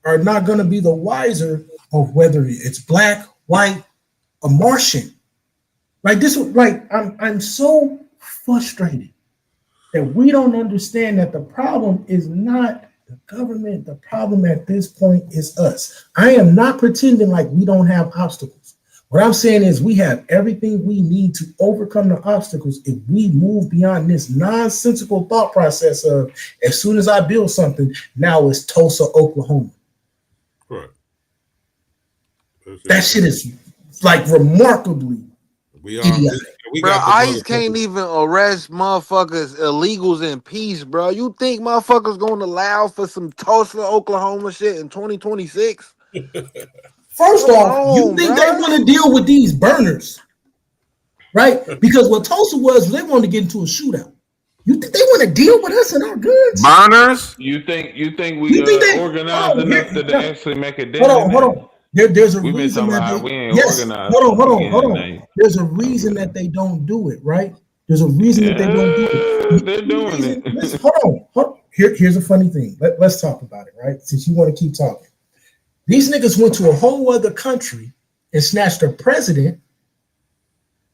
are not going to be the wiser of whether it's black, white, or Martian. Like this, like I'm so frustrated that we don't understand that the problem is not the government. The problem at this point is us. I am not pretending like we don't have obstacles. What I'm saying is we have everything we need to overcome the obstacles if we move beyond this nonsensical thought process of as soon as I build something, now it's Tulsa, Oklahoma. Right. That shit is like remarkably idiotic. Bro, ICE can't even arrest motherfuckers illegals in peace, bro. You think motherfuckers gonna allow for some Tulsa, Oklahoma shit in 2026? First off, you think they want to deal with these burners, right? Because what Tulsa was, they wanted to get into a shootout. You think they want to deal with us and our guns? Burners? You think we organized enough to actually make a dent? Hold on. There's a reason that we ain't organized. Hold on. There's a reason that they don't do it, right? There's a reason that they don't do it. They're doing it. Hold on. Here's a funny thing. Let's talk about it, right? Since you want to keep talking. These niggas went to a whole other country and snatched their president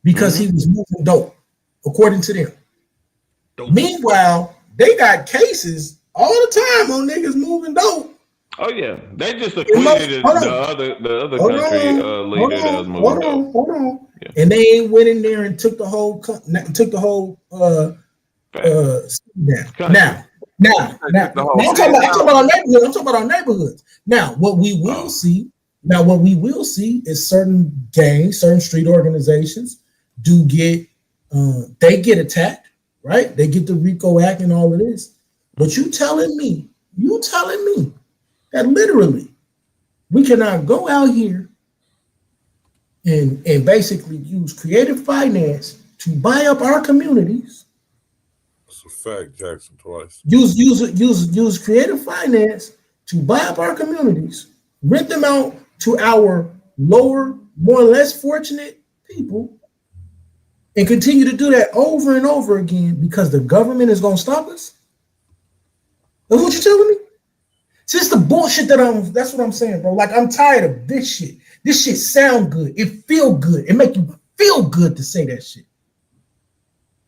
because he was moving dope, according to them. Meanwhile, they got cases all the time on niggas moving dope. Oh yeah, they just acquitted the other country leader that was moving dope. Hold on. Yeah. And they ain't went in there and took the whole down. Now, I'm talking about our neighborhoods. Now, what we will see is certain gangs, certain street organizations do get they get attacked, right? They get the RICO Act and all of this. But you telling me that literally we cannot go out here and basically use creative finance to buy up our communities. That's a fact, Jackson, twice. Use creative finance to buy up our communities, rent them out to our lower, more or less fortunate people, and continue to do that over and over again because the government is going to stop us? That's what you're telling me? It's just the bullshit that's what I'm saying, bro. Like, I'm tired of this shit. This shit sound good. It feel good. It make you feel good to say that shit.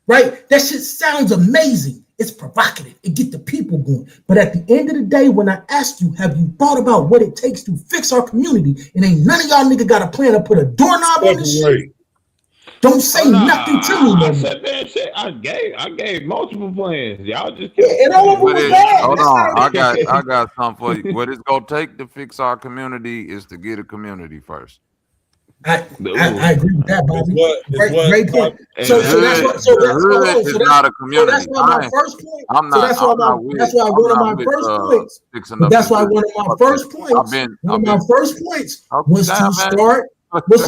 Right? That shit sounds amazing. It's provocative. It get the people going. But at the end of the day, when I ask you, have you thought about what it takes to fix our community? And ain't none of y'all nigga got a plan to put a doorknob on this shit. Don't say nothing to me, man. I said that shit. I gave multiple plans. Y'all just hold on. I got something for you. What it's gonna take to fix our community is to get a community first. I agree with that, Bobby. Great point. So that's not a community. So that's why my first point. That's why one of my first points. That's why one of my first points was to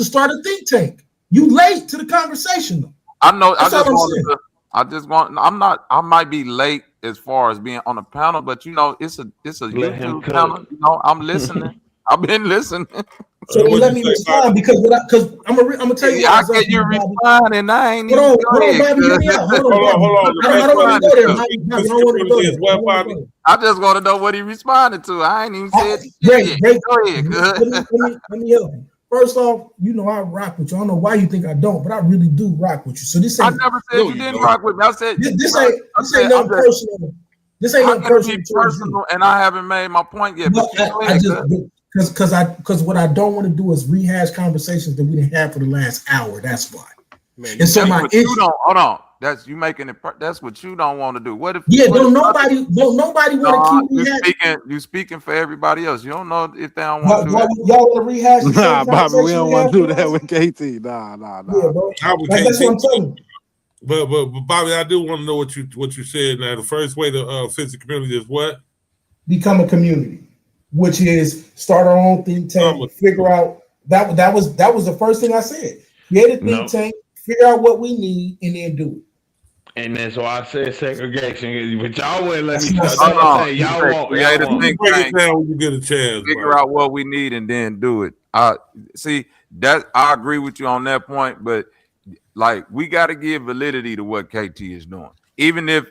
start a think tank. You late to the conversation though. I know. I might be late as far as being on the panel, but you know, it's a YouTube panel. You know, I'm listening. I've been listening. So let me respond because I'm gonna tell you. I get you responding. I ain't even hold on, Bobby. Hold on. I don't want to go there. I don't want to go there. I just want to know what he responded to. I ain't even said. Great. Go ahead. Let me help you. First off, you know I rock with you. I don't know why you think I don't, but I really do rock with you. So this ain't. I never said you didn't rock with me. I said this ain't nothing personal. This ain't nothing personal, and I haven't made my point yet. Because what I don't want to do is rehash conversations that we didn't have for the last hour. That's why. Man, and so my issue. Hold on. That's you making it. That's what you don't want to do. What if? Yeah, nobody want to keep. You speaking for everybody else. You don't know if they don't want to do that. Y'all want to rehash? Nah, Bobby, we don't want to do that with KT. Nah. Yeah, bro. That's what I'm telling you. But Bobby, I do want to know what you said. Now, the first way to fix the community is what? Become a community, which is start our own think tank. Figure out that was the first thing I said. Create a think tank. Figure out what we need and then do it. And that's why I said segregation, but y'all wouldn't let me start. Y'all won't. Break it down when you get a chance. Figure out what we need and then do it. See that I agree with you on that point, but like we got to give validity to what KT is doing. even if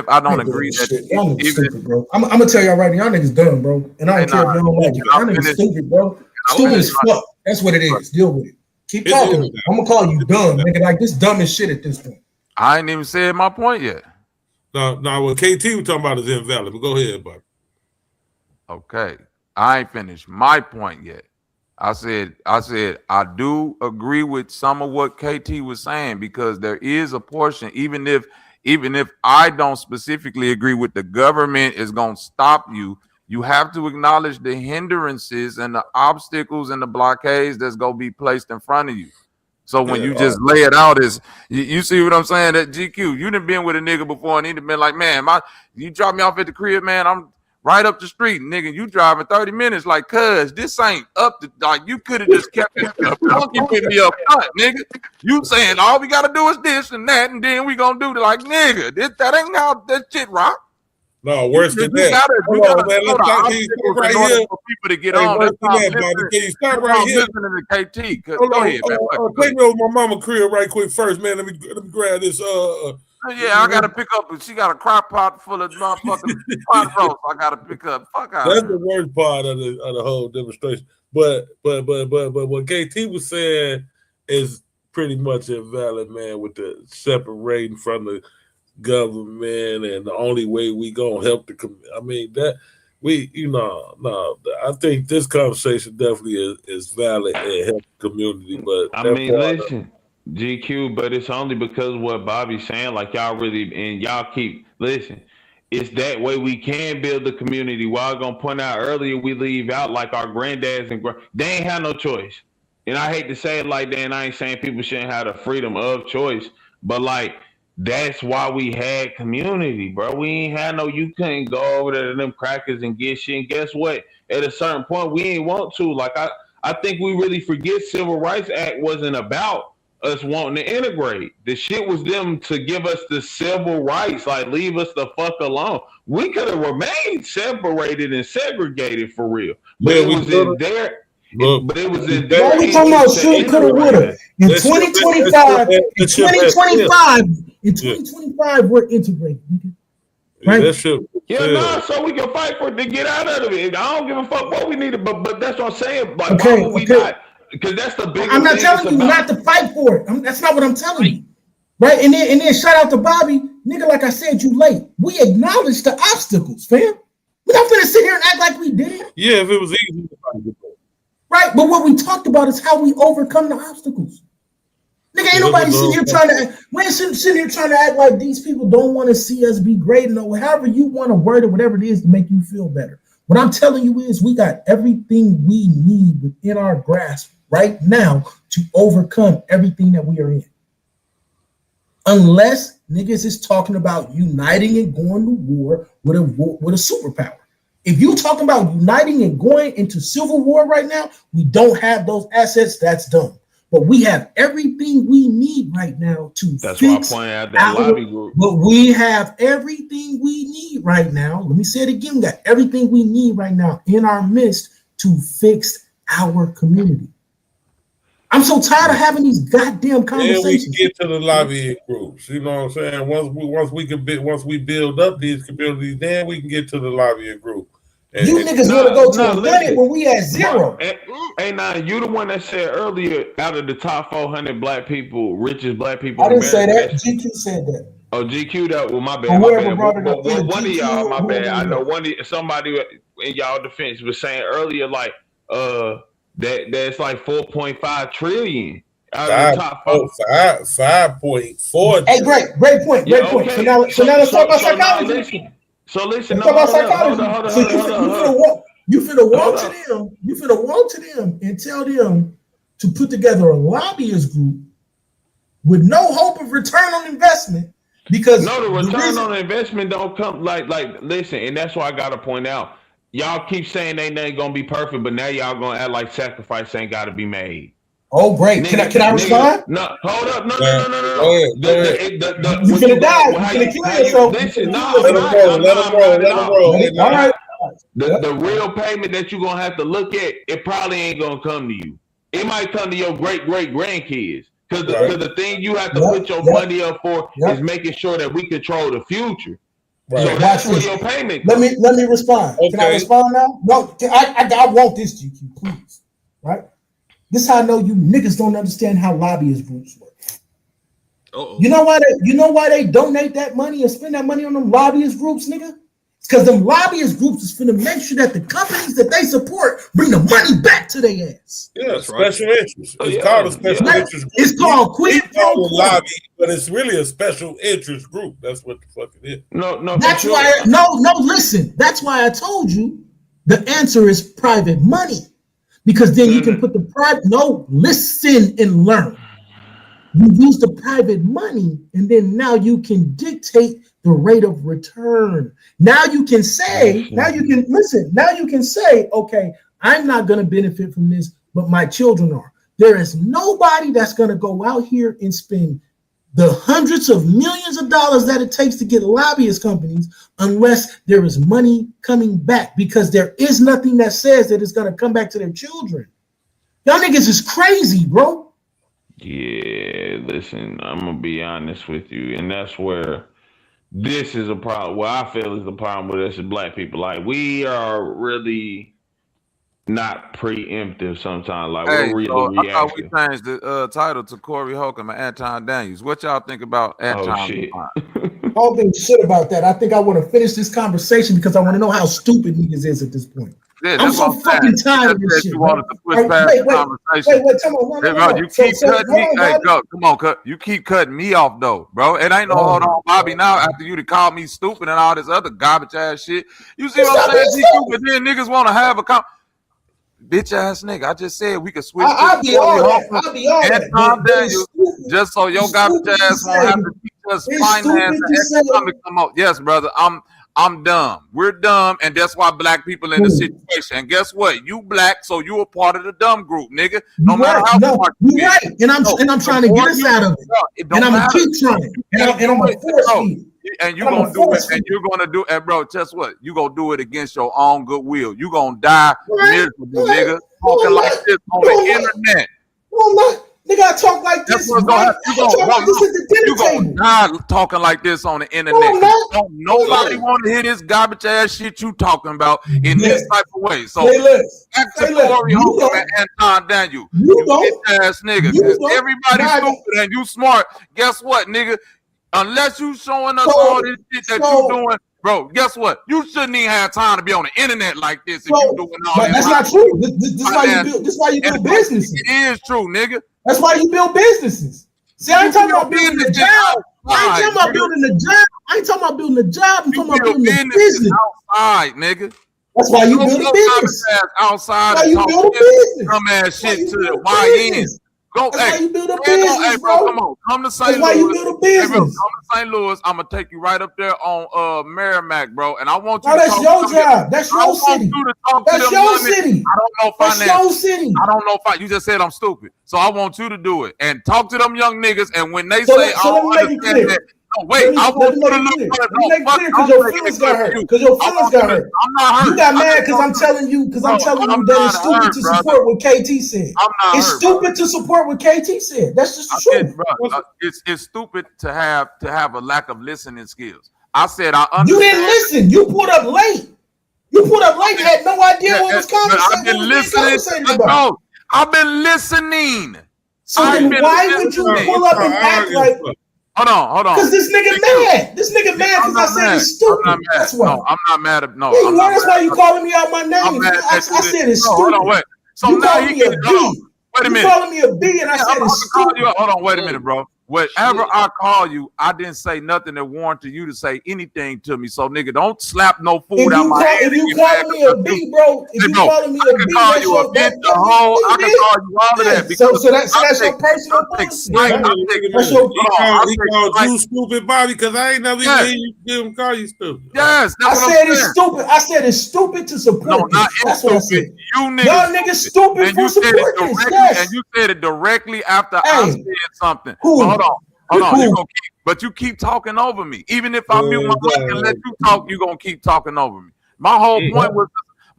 I don't agree that shit. Y'all niggas even stupid, bro. I'm gonna tell y'all right now, y'all niggas dumb, bro. And I don't care if y'all don't like it. Y'all niggas stupid, bro. Stupid as fuck. That's what it is. Deal with it. Keep talking. I'm gonna call you dumb, nigga. Like this dumb as shit at this point. I ain't even said my point yet. Now what KT was talking about is invalid, but go ahead, buddy. Okay. I ain't finished my point yet. I said I do agree with some of what KT was saying, because there is a portion, even if I don't specifically agree with the government is going to stop you, you have to acknowledge the hindrances and the obstacles and the blockades that's going to be placed in front of you. So when you just lay it out, is you see what I'm saying? That GQ, you done been with a nigga before and he done been like, man, you drop me off at the crib, man, I'm right up the street, nigga. You driving 30 minutes, like, cuz this ain't up to, like, you could have just kept it funky with me up front, nigga. You saying all we gotta do is this and that, and then we gonna do the, like, nigga, that ain't how that shit rock. No, worse than that. You gotta know the obstacles in order for people to get on. That's how I'm listening. Can you start right here? Listening to KT. Go ahead, man. Take me over my mama crib right quick first, man. Let me grab this. Yeah, I gotta pick up. She got a crock pot full of motherfucking pot roast. I gotta pick up. Fuck out. That's the worst part of the whole demonstration. But what KT was saying is pretty much invalid, man. With the separating from the government, and the only way we gonna help the I mean that we, I think this conversation definitely is valid and help the community. But I mean, listen, GQ, but it's only because of what Bobby's saying. Like y'all really, and y'all keep listen. It's that way we can build the community. While I'm gonna point out earlier, we leave out like our granddads and they ain't have no choice. And I hate to say it like that, and I ain't saying people shouldn't have the freedom of choice, but like that's why we had community, bro. We ain't had no, you couldn't go over there to them crackers and get shit. And guess what? At a certain point, we ain't want to. Like I think we really forget Civil Rights Act wasn't about us wanting to integrate. The shit was them to give us the civil rights, like leave us the fuck alone. We could have remained separated and segregated for real. But it was in there. But it was in there. We talking about should, coulda, woulda. In 2025, we're integrated. Right? So we can fight for it to get out of it. I don't give a fuck what we need, but that's what I'm saying. Like, why would we not? Because that's the biggest. I'm not telling you not to fight for it. That's not what I'm telling you. Right? And then shout out to Bobby, nigga. Like I said, you late. We acknowledge the obstacles, fam. We're not gonna sit here and act like we did. Yeah, if it was easy. Right, but what we talked about is how we overcome the obstacles. Nigga, ain't nobody sitting here trying to. We ain't sitting here trying to act like these people don't want to see us be great, or however you want to word it, whatever it is to make you feel better. What I'm telling you is, we got everything we need within our grasp right now to overcome everything that we are in. Unless niggas is talking about uniting and going to war with a superpower. If you talking about uniting and going into civil war right now, we don't have those assets. That's dumb. But we have everything we need right now to That's fix why I pointed out that lobby group. But we have everything we need right now. Let me say it again. We got everything we need right now in our midst to fix our community. I'm so tired of having these goddamn conversations. Then we can get to the lobbying groups. You know what I'm saying? Once we build up these communities, then we can get to the lobbying group. And you niggas want to go to a minute when we at zero. Hey, now you the one that said earlier, out of the top 400 black people, richest black people. I didn't say that. GQ said that. Oh, GQ, that well, my bad. One of y'all, my bad. I know somebody in y'all defense was saying earlier, like that's like 4.5 trillion out of the top 5.4. Hey, great point. Okay. So now let's talk about psychology. So listen, hold on. You finna walk to them and tell them to put together a lobbyist group with no hope of return on investment, because the return on investment don't come like listen, and that's why I gotta point out, y'all keep saying ain't nothing gonna be perfect, but now y'all gonna act like sacrifice ain't gotta be made. Oh, great. Nigga, can I respond? No, hold up. No. You finna die. You finna kill yourself. Listen, let him roll. All right. The real payment that you're going to have to look at, it probably ain't going to come to you. It might come to your great-great-grandkids. Because the thing you have to put your money up for is making sure that we control the future. Right. So that's where your payment comes. Let me respond. Okay. Can I respond now? No, I want this, GQ, please. Right? This is how I know you niggas don't understand how lobbyist groups work. You know why they donate that money and spend that money on them lobbyist groups, nigga? It's because them lobbyist groups is finna make sure that the companies that they support bring the money back to their ass. Yeah, special interest. It's called a special interest group. It's called quid pro quo. Lobby, but it's really a special interest group. That's what the fuck it is. No. That's why. Listen. That's why I told you the answer is private money, because then you can put the private. No, listen and learn. You use the private money, and then now you can dictate the rate of return. Now you can say, okay, I'm not going to benefit from this, but my children are. There is nobody that's going to go out here and spend the hundreds of millions of dollars that it takes to get lobbyist companies unless there is money coming back, because there is nothing that says that it's going to come back to their children. Y'all niggas is crazy, bro. Yeah, listen, I'm gonna be honest with you, and that's where this is a problem. What I feel is the problem with us as black people. Like, we are really not preemptive sometimes. Like, we're really reactive. I thought we changed the title to 𝘾𝙤𝙢𝙏 and Anton Daniels. What y'all think about Anton? Oh shit. I don't think shit about that. I think I want to finish this conversation because I want to know how stupid niggas is at this point. Yeah, I'm so fucking tired of this shit. You wanted to push past the conversation. Wait, come on. No. You keep cutting me. Hey, go, come on, cut. You keep cutting me off though, bro. It ain't no hold on, Bobby. Now after you to call me stupid and all this other garbage ass shit, you see what I'm saying? But then niggas want to have a bitch ass nigga. I just said we could switch. I'll be all that. Tom Daniels, just so your garbage ass won't have to teach us finance and economic come out. Yes, brother. I'm dumb. We're dumb, and that's why black people in the situation. And guess what? You black, so you a part of the dumb group, nigga. No matter how smart you right. And I'm trying to get us out of it. And I'm gonna keep trying. And I'm gonna force you. And you're gonna do it, and you're gonna do it, bro. Guess what? You gonna do it against your own goodwill. You gonna die miserable, nigga. Talking like this on the internet. Nigga, I talk like this. You gonna die talking like this on the internet. Don't nobody want to hear this garbage ass shit you talking about in this type of way. So back to 𝘾𝙤𝙢𝙏 and Anton Daniels. You bitch ass niggas. Everybody stupid and you smart. Guess what, nigga? Unless you showing us all this shit that you doing, bro, guess what? You shouldn't even have time to be on the internet like this if you doing all this. That's not true. This is why you build businesses. It is true, nigga. That's why you build businesses. See, I ain't talking about building a job. I ain't talking about building a job. I'm talking about building a business. Outside, nigga. That's why you build a business. Outside. That's why you build a business. Come ass shit to the YN. Go, that's why you build a business, bro. Come on, come to St. Louis. That's why you build a business. Hey, bro, come to St. Louis. I'm gonna take you right up there on Merrimack, bro. And I want you. No, that's your job. That's your city. That's your city. I don't know finance. That's your city. I don't know if you just said I'm stupid, so I want you to do it and talk to them young niggas. And when they say I don't understand that. No, wait, I want you to look for it. Because your feelings got hurt. I'm not hurt. You got mad because I'm telling you that it's stupid to support what KT said. It's stupid to support what KT said. That's just the truth. It's stupid to have a lack of listening skills. I said I understand. You didn't listen. You pulled up late. Had no idea what was I've been listening. No, I've been listening. So then why would you pull up and act like? Hold on. Because this nigga mad. This nigga mad because I said he's stupid. That's why. No, I'm not mad at no. Yeah, that's why you calling me out my name. I said it's stupid. Hold on, wait. So you now he me a B. Wait a minute. You calling me a B and I said it's stupid. Hold on, wait a minute, bro. Whatever I call you, I didn't say nothing that warranted you to say anything to me. So, nigga, don't slap no food out my head. If you calling me a B, bro, if you calling me a B, I can call you a bitch, a hoe. I can call you all of that. So that's your personal policy. He called you stupid, Bobby, because I ain't never even hear him call you stupid. Yes, I said it's stupid. I said it's stupid to support. No, not stupid. Y'all niggas stupid for supporting this. And you said it directly after I said something. Hold on. You keep talking over me. Even if I mute my mic and let you talk, you're gonna keep talking over me. My whole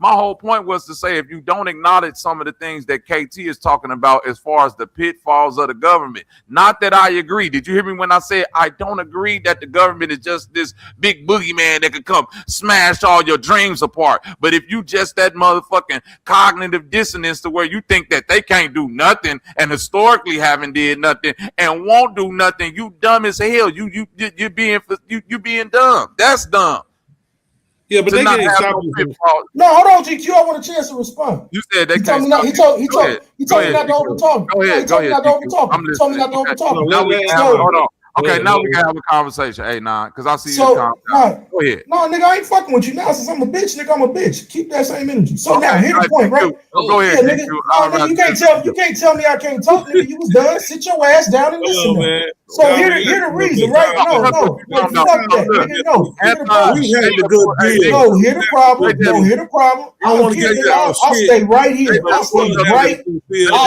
My whole point was to say, if you don't acknowledge some of the things that KT is talking about as far as the pitfalls of the government, not that I agree. Did you hear me when I said I don't agree that the government is just this big boogeyman that could come smash all your dreams apart? But if you just that motherfucking cognitive dissonance to where you think that they can't do nothing and historically haven't did nothing and won't do nothing, you dumb as hell. You're being dumb. That's dumb. Yeah, but they can't stop you. No, hold on, GQ. I want a chance to respond. You said they can't. He told me not to over talk. Go ahead. He told me not to over talk. He told me not to over talk. Hold on. Okay, now we can have a conversation. Hey, because I see you. Go ahead. No, nigga, I ain't fucking with you now. Since I'm a bitch, nigga, I'm a bitch. Keep that same energy. So now, here's the point, right? Go ahead, nigga. No, nigga, you can't tell me I can't talk, nigga. You was done. Sit your ass down and listen. So here the reason, right? No. Fuck that, nigga. No. Here's the problem. Here's the problem. I don't care. I'll stay right here. I'll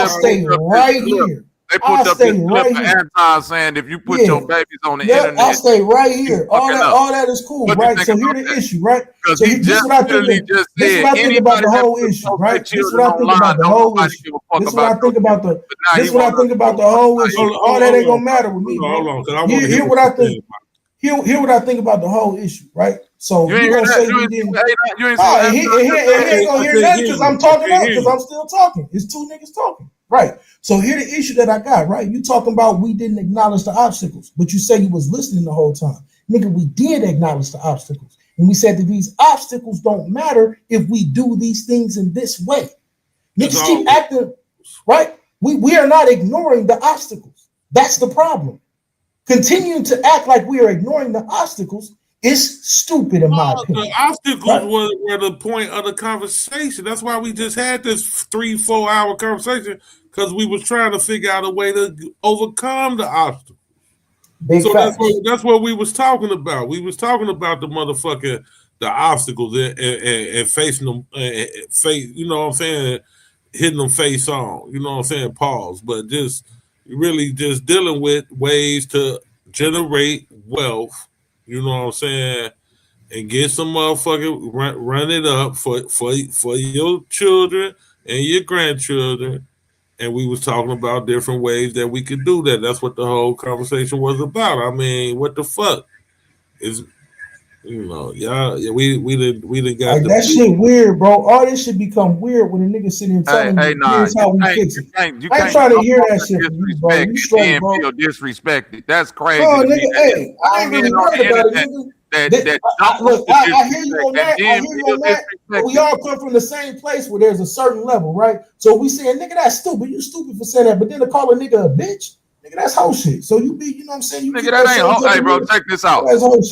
stay right here. They put up this clip of Anton saying if you put your babies on the internet, I'll stay right here. All that is cool, right? So here's the issue, right? Because so he just literally just said this is what I think about the whole issue, right? This is what I think about the whole issue. This is what I think about the. This is what I think about the whole issue. All that ain't gonna matter with me. Hold on, hear what I think. Hear what I think about the whole issue, right? So you gonna say we didn't? He ain't gonna hear nothing because I'm talking up because I'm still talking. It's two niggas talking. Right. So here the issue that I got, right? You talking about we didn't acknowledge the obstacles, but you say you was listening the whole time. Nigga, we did acknowledge the obstacles. And we said that these obstacles don't matter if we do these things in this way. Niggas keep acting, right? We are not ignoring the obstacles. That's the problem. Continuing to act like we are ignoring the obstacles is stupid in my opinion. The obstacles were the point of the conversation. That's why we just had this 3-4 hour conversation, because we was trying to figure out a way to overcome the obstacles. That's what we was talking about. We was talking about the obstacles and facing them, you know what I'm saying, hitting them face on, you know what I'm saying, pause, but just really just dealing with ways to generate wealth, you know what I'm saying, and get some motherfucking run it up for your children and your grandchildren. And we was talking about different ways that we could do that. That's what the whole conversation was about. I mean, what the fuck is, you know, we done got like that shit weird, bro. All this shit become weird when a nigga sitting here telling me here's how we fix it. I ain't trying to hear that shit from you, bro. You straight, bro. Feel disrespected. That's crazy. Oh, nigga, hey, I ain't really worried about it, nigga. I hear you on that. I hear you on that. But we all come from the same place where there's a certain level, right? So we saying, nigga, that's stupid. You stupid for saying that. But then to call a nigga a bitch, nigga, that's whole shit. So you know what I'm saying? Nigga, that ain't whole. Hey, bro, check this out.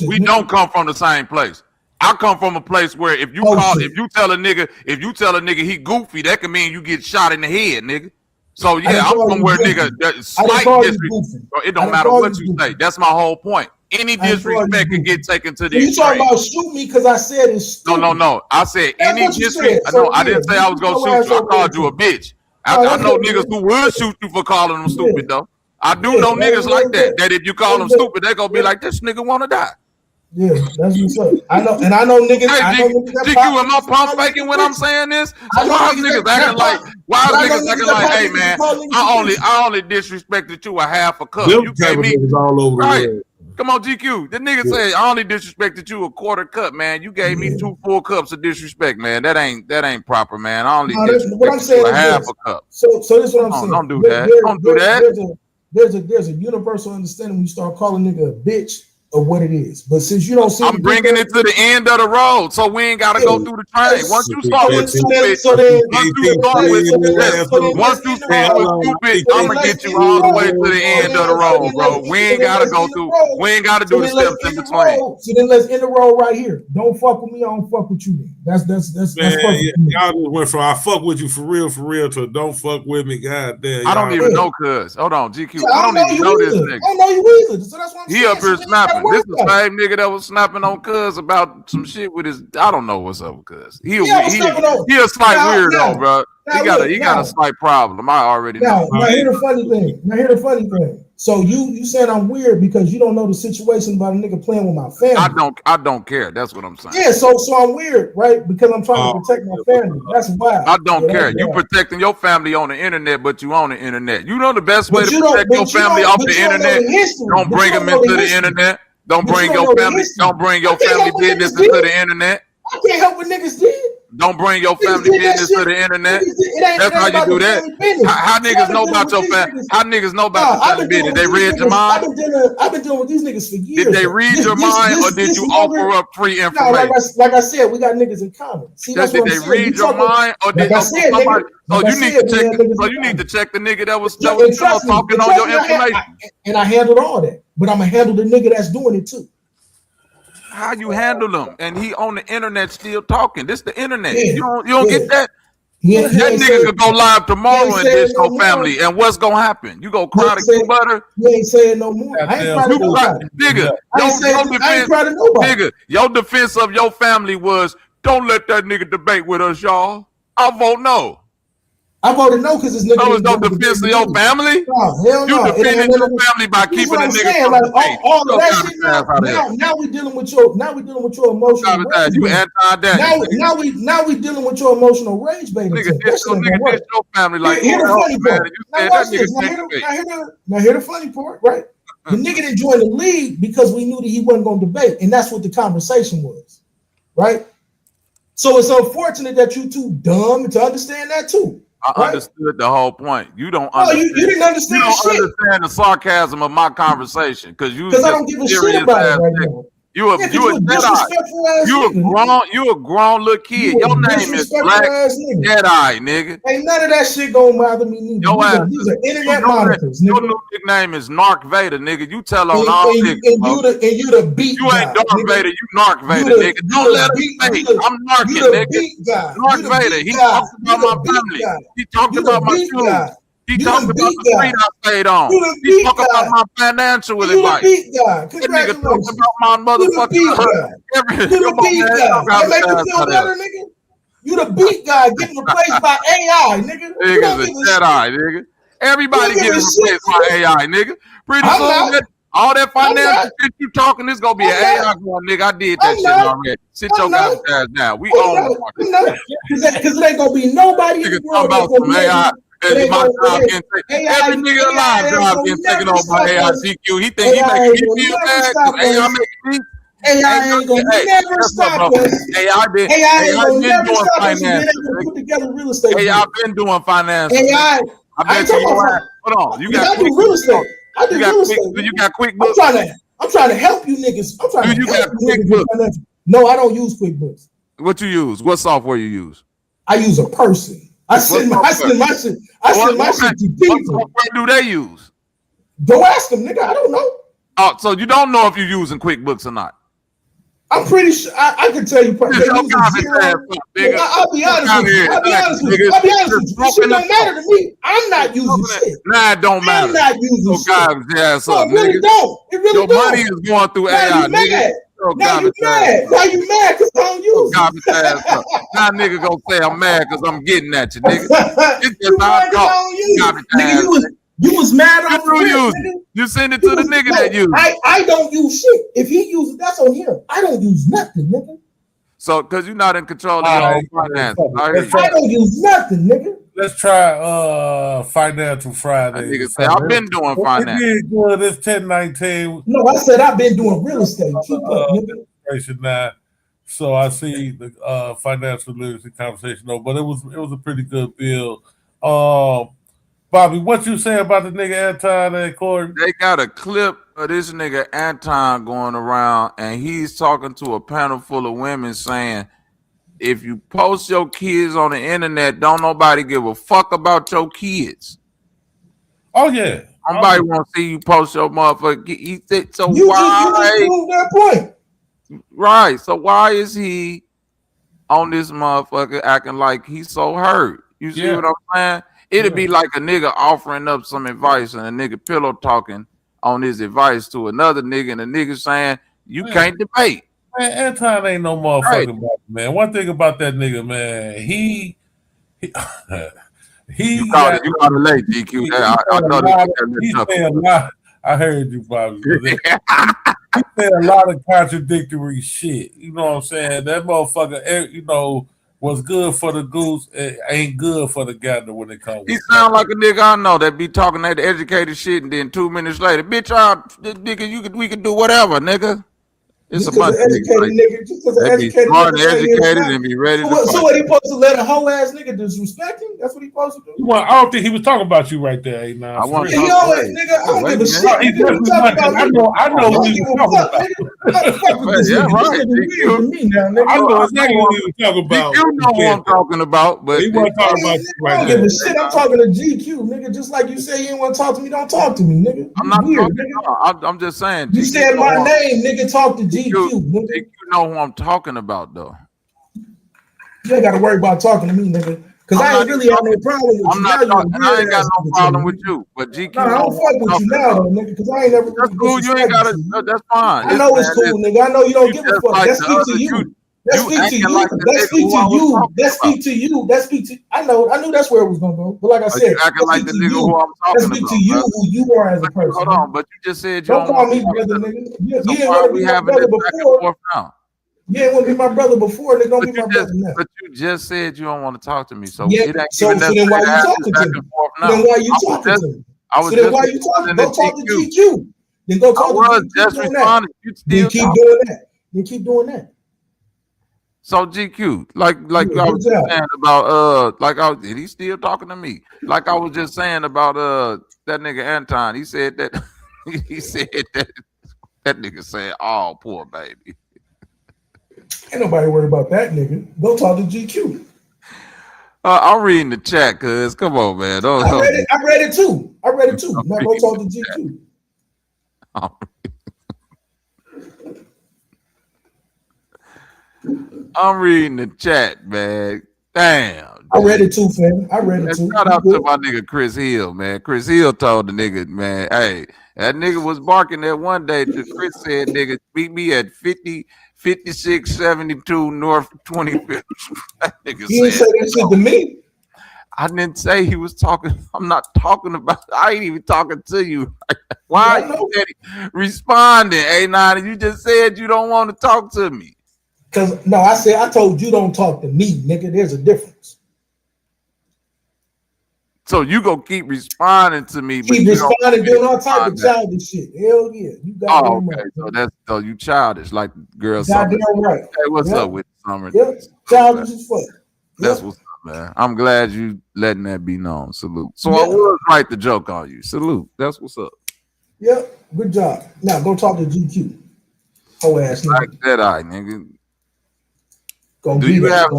We don't come from the same place. I come from a place where if you tell a nigga he goofy, that can mean you get shot in the head, nigga. So yeah, I'm from where nigga slight disrespect. It don't matter what you say. That's my whole point. Any disrespect can get taken to the extreme. You talking about shoot me because I said it's stupid. No. I said any disrespect. No, I didn't say I was gonna shoot you. I called you a bitch. I know niggas who would shoot you for calling them stupid though. I do know niggas like that. That if you call them stupid, they gonna be like, this nigga wanna die. Yeah, that's what's up. I know niggas. Hey, GQ, am I pump faking when I'm saying this? Why is niggas acting like, hey man, I only disrespected you a half a cup. You gave me all over right. Come on, GQ. The nigga say I only disrespected you a quarter cup, man. You gave me 2 full cups of disrespect, man. That ain't proper, man. I only disrespected you a half a cup. So this is what I'm saying. Don't do that. Don't do that. There's a universal understanding when you start calling nigga a bitch of what it is. But since you don't see, I'm bringing it to the end of the road, so we ain't gotta go through the train. Once you start with stupid, I'm gonna get you all the way to the end of the road, bro. We ain't gotta go through. We ain't gotta do the steps in between. So then let's end the road right here. Don't fuck with me. I don't fuck with you. That's perfect. Y'all just went from I fuck with you for real to don't fuck with me. God damn. I don't even know, cuz. Hold on, GQ. I don't even know this nigga. I don't know you either. So that's what I'm saying. He up here snapping. This is the same nigga that was snapping on Cuz about some shit with his. I don't know what's up with Cuz. He a slight weirdo, bro. He got a slight problem. I already know. Now here's the funny thing. So you said I'm weird because you don't know the situation about a nigga playing with my family. I don't care. That's what I'm saying. Yeah, so I'm weird, right? Because I'm trying to protect my family. That's why. I don't care. You protecting your family on the internet, but you on the internet. You know the best way to protect your family off the internet. Don't bring them into the internet. Don't bring your family. Don't bring your family business into the internet. I can't help what niggas did. Don't bring your family business to the internet. That's how you do that. How niggas know about your family? How niggas know about your family business? They read your mind? I've been dealing with these niggas for years. Did they read your mind or did you offer up free information? No, like I said, we got niggas in common. See, that's did they read your mind or did somebody? So you need to check. So you need to check the nigga that was talking on your information. And I handled all that, but I'm gonna handle the nigga that's doing it too. How you handle him? And he on the internet still talking. This the internet. You don't get that? That nigga could go live tomorrow and diss your family. And what's gonna happen? You go cry to Quebutter? You ain't saying no more. I ain't cry to nobody. Nigga, your defense of your family was, don't let that nigga debate with us, y'all. I vote no. I voted no because this nigga. So it's no defense of your family? No, hell no. You defended your family by keeping the nigga. Like, all of that shit now we dealing with your emotional rage. You anti-that. Now we dealing with your emotional rage, baby. Nigga, diss your family like hear the funny part. Now watch this. Now hear the funny part, right? The nigga didn't join the league because we knew that he wasn't gonna debate, and that's what the conversation was, right? So it's unfortunate that you too dumb to understand that too. I understood the whole point. You don't understand. You didn't understand. You don't understand the sarcasm of my conversation because I don't give a shit about it right now. You a Jedi. You a grown little kid. Your name is Black Jedi, nigga. Ain't none of that shit gonna bother me neither. These are internet monikers, nigga. Your new nickname is 𝑘𝑠, nigga. You tell on all niggas. And you the beat guy. You ain't Darth Vader. You 𝑘𝑠, nigga. Don't let him say. I'm narking, nigga. 𝑘𝑠. He talked about my family. He talked about my shoes. He talked about the street I stayed on. He talked about my financial advice. That nigga talked about my motherfucking hurt. You the beat guy. That make you feel better, nigga? You the beat guy getting replaced by AI, nigga. Nigga's a Jedi, nigga. Everybody getting replaced by AI, nigga. Pretty soon, all that financial shit you talking is gonna be an AI going, nigga. I did that shit already. Sit your goddamn ass down. We own it. Because it ain't gonna be nobody in the world about some AI. Every nigga alive job getting taken over by AI GQ. He think he making me feel bad because AI making me. AI ain't gonna never stop us. AI been doing finance. Put together real estate. AI been doing finance. AI. I bet you. Hold on. You got real estate. I do real estate. You got QuickBooks. I'm trying to help you niggas. I'm trying to help you QuickBooks. No, I don't use QuickBooks. What you use? What software you use? I use a person. I send my shit to people. What software do they use? Don't ask them, nigga. I don't know. Oh, so you don't know if you're using QuickBooks or not? I'm pretty sure I can tell you. I'll be honest with you. This shit don't matter to me. I'm not using shit. Nah, it don't matter. I'm not using shit. It really don't. It really don't. Your money is going through AI, nigga. Now you mad. Now you mad because I don't use it. Now nigga gonna say I'm mad because I'm getting at you, nigga. It's just how I talk. You was mad on you send it to the nigga that use it. I don't use shit. If he uses it, that's on him. I don't use nothing, nigga. So, because you're not in control of your own finances. I don't use nothing, nigga. Let's try Financial Friday. Nigga say, I've been doing finance. This 1019. No, I said I've been doing real estate. Keep up, nigga. So I see the financial literacy conversation, but it was a pretty good bill. Bobby, what you say about the nigga Anton and Corey? They got a clip of this nigga Anton going around, and he's talking to a panel full of women saying, if you post your kids on the internet, don't nobody give a fuck about your kids. Oh, yeah. Nobody want to see you post your motherfucker. He said, so you why? Just proved that point. Right. So why is he on this motherfucker acting like he's so hurt? You see what I'm saying? It'd be like a nigga offering up some advice and a nigga pillow talking on his advice to another nigga and a nigga saying, you can't debate. Man, Anton ain't no motherfucking body, man. One thing about that nigga, man, he you called it late, DQ. I know I heard you, Bobby. He said a lot of contradictory shit. You know what I'm saying? That motherfucker, you know, what's good for the goose ain't good for the gander when it comes. He sound like a nigga I know that be talking that educated shit, and then 2 minutes later, bitch, nigga, we can do whatever, nigga. It's just a bunch of educated nigga, just because they be educated smart nigga and educated and be ready to fight. So what he supposed to let a hoe ass nigga disrespect him? That's what he supposed to do. Well, I don't think he was talking about you right there, I want nigga, I don't give a shit. I know what he was talking about. Yeah, right. Weird to me now, nigga. I know exactly what he was talking about. You know what I'm talking about, but he wasn't talking about you right I don't give a shit. I'm talking to GQ, nigga. Just like you say you didn't want to talk to me, don't talk to me, nigga. I'm not weird, nigga. I'm just saying. You said my name, nigga. Talk to GQ, nigga. You know who I'm talking about, though. You ain't got to worry about talking to me, nigga. Because I ain't really have no problem with you. I'm not talking. I ain't got no problem with you. But GQ, I don't fuck with you now, though, nigga. Because I ain't never. That's cool. You ain't got to. That's fine. I know it's cool, nigga. I know you don't give a fuck. That speak to you. That speak to you. That speak to you. That speak to you. That speak to. I knew that's where it was gonna go. But like I said, acting like the nigga who I'm talking about. That speak to you, who you are as a person. Hold on, but you just said you don't call me brother, nigga. You ain't want to be my brother before. You ain't want to be my brother before. Nigga, don't be my brother now. But you just said you don't want to talk to me, so yeah. It ain't so then why you talking to me? Then why you talking to me? So then why you talking? Go talk to GQ. Then go talk to GQ. Just responding. Then keep doing that. Then keep doing that. So GQ, like I was just saying about and he's still talking to me. Like I was just saying about that nigga Anton. He said that that nigga said, "Oh, poor baby." Ain't nobody worried about that nigga. Go talk to GQ. I'm reading the chat, cuz. Come on, man. I read it too. Now go talk to GQ. I'm reading the chat, man. Damn. I read it too, fam. I read it too. Shout out to my nigga Chris Hill, man. Chris Hill told the nigga, man, hey, that nigga was barking that one day. Chris said, nigga, meet me at 5672 North 25th. That nigga he didn't say that shit to me. I didn't say he was talking. I'm not talking about. I ain't even talking to you. Why are you responding, A9? You just said you don't want to talk to me. Because I told you don't talk to me, nigga. There's a difference. So you gonna keep responding to me? Keep responding, doing all type of childish shit. Hell yeah, you got okay. Right. So you childish, like girl. Goddamn right. Hey, what's up with Summer? Yep, childish as fuck. That's what's up, man. I'm glad you letting that be known. Salute. So I was right to joke on you. Salute. That's what's up. Yep, good job. Now go talk to GQ. Oh ass nigga. Like that, nigga. Do you have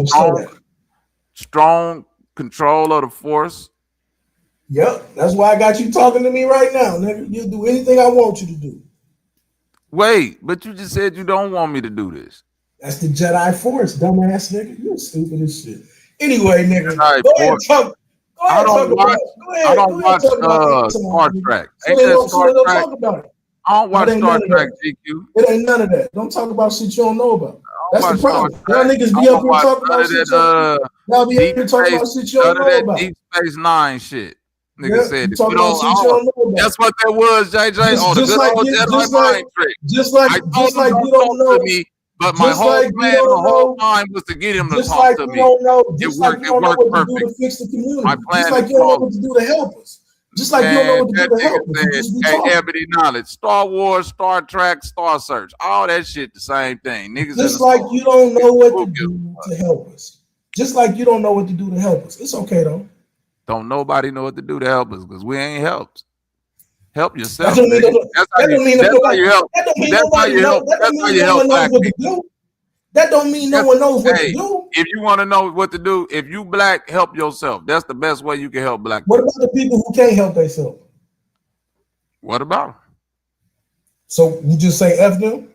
strong control of the force? Yep, that's why I got you talking to me right now, nigga. You do anything I want you to do. Wait, but you just said you don't want me to do this. That's the Jedi Force, dumbass nigga. You stupid as shit. Anyway, nigga, go ahead and talk. I don't watch Star Trek. Ain't that Star Trek? I don't watch Star Trek, GQ. It ain't none of that. Don't talk about shit you don't know about. That's the problem. Y'all niggas be up here talking about shit. Y'all be up here talking about shit you don't know about. Deep Space Nine shit. Nigga said that's what that was, JJ. Just like you don't know me, but my whole plan the whole time was to get him to talk to me. It worked perfect. To fix the community. My plan just like you don't know what to do to help us. Just like you don't know what to do to help us. Hey, Ebony knowledge, Star Wars, Star Trek, Star Search, all that shit the same thing. Niggas just like you don't know what to do to help us. Just like you don't know what to do to help us. It's okay though. Don't nobody know what to do to help us because we ain't helped. Help yourself. That's how you help. That don't mean no one knows what to do. That don't mean no one knows what to do. If you want to know what to do, if you black, help yourself. That's the best way you can help black people. What about the people who can't help themselves? What about them? So you just say F them?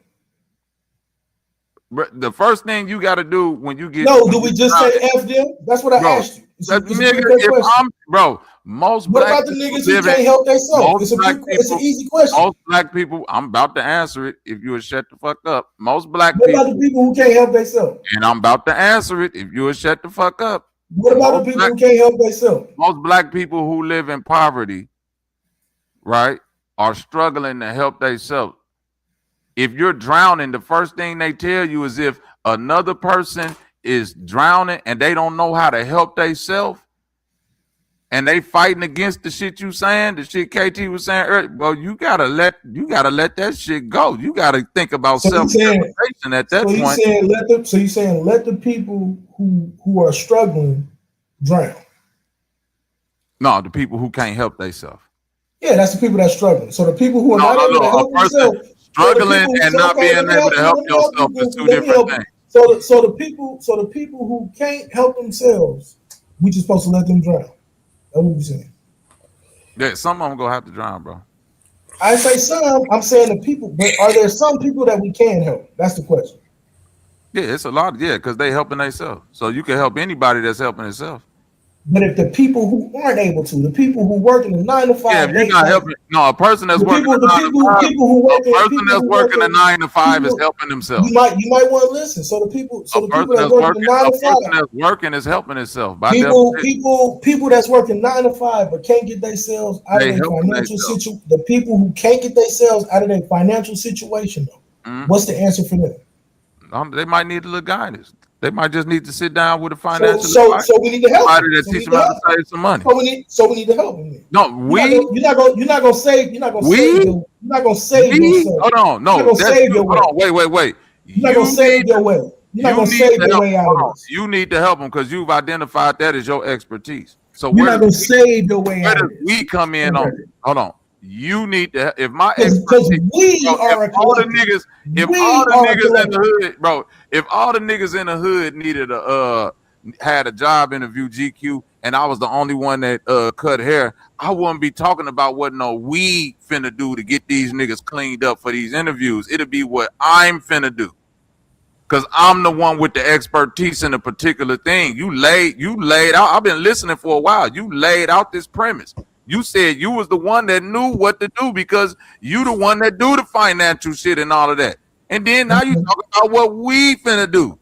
The first thing you got to do when you get do we just say F them? That's what I asked you. Most what about the niggas who can't help themselves? It's an easy question. Most black people, I'm about to answer it. If you would shut the fuck up, most black people. What about the people who can't help themselves? And I'm about to answer it. If you would shut the fuck up. What about the people who can't help themselves? Most black people who live in poverty, right? are struggling to help themselves. If you're drowning, the first thing they tell you is if another person is drowning and they don't know how to help themselves, and they fighting against the shit you saying, the shit KT was saying earlier, well, you gotta let that shit go. You gotta think about self-preservation at that point. So you saying let the people who are struggling drown? No, the people who can't help themselves. Yeah, that's the people that's struggling. So the people who are not able to help themselves, struggling and not being able to help yourself is two different things. So the people who can't help themselves, we just supposed to let them drown. That's what you're saying. Yeah, some of them gonna have to drown, bro. I say some. I'm saying the people, but are there some people that we can help? That's the question. Yeah, it's a lot. Yeah, because they helping themselves. So you can help anybody that's helping themselves. But if the people who aren't able to, the people who work in a 9 to 5, yeah, if you're not helping, no, a person that's working a 9 to 5 is helping themselves. You might want to listen. So the people, that work in 9 to 5, a person that's working is helping itself. People that's working 9 to 5 but can't get themselves out of their financial situation. The people who can't get themselves out of their financial situation, though, what's the answer for them? They might need a little guidance. They might just need to sit down with a financial advisor. So we need to help. Somebody that teach them how to save some money. So we need to help them. No, you're not gonna save yourself. Hold on, no. Hold on, wait. You're not gonna save your way. You're not gonna save your way out of this. You need to help them because you've identified that as your expertise. So you're not gonna save your way out of this. We come in on. Hold on. You need to, if my expertise, if all the niggas in the hood, bro, if all the niggas in the hood needed had a job interview, GQ, and I was the only one that cut hair, I wouldn't be talking about what we finna do to get these niggas cleaned up for these interviews. It'll be what I'm finna do. Cause I'm the one with the expertise in a particular thing. You laid out. I've been listening for a while. You laid out this premise. You said you was the one that knew what to do because you the one that do the financial shit and all of that. And then now you talking about what we finna do.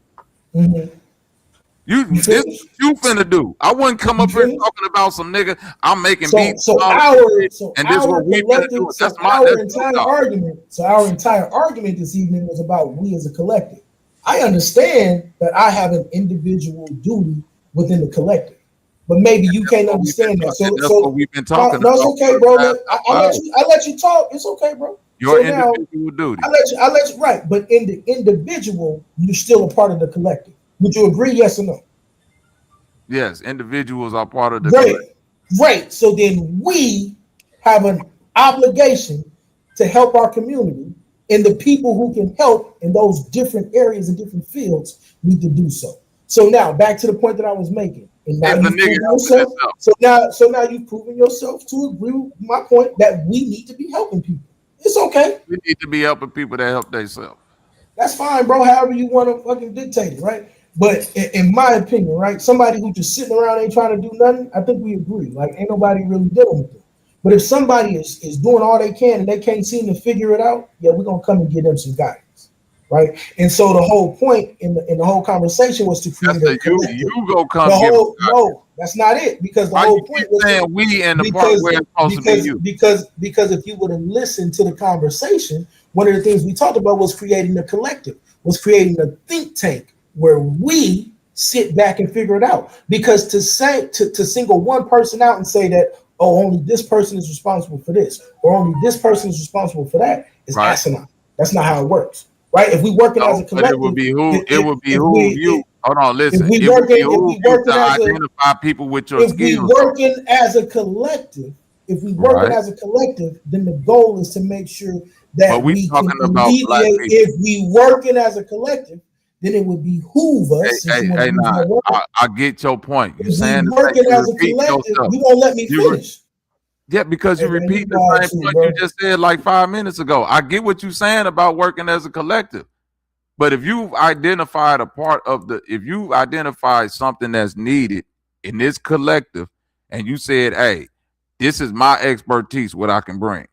You finna do. I wouldn't come up here talking about some nigga. I'm making beats. And this what we finna do. That's our entire argument. So our entire argument this evening was about we as a collective. I understand that I have an individual duty within the collective. But maybe you can't understand that. That's what we've been talking about. No, it's okay, bro. I let you talk. It's okay, bro. Your individual duty. I let you right. But in the individual, you're still a part of the collective. Would you agree? Yes or no? Yes, individuals are part of the collective. Right. So then we have an obligation to help our community, and the people who can help in those different areas and different fields need to do so. So now back to the point that I was making. And now so now you've proven yourself to agree with my point that we need to be helping people. It's okay. We need to be helping people that help themselves. That's fine, bro. However you want to fucking dictate it, right? But in my opinion, right, somebody who just sitting around ain't trying to do nothing, I think we agree. Like ain't nobody really dealing with it. But if somebody is doing all they can and they can't seem to figure it out, yeah, we're gonna come and give them some guidance. Right, and so the whole point in the whole conversation was to create a collective. You go come. No, that's not it. Because the whole point was saying we in the part where it's supposed to be you. Because if you would have listened to the conversation, one of the things we talked about was creating a collective, was creating a think tank where we sit back and figure it out. Because to single one person out and say that only this person is responsible for this or only this person is responsible for that is asinine. That's not how it works. Right, if we working as a collective, it would be who you. Hold on, listen. If we working to identify people with your skills. If we working as a collective, then the goal is to make sure that we can alleviate. If we working as a collective, then it would behoove us. I get your point. You're saying working as a collective, you won't let me finish. Yeah, because you repeat the same point you just said like 5 minutes ago. I get what you're saying about working as a collective. But if you've identified if you identified something that's needed in this collective and you said, hey, this is my expertise, what I can bring.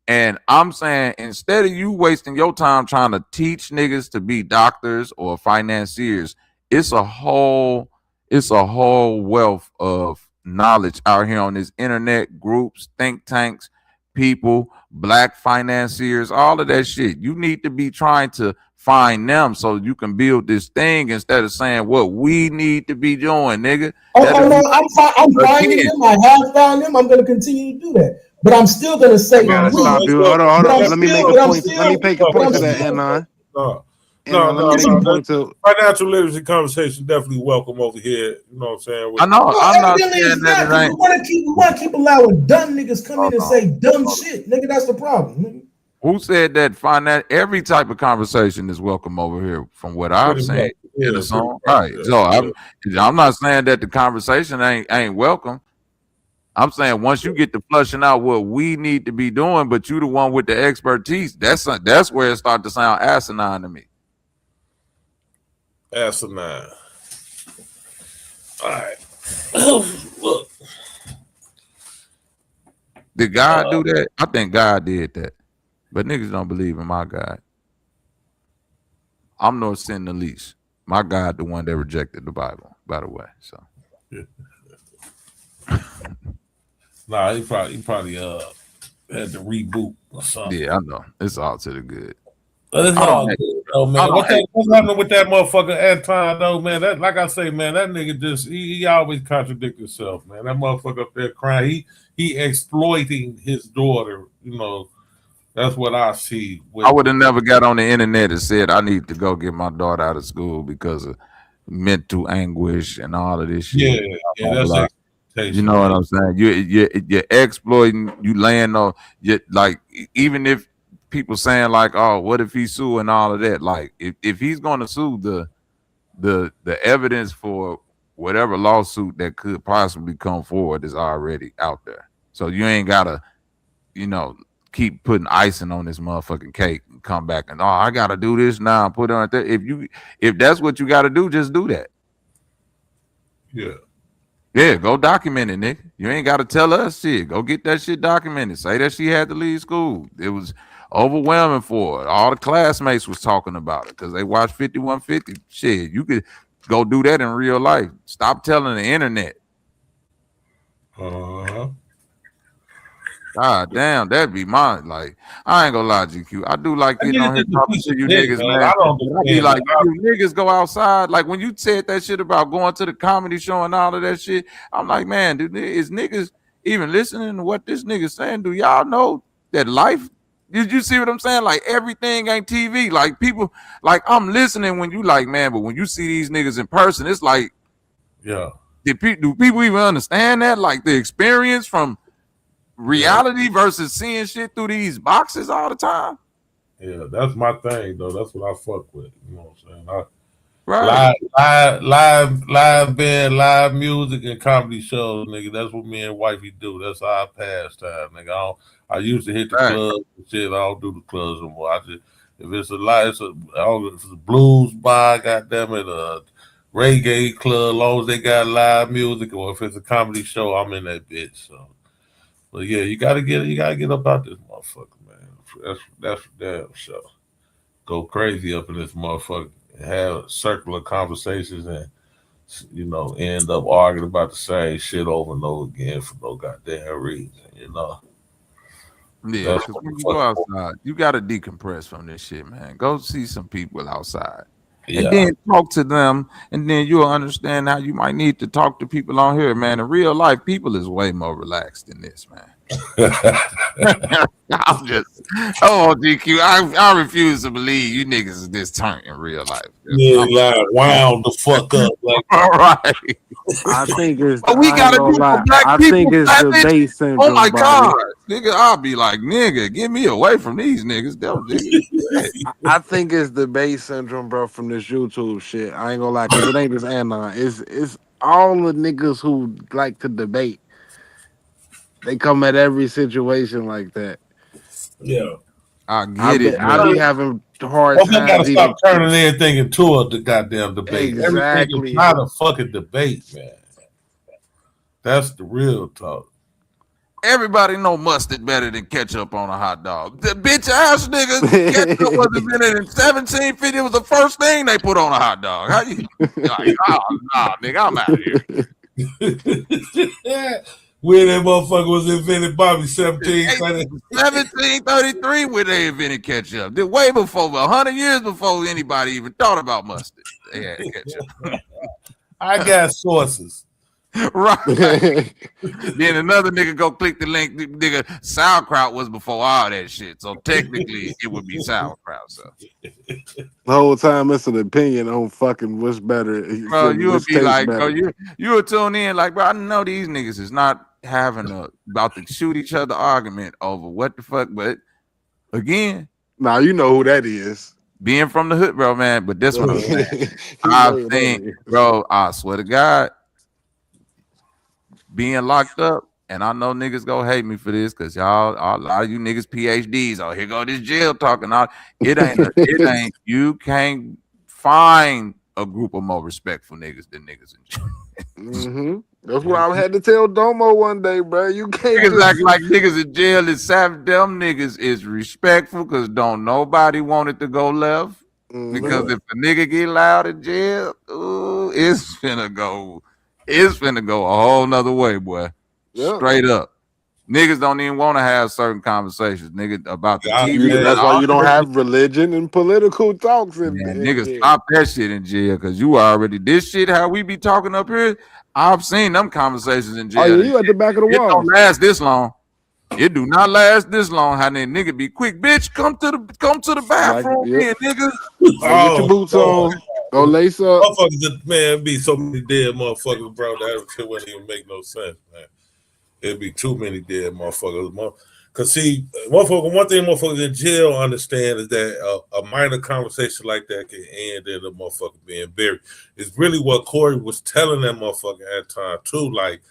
And I'm saying instead of you wasting your time trying to teach niggas to be doctors or financiers, it's a whole wealth of knowledge out here on this internet, groups, think tanks, people, black financiers, all of that shit. You need to be trying to find them so you can build this thing instead of saying what we need to be doing, nigga. No, I'm finding them. I have found them. I'm going to continue to do that. But I'm still going to say I gotta stop you. Hold on. Let me make a point. Let me make a point to that, Anon. No. To financial literacy conversation definitely welcome over here. You know what I'm saying? I know. No, I'm not evidently saying it's that not. it ain't. We want to keep allowing dumb niggas come in and say dumb shit, nigga. That's the problem. Nigga. Who said that? Every type of conversation is welcome over here, from what I've seen in the song. Right. So I'm not saying that the conversation ain't welcome. I'm saying once you get to flushing out what we need to be doing, but you the one with the expertise, that's where it starts to sound asinine to me. Asinine. All right. Look. Did God do that? I think God did that. But niggas don't believe in my God. I'm no sin the least. My God, the one that rejected the Bible, by the way. So nah, he probably had to reboot or something. yeah, I know. It's all to the good. It's all good, though, man. What's happening with that motherfucker Anton, though, man? That, like I say, man, that nigga just he always contradicts himself, man. That motherfucker up there crying. He exploiting his daughter, you know. That's what I see. I would have never got on the internet and said I need to go get my daughter out of school because of mental anguish and all of this shit. Yeah, that's you know what I'm saying? You're exploiting. You laying on. Like even if people saying like, oh, what if he sue and all of that? Like if he's going to sue, the evidence for whatever lawsuit that could possibly come forward is already out there. So you ain't gotta, keep putting icing on this motherfucking cake and come back and I gotta do this now and put it on there. If that's what you gotta do, just do that. Yeah, go document it, nigga. You ain't gotta tell us shit. Go get that shit documented. Say that she had to leave school. It was overwhelming for her. All the classmates was talking about it because they watched 5150. Shit, you could go do that in real life. Stop telling the internet. God damn, that'd be mine. Like, I ain't gonna lie, GQ. I do like getting on here talking to you niggas, man. I be like, you niggas go outside. Like when you said that shit about going to the comedy show and all of that shit, I'm like, man, dude, is niggas even listening to what this nigga's saying? Do y'all know that life? Did you see what I'm saying? Like everything ain't TV. Like people, like I'm listening when you like, man, but when you see these niggas in person, it's like, yeah. Do people even understand that? Like the experience from reality versus seeing shit through these boxes all the time. Yeah, that's my thing though. That's what I fuck with. You know what I'm saying? Right. Live band, live music, and comedy shows, nigga. That's what me and wifey do. That's our pastime, nigga. I used to hit the clubs and shit. I don't do the clubs anymore. If it's if it's a blues bar, goddamn it, a reggae club, as long as they got live music, or if it's a comedy show, I'm in that bitch. So, but yeah, you gotta get up out this motherfucker, man. That's for damn sure. Go crazy up in this motherfucker. Have circular conversations and end up arguing about the same shit over and over again for no goddamn reason, Yeah, because when you go outside, you gotta decompress from this shit, man. Go see some people outside. Yeah. And then talk to them, and then you'll understand how you might need to talk to people on here, man. In real life, people is way more relaxed than this, man. GQ. I refuse to believe you niggas is this turnt in real life. Yeah, like wound the fuck up. Like, all right. I think it's. But we gotta do black people. I think it's the base syndrome. Oh my god, nigga! I'll be like, nigga, get me away from these niggas. I think it's the base syndrome, bro, from this YouTube shit. I ain't gonna lie, because it ain't just Anon. It's all the niggas who like to debate. They come at every situation like that. Yeah, I get it. I be having hard times. I gotta stop turning everything into a goddamn debate. Exactly. Everything is not a fucking debate, man. That's the real talk. Everybody know mustard better than ketchup on a hot dog. The bitch ass nigga, ketchup was invented in 1750. It was the first thing they put on a hot dog. How you? Like, oh, nah, nigga, I'm out of here. when that motherfucker was invented, Bobby 1730. 1733 when they invented ketchup. Did way before, 100 years before anybody even thought about mustard. They had ketchup. I got sources. Right. Then another nigga go click the link. Nigga, sauerkraut was before all that shit. So technically, it would be sauerkraut. So The whole time it's an opinion on fucking what's better. bro, you would Which be tastes like, better. bro, you would tune in like, bro, I know these niggas is not having about to shoot each other argument over what the fuck. But again, Now you know who that is. being from the hood, bro, man. But that's what I'm saying. You know I've who that seen, is. bro, I swear to God, being locked up, and I know niggas gonna hate me for this because y'all, a lot of you niggas PhDs. Oh, here go this jail talking. It ain't. You can't find a group of more respectful niggas than niggas in jail. Mm-hmm. That's what I had to tell Domo one day, bro. You can't Niggas just... act like niggas in jail is savage. Them niggas is respectful because don't nobody want it to go left. Mm-hmm. Because if a nigga get loud in jail, ooh, it's finna go a whole nother way, boy. Yep. Straight up. Niggas don't even want to have certain conversations, nigga, about the TV. That's why you don't have religion and political talks in Niggas jail. stop that shit in jail because you already this shit how we be talking up here. I've seen them conversations in jail. Oh yeah, you at the back of the It wall. don't last this long. It do not last this long. How that nigga be quick, bitch? Come to the bathroom, Yep. nigga. Get your boots on. Go lace up. Motherfuckers, man, be so many dead motherfuckers, bro. That shit wouldn't even make no sense, man. It'd be too many dead motherfuckers. Cause see, one thing motherfuckers in jail understand is that a minor conversation like that can end in a motherfucker being buried. It's really what Corey was telling that motherfucker at the time too. Like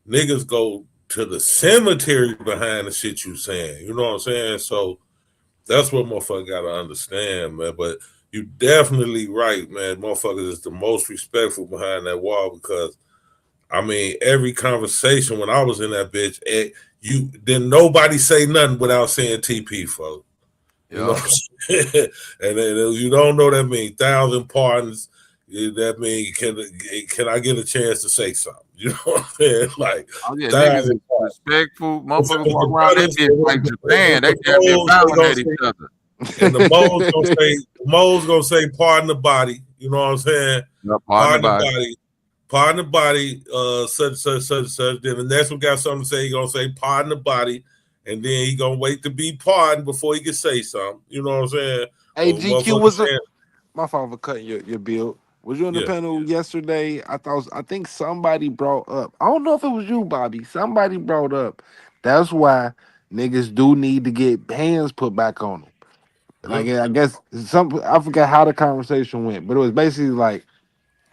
niggas go to the cemetery behind the shit you saying. You know what I'm saying? So that's what motherfucker gotta understand, man. But you definitely right, man. Motherfuckers is the most respectful behind that wall because I mean, every conversation when I was in that bitch, you didn't nobody say nothing without saying TP, folks. You know what I'm saying? And then you don't know that mean 1,000 pardons. That mean can I get a chance to say something? You know what I'm saying? Like, oh yeah, niggas is respectful. Motherfuckers walk around that bitch like Japan. They damn near bowing at each other. And the moles gonna say pardon the body. You know what I'm saying? No, pardon the body. Pardon the body, such. Then the next one got something to say. He gonna say pardon the body, and then he gonna wait to be pardoned before he can say something. You know what I'm saying? Hey, GQ was my fault for cutting your bill. Was you on the panel yesterday? I think somebody brought up. I don't know if it was you, Bobby. Somebody brought up. That's why niggas do need to get hands put back on them. Like I guess I forgot how the conversation went, but it was basically like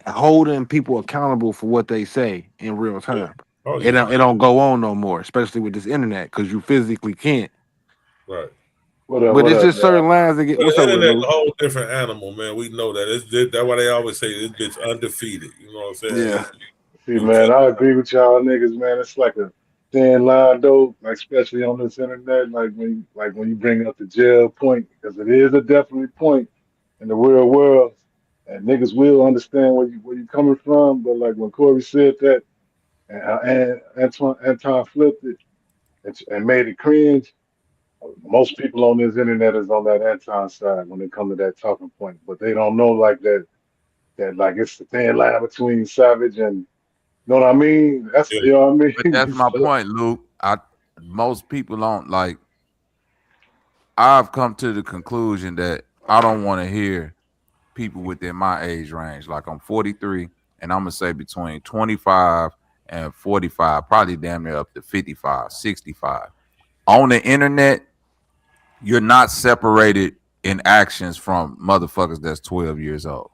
holding people accountable for what they say in real time. Oh, yeah. It don't go on no more, especially with this internet, because you physically can't. Right. But it's just certain lines that get. What's up, internet? A whole different animal, man. We know that. That's why they always say this bitch undefeated. You know what I'm saying? Yeah. See, man, I agree with y'all niggas, man. It's like a thin line, though, like especially on this internet. Like when you bring up the jail point, because it is a definite point in the real world, and niggas will understand where you coming from. But like when Corey said that, and Anton flipped it and made it cringe. Most people on this internet is on that Anton side when it comes to that talking point, but they don't know like that like it's the thin line between savage and you know what I mean? That's you know what I mean. But that's my point, Luke. Most people don't like. I've come to the conclusion that I don't want to hear people within my age range. Like I'm 43, and I'm gonna say between 25 and 45, probably damn near up to 55, 65. On the internet, you're not separated in actions from motherfuckers that's 12 years old.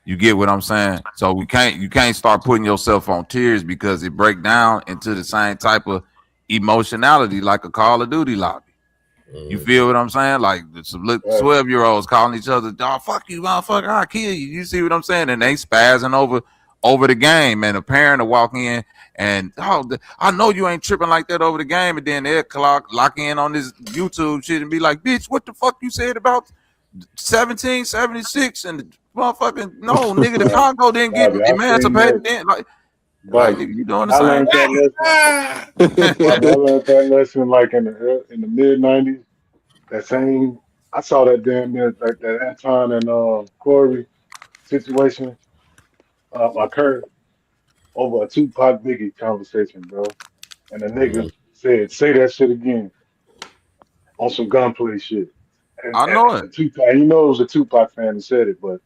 You get what I'm saying? So you can't start putting yourself on tiers because it break down into the same type of emotionality like a Call of Duty lobby. You feel what I'm saying? Like some 12-year-olds calling each other, "Oh, fuck you, motherfucker, I'll kill you." You see what I'm saying? And they spazzing over the game, and a parent will walk in and, I know you ain't tripping like that over the game, and then they'll lock in on this YouTube shit and be like, "Bitch, what the fuck you said about 1776 and the motherfucking no, nigga, the Congo didn't get emancipated then." Like, Like Bobby, you doing the I same learned that thing. lesson. Bobby, I learned that lesson like in the mid '90s. That same, I saw that damn near like that Anton and Corey situation occur over a Tupac Biggie conversation, bro. And the nigga said, "Say that shit again on some gunplay shit." I And know it. the Tupac, you know, it was a Tupac fan who said it, but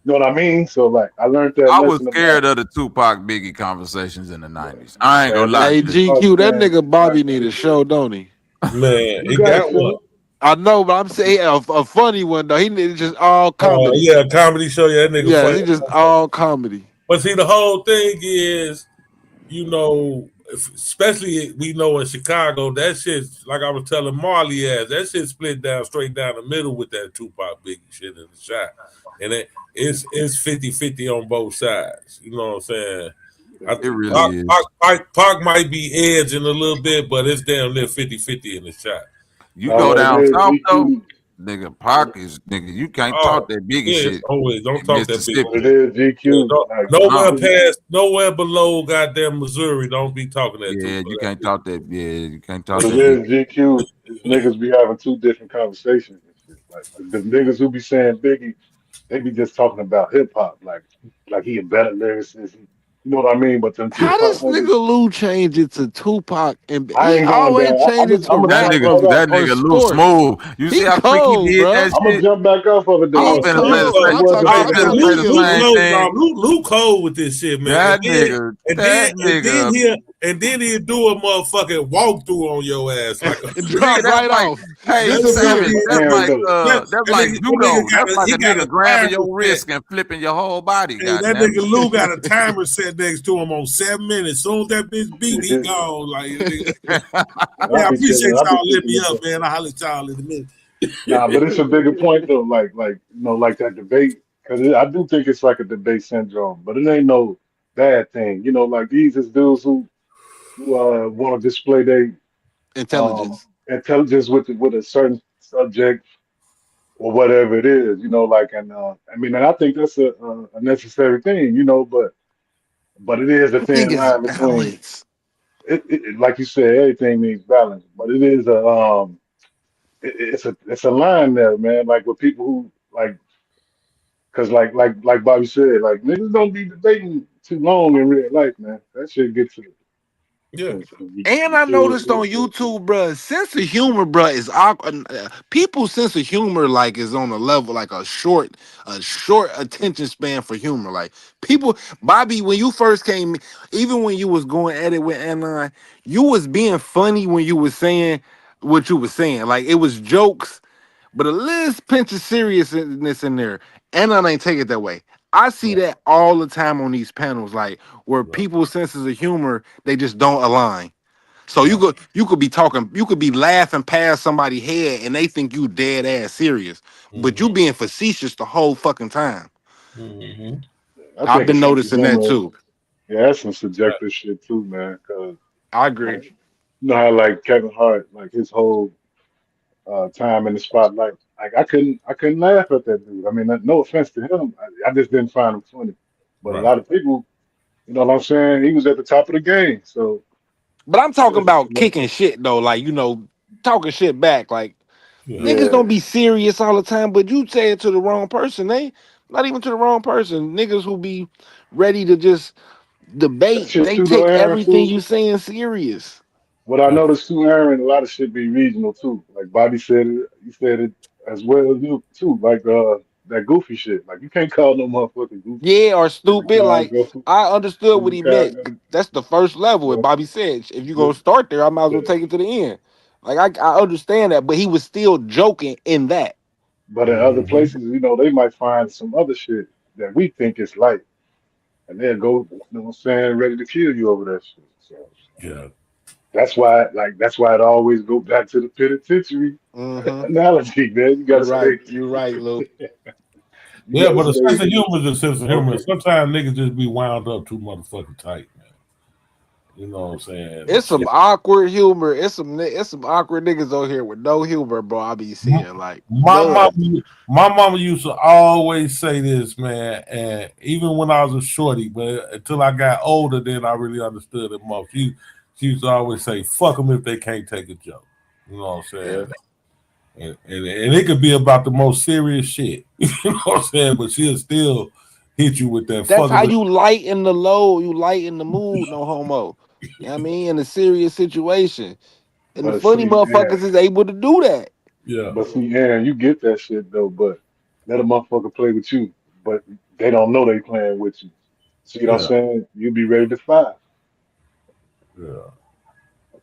you know what I mean. So like, I learned that I was lesson about scared of the Tupac Biggie conversations in the 90s. I ain't gonna man. lie Listen, Hey, to you. Tupac GQ, that fan nigga is not Bobby need a gay, show, bro. don't he? Man, You he got got one. to. I know, but I'm saying a funny one though. He need just all comedy. Yeah, comedy show. Yeah, that nigga Yes, funny. he just all comedy. But see, the whole thing is, especially we know in Chicago, that shit's like I was telling Marley that shit split down straight down the middle with that Tupac Biggie shit in the shot. And it's 50-50 on both sides. You know what I'm saying? It really is. Pac might be edging a little bit, but it's damn near 50-50 in the shot. You Now go what it down is, south though, GQ. nigga, Pac is nigga. You can't Oh, talk that Biggie yeah, shit always don't in talk that big. What Mississippi. it is, Yeah, GQ. Like nowhere Uh-uh. past, nowhere below goddamn Missouri. Don't be talking that too. Yeah, you can't talk that. Yeah, you can't what talk it that Biggie. is, GQ. Is niggas be having two different conversations and shit. Like the niggas who be saying Biggie, they be just talking about hip hop, like he a better lyricist. You know what I mean? But them How Tupac does niggas, nigga Lou change it to Tupac and I he ain't going always down. change it to I'm gonna That rap jump. nigga, Hold on. that or nigga Lou sports? smooth. You see He how quick he cold, did bro. that I'm gonna shit? jump back off of it I though. was He Like finna it say was, the cold. it same. I'm was a talking I was about bigger finna point say comedy, the though. Lou. same thing. Luke Cole with this shit, man. That nigga, And then he'll do a motherfucking walkthrough on your ass like a And nigga, drop that that's right like, off. hey, This a bigger Savage, nigga that's man like, though. that's like judo. That's like he a got nigga a grabbing timer your set. wrist and flipping your whole body. Hey, that Goddamn nigga it. Lou got a timer set next to him on 7 minutes. Soon as that bitch beep, he gone. Like, I yeah, I be appreciate chilling. I be y'all letting kicking me it up, though. man. I'll holler at y'all in a minute. Nah, but it's a bigger point though. Like that debate, because I do think it's like a debate syndrome, but it ain't no bad thing. You know, like these is dudes who want to display their Intelligence. intelligence with a certain subject or whatever it is. You know, like I mean, and I think that's a necessary thing. You know, but it is a I think thin it's line between balance. like you said, everything needs balance, but it is it's a line there, man. Like with people who like, cause like Bobby said, like niggas don't be debating too long in real life, man. That shit gets to Yeah. And I noticed on YouTube, bruh, sense of humor, bruh, is awkward. People's sense of humor, like, is on a level like a short attention span for humor. Like people, Bobby, when you first came, even when you was going at it with Anon, you was being funny when you was saying what you was saying. Like it was jokes, but a little pinch of seriousness in there. Anon ain't take it that way. I see Right. that all the time on these panels, like where Right. people's senses of humor they just don't align. So Right. you could be talking, you could be laughing past somebody's head and they think you dead ass serious, but Mm-hmm. you being facetious the whole fucking time. Mm-hmm. I I've think a been sense of noticing that humor, too. yeah, that's some subjective shit too, man. Cause I like, agree. you know how like Kevin Hart, like his whole time in the spotlight, like I couldn't laugh at that dude. I mean, no offense to him, I just didn't find him funny. But a Right. lot of people, you know what I'm saying? He was at the top of the game, so But I'm I talking guess about kicking shit though, like talking shit back. Like Yeah. niggas yeah, don't be serious all the time, but you say it to the wrong person. They not even to the wrong person. Niggas who be ready to just that debate, shit they too though, take Aaron everything too. you saying serious. What I noticed too, Aaron, a lot of shit be regional too. Like Bobby said it, you said it as well as you too. Like that goofy shit. Like you can't call no motherfucker goofy Yeah, or in stupid. Like Chicago. I understood what In he meant. Chicago. That's the first level. What But, Bobby said, if you but, gonna start there, I might as well yeah. take it to the end. Like I understand that, but he was still joking in that. But in other Mm-hmm. places, you know, they might find some other shit that we think is light. And they'll go, you know what I'm saying, ready to kill you over that shit. So Yeah. that's why it always go back to the penitentiary Hmm. analogy, man. You You're gotta right. stay You're right, Luke. you Yeah, gotta but a stay sense of humor is a sense of humor. okay. Sometimes niggas just be wound up too motherfucking tight, man. You know what I'm saying? It's some awkward humor. It's some awkward niggas over here with no humor, bro. I be seeing like none. My mama used to always say this, man, and even when I was a shorty, but until I got older, then I really understood it more. She used to always say, "Fuck them if they can't take a joke." You know what I'm saying? Yeah. And it could be about the most serious shit. You know what I'm saying? But she'll still hit you with that That's how fucking. you lighten the load. You lighten the mood, no homo. You know what I mean? In a serious situation. And the But funny see, motherfuckers is able to do that. Yeah, but see, Aaron, you get that shit though. But let a motherfucker play with you, but they don't know they playing with you. See what I'm yeah, saying? You be ready to fight. yeah.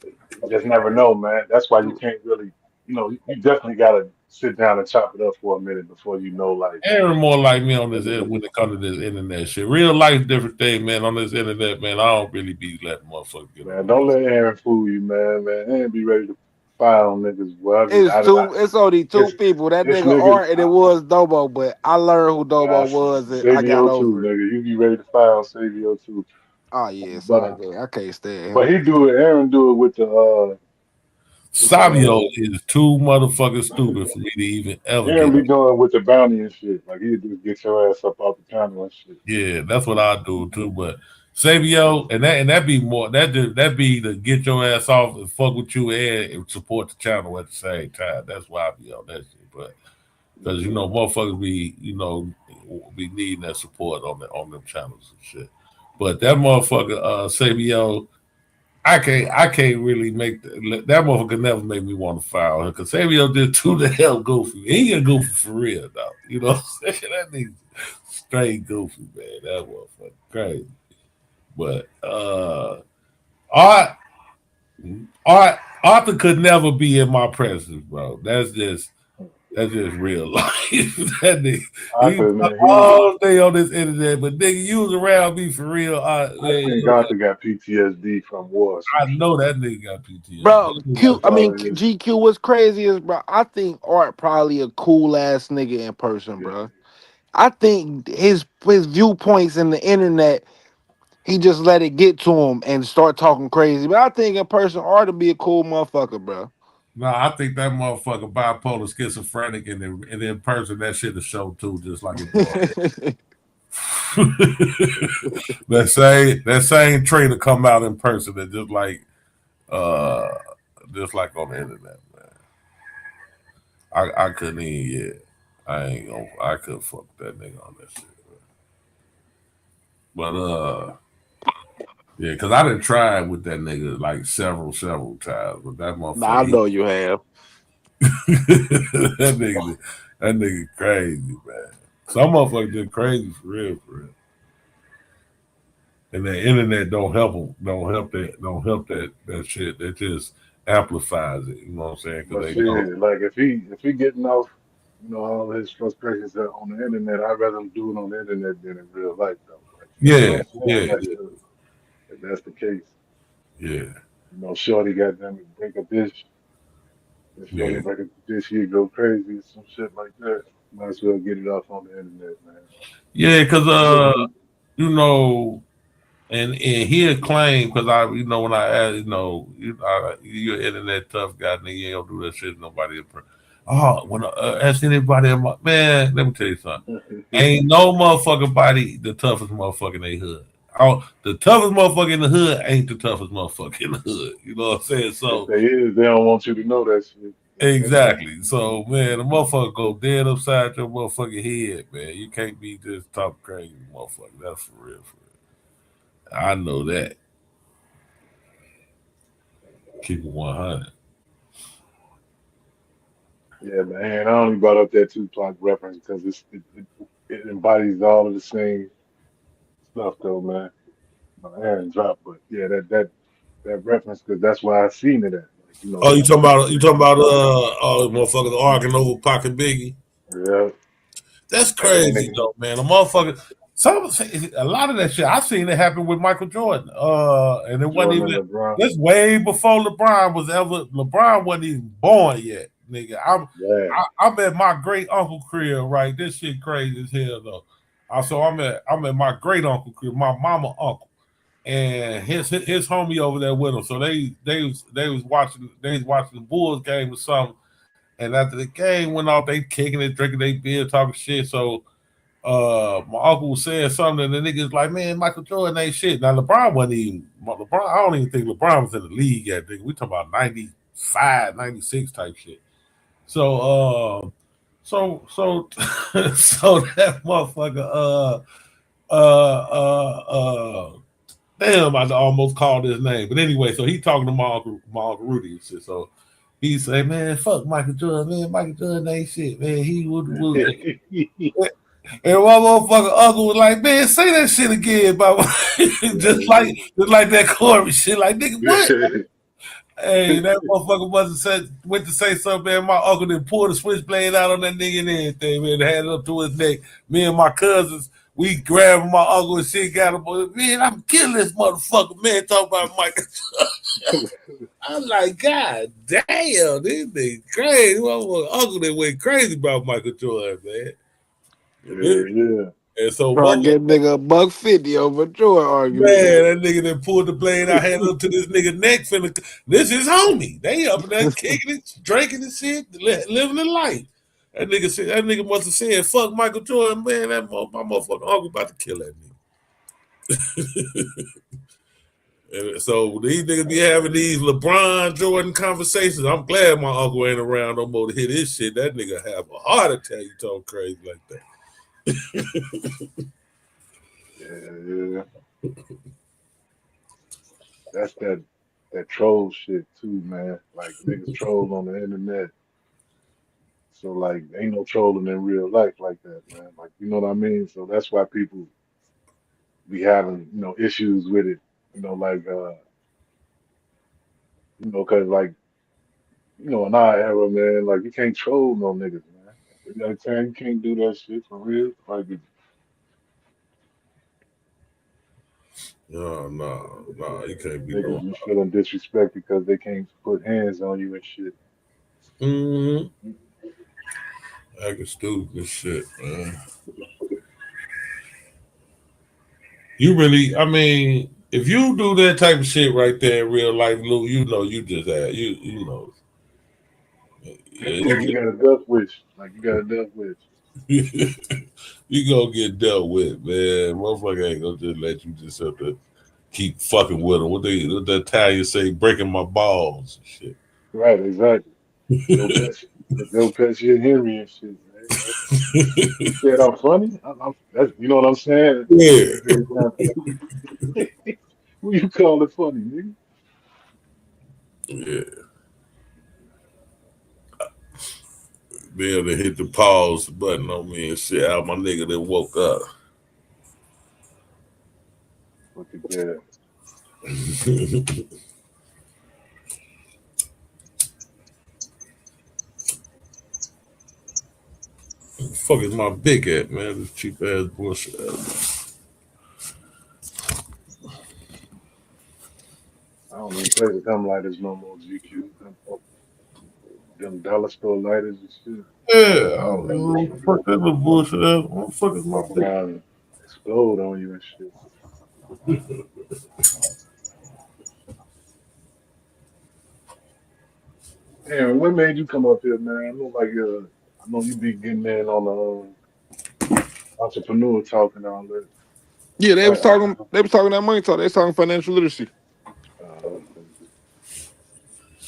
You just never know, man. That's why you can't really, you definitely gotta sit down and chop it up for a minute before you know, like, Aaron more like me on what this it is. when it comes to this internet shit. Real life different thing, man. On this internet, man, I don't really be letting motherfuckers get on Man, me. don't let Aaron fool you, man. Man, Aaron be ready to fire on niggas. Well, It's only two it's people. That it's nigga niggas. Art and it was Dobo, but I learned who Dobo was and I got Savio too, over it. nigga. You be ready to fire on Savio too. Oh yeah, But sorry, I can't stand but him. he do it. Aaron do it with Savio is too motherfucking stupid for me to even ever Aaron get be on. doing with the bounty and shit. Like he just get your ass up off the counter and shit. Yeah, that's what I do too. But Savio and that be more that be to get your ass off and fuck with you and support the channel at the same time. That's why I be on that shit. But because motherfuckers be be needing that support on them channels and shit. But that motherfucker Savio, I can't really make that motherfucker never make me want to fire her because Savio did too the hell goofy. He ain't goofy for real though. You know what I'm saying? That nigga straight goofy, man. That motherfucker crazy. But Art Arthur could never be in my presence, bro. That's just real life. That nigga, he Arthur, man, all day on this internet, but nigga, you was around me for real. I think Arthur got PTSD from war or some I shit. know that nigga got PTSD. Bro, That's all it is. GQ, what's crazy is, bro, I think Art probably a cool ass nigga in person, Yeah. bro. I think his viewpoints in the internet, he just let it get to him and start talking crazy. But I think in person, Art to be a cool motherfucker, bro. No, I think that motherfucker bipolar, schizophrenic, and in person that shit is show too, just like it do. that same trait to come out in person, and uh, just like on the internet, man. I couldn't even yet. I couldn't fuck that nigga on that shit. But yeah, because I done tried with that nigga like several times, but that Nah, I motherfucker, know you have. that nigga crazy, man. Some motherfuckers just crazy for real, And the internet don't help them, don't help that shit. That just amplifies it. You know what I'm saying? Because But they know. shit, like if he getting off, all his frustrations on the internet, I'd rather him do it on the internet than in real life though. Like, you know what Yeah, I'm saying? yeah, Like if that's the case. yeah, Shorty got them break a dish. If Shorty yeah, break a dish, he'd go crazy, some shit like that. Might as well get it off on the internet, man. yeah. Because you know. And he'll claim because when I ask you're an internet tough guy, nigga, you don't do that shit. Nobody. When I ask anybody, man, let me tell you something. Ain't no motherfucking body the toughest motherfucker in their hood. The toughest motherfucker in the hood ain't the toughest motherfucker in the hood. You know what I'm saying? If So they is, they don't want you to know that shit. exactly. So man, the motherfucker go dead upside your motherfucking head, man. You can't be just talking crazy, motherfucker. That's for real. I know that. Keep it 100. Yeah, man. I only brought up that Tupac reference because it embodies all of the same stuff, though, man. My Aaron dropped, but yeah, that reference because that's why I seen it at. Like, Oh, that's you talking about the motherfuckers arguing over Pocket Biggie? yeah. That's And crazy though, man. A motherfucker. A lot of that shit I seen it happen with Michael Jordan. And it wasn't Jordan even. and LeBron. That's way before LeBron was ever. LeBron wasn't even born yet, nigga. Yeah. I'm at my great uncle crib, right? This shit crazy as hell though. So I'm at my great uncle crib, my mama uncle. and his homie over there with him. So they was watching the Bulls game or something. And after the game went off, they kicking it, drinking their beer, talking shit. So my uncle was saying something, and the niggas like, man, Michael Jordan ain't shit. Now LeBron wasn't even LeBron. I don't even think LeBron was in the league yet. Nigga. We talking about 95, 96 type shit. So so so that motherfucker damn, I almost called his name. But anyway, so he talking to my uncle Rudy and shit. So he say, man, fuck Michael Jordan, man. Michael Jordan ain't shit, man. He would and one motherfucker uncle was like, man, say that shit again, about just like that Corey shit. Like, nigga, what? Hey, that motherfucker must have went to say something, man. My uncle then pulled the switchblade out on that nigga and everything, man, had it up to his neck. Me and my cousins, we grabbed my uncle and shit, got him. Man, I'm killing this motherfucker, man, talking about Michael. I'm like, God damn, this nigga crazy. My uncle that went crazy about Michael Jordan, man. Yeah. And so Trying to get nigga $150 over Jordan argument. Man, that nigga that pulled the blade out, had up to this nigga neck. This is homie. They up in there kicking it, drinking and shit, living the life. That nigga must have said, "Fuck Michael Jordan, man." My motherfucking uncle about to kill that nigga. And so these niggas be having these LeBron Jordan conversations. I'm glad my uncle ain't around no more to hear this shit. That nigga have a heart attack. You talk crazy like that. Yeah. That's that troll shit too, man. Like niggas troll on the internet. So like ain't no trolling in real life like that, man. Like you know what I mean? So that's why people be having, issues with it. Like cause like, in our era, man, like you can't troll no niggas, man. You know what I'm saying? You can't do that shit for real. Like No, you can't be niggas doing. be feeling disrespect because they can't put hands on you and shit. Mm-hmm. Acting stupid as shit, man. You really, I mean, if you do that type of shit right there in real life, Lou, you know you just had you know. You got a death wish. Like you got a death wish. You gonna get dealt with, man. Motherfucker ain't gonna just let you just have to keep fucking with them. What the Italians say, breaking my balls and shit. Right, exactly. Joe Pesci and Henry and shit, man. You said I'm funny? That's, you know what I'm saying? Yeah. Who you call it funny, nigga? Yeah. Be able to hit the pause button on me and shit out my nigga that woke up. Look at that. Fuck is my big at, man? This cheap ass bullshit. I don't even play with them lighters no more, GQ. Them dollar store lighters and shit. Yeah, I don't even know what the fuck that little bullshit is. What the fuck is my Walk big? around and explode on you and shit. Damn, what made you come up here, man? I know you be getting in on the entrepreneur talk and all that. Yeah, they was Right. talking. They was talking that money talk. They was talking financial literacy. Okay.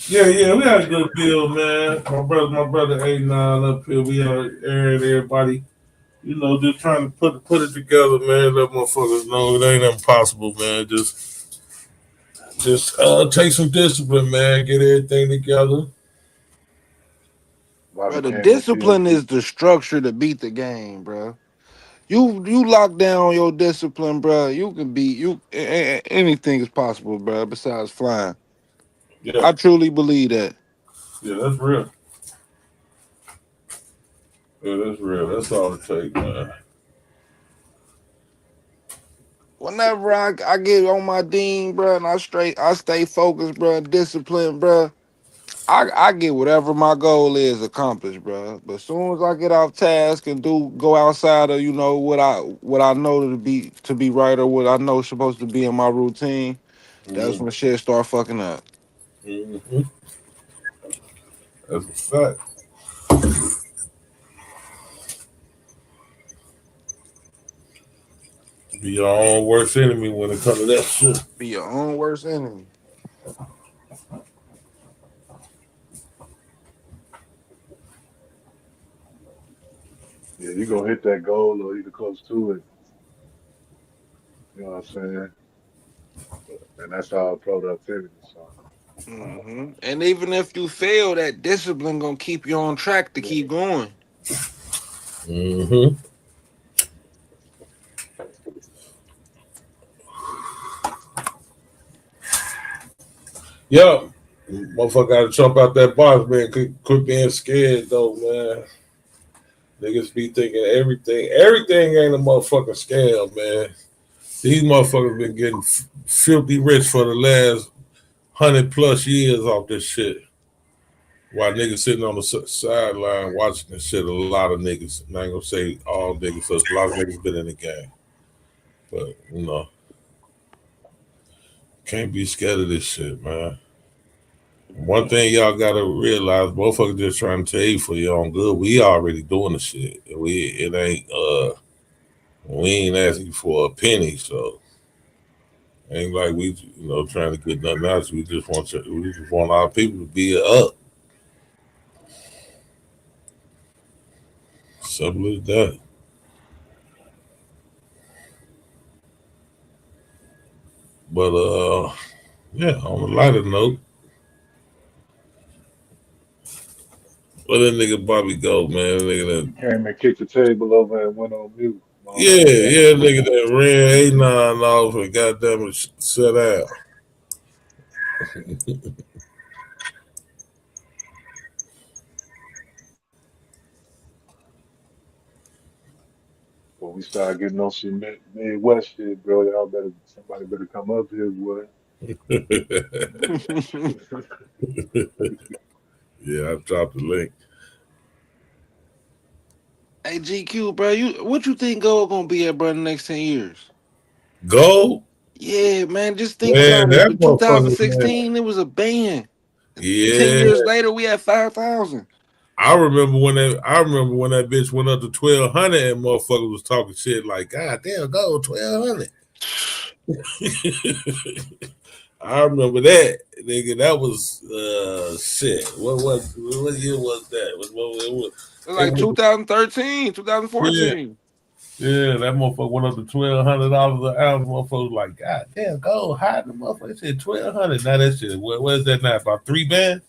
Yeah, we had a good build, man. My brother 𝘾𝙀 up here. We are airing everybody. Just trying to put it together, man. Let motherfuckers know it ain't impossible, man. Just take some discipline, man. Get everything together. Bobby Bro, the came up here. discipline is the structure to beat the game, bro. You lock down your discipline, bro. You can beat anything is possible, bro. Besides flying, Yeah, I truly believe that. yeah, that's real. Yeah, that's real. That's all it takes, man. Whenever I get on my dean, bro, and I stay focused, bro, disciplined, bro. I get whatever my goal is accomplished, bro. But as soon as I get off task and go outside of what I know to be right or what I know supposed to be in my routine, that's when shit start fucking up. Mm-hmm. That's a fact. Be your own worst enemy when it comes to that shit. Be your own worst enemy. Yeah, you gonna hit that goal or either close to it. You know what I'm saying? And that's all productivity. So And even if you fail, that discipline gonna keep you on track to yeah, keep going. Mm-hmm. Yo, motherfucker gotta jump out that box, man. Quit being scared though, man. Niggas be thinking everything ain't a motherfucking scam, man. These motherfuckers been getting filthy rich for the last 100+ years off this shit. While niggas sitting on the sideline watching this shit, a lot of niggas, and I ain't gonna say all niggas, so a lot of niggas been in the game. But, can't be scared of this shit, man. One thing y'all gotta realize, motherfuckers just trying to tell you for your own good. We already doing the shit. We ain't asking for a penny, so ain't like we trying to get nothing else. We just want our people to be up. Simple as that. But yeah, on a lighter note, where that nigga Bobby go, man? That nigga that he came and kicked the table over and went on mute. I don't know what yeah, happened. nigga that ran 89 off and goddamn it set out. When we start getting on some Midwest shit, bro, somebody better come up here, boy. Yeah, I dropped the link. Hey GQ, bro, what you think gold gonna be at, bro, in the next 10 years? Go, Yeah, man, just think man, about it. that In motherfucker, man. 2016, it was a band. 10 Yeah, years later, we had 5,000. I remember when that bitch went up to 1,200 and motherfuckers was talking shit like, God damn, go 1,200. I remember that, nigga. That was shit. What year was that? It was like 2013, Yeah, 2014. yeah. That motherfucker went up to $1,200 an ounce. Motherfucker was like, God damn, go hide the motherfucker. It said 1,200. Now that shit. Where's that now? About 3 bands?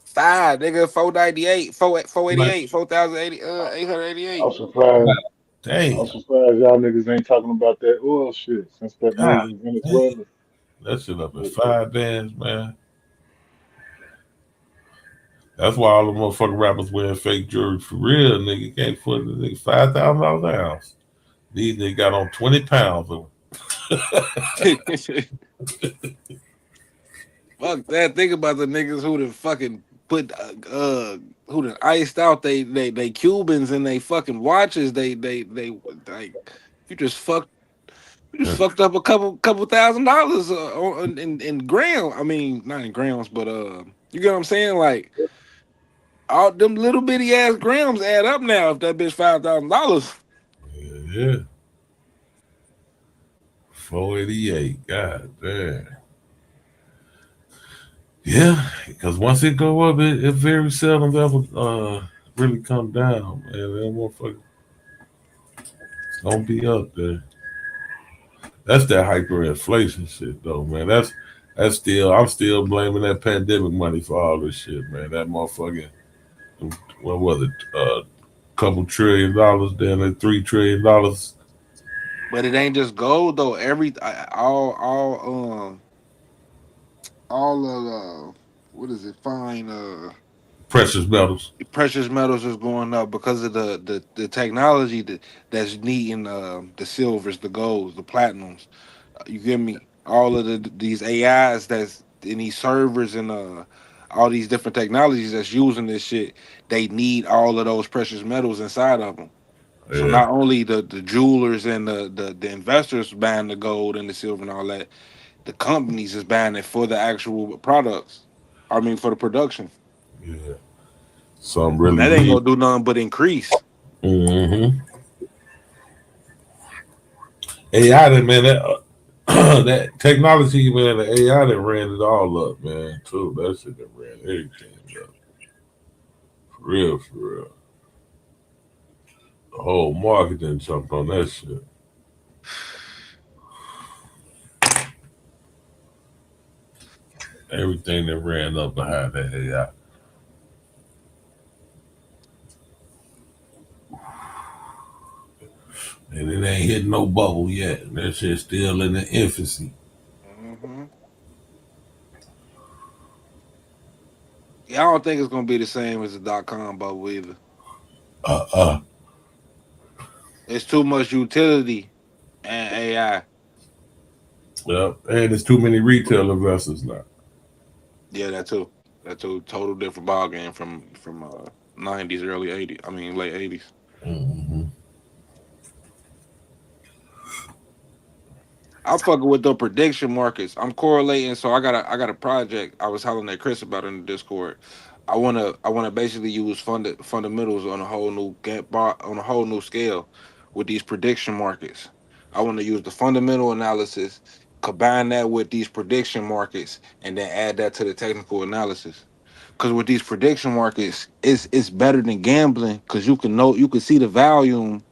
Five, nigga, 498, 488, Like, 4,080, 888. I'm surprised. I'm damn, surprised y'all niggas ain't talking about that oil shit since that God move in damn. Venezuela. That shit up at But 5 bands, man. That's why all the motherfucking rappers wearing fake jewelry for real, nigga. Can't put the nigga $5,000 an ounce. These niggas got on 20 pounds of Fuck that. Think about the niggas who done fucking put who done iced out they Cubans and they fucking watches. They like you just fucked up a couple $1,000 in grams. I mean, not in grams, but you get what I'm saying? Like all them little bitty ass grams add up now. If that bitch $5,000, yeah. 488. God damn. Yeah, because once it go up, it very seldom ever really come down, man. That motherfucker gonna be up there. That's that hyperinflation shit though, man. That's still I'm still blaming that pandemic money for all this shit, man. That motherfucking what was it? Couple $1 trillion, then $3 trillion. but it ain't just gold though. All of what is it? Fine. Precious metals. Precious metals is going up because of the technology that's needing the silvers, the golds, the platinums. You get me? All of these AIs that's in these servers and all these different technologies that's using this shit, they need all of those precious metals inside of them. So Yeah. not only the jewelers and the investors buying the gold and the silver and all that, the companies is buying it for the actual products. I mean, for the production. Yeah. Some really That ain't need. gonna do nothing but increase. Mm-hmm. AI, that man, that that technology, man, the AI that ran it all up, man. Too. That shit that ran everything up. For real, for real. The whole market didn't jump on that shit. Everything that ran up behind that AI. And it ain't hitting no bubble yet. That shit's still in the infancy. Mm-hmm. Yeah, I don't think it's gonna be the same as the .com bubble either. Uh. It's too much utility and AI. Yep. And there's too many retail investors now. Yeah, that too. That too. Total different ball game from '90s, early '80s. I mean, late '80s. Mm-hmm. I'm fucking with the prediction markets. I'm correlating, so I got a project. I was hollering at Chris about in the Discord. I wanna basically use fundamentals on a whole new on a whole new scale with these prediction markets. I want to use the fundamental analysis, combine that with these prediction markets, and then add that to the technical analysis. Because with these prediction markets, it's better than gambling because you can see the volume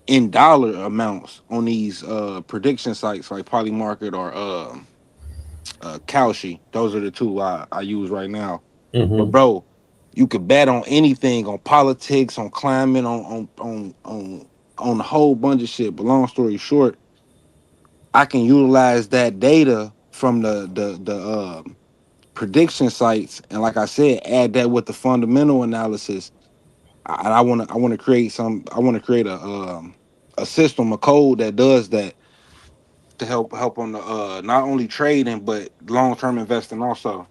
in dollar amounts on these prediction sites like Polymarket or Kalshi. Those are the two I use right now. But Mm-hmm. bro, you could bet on anything, on politics, on climate, on a whole bunch of shit. But long story short, I can utilize that data from the prediction sites, and like I said, add that with the fundamental analysis. And I want to create I want to create a system, a code that does that to help on the not only trading but long-term investing also.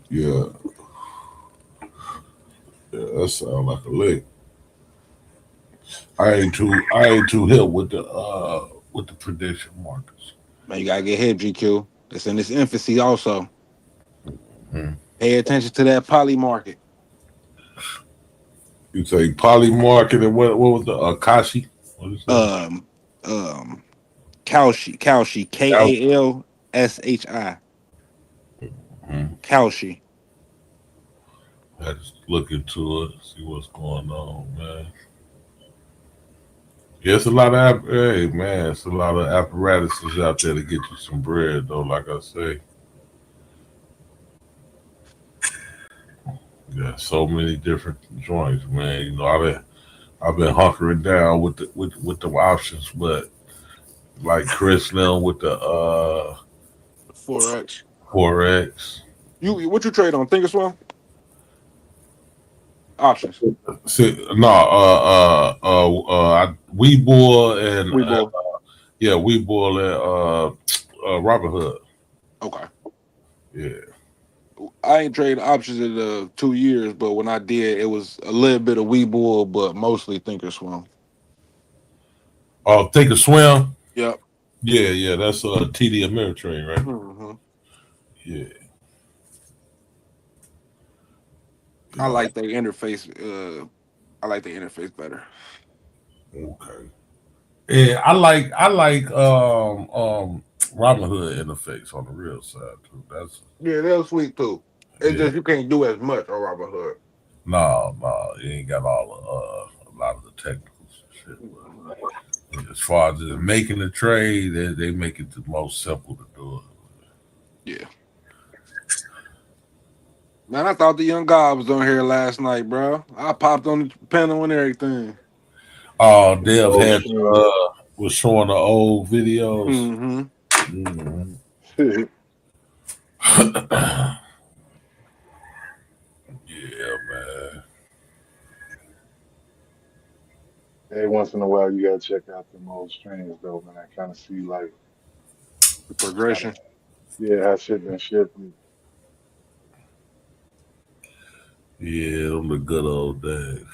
Yeah. Yeah, that sounds like a lick. I ain't too hip with the prediction markets. Man, you gotta get hip, GQ. It's in its infancy also. Mm-hmm. Pay attention to that poly market. You say poly market and what was the Akashi? What is that? Um um Kalshi, KALSHI. Mm-hmm. Kalshi. I just look into it, see what's going on, man. Yeah, it's a lot of hey man, it's a lot of apparatuses out there to get you some bread though. Like I say, yeah, so many different joints, man. You know, I've been hunkering down with the options, but like Chris now with the Forex. Forex. You what you trade on? Thinkorswim? Options. See, no, Webull and Webull. yeah, Webull and Robert Hood. Okay. Yeah. I ain't traded options in 2 years, but when I did, it was a little bit of Webull, but mostly Thinkorswim. Oh, Think of Swim. Yep. Yeah, yeah, that's TD Ameritrade, right? hmm Yeah, I yeah. like their interface. I like the interface better. Okay. Yeah, I like Robin Hood interface on the real side too. That's Yeah, they're sweet too. It's yeah. just you can't do as much on Robinhood. No, you ain't got all a lot of the technicals and shit. But as far as making the trade, they make it the most simple to do Yeah. Man, I thought the young guy was on here last night, bro. I popped on the panel and everything. Oh, Dev Oh, had stream. was showing the old videos. Mm-hmm. Mhm. Yeah, man. Every once in a while, you gotta check out them old streams though, man. I kind of see like The how, progression. yeah, how shit been shifting. Yeah, them the good old days.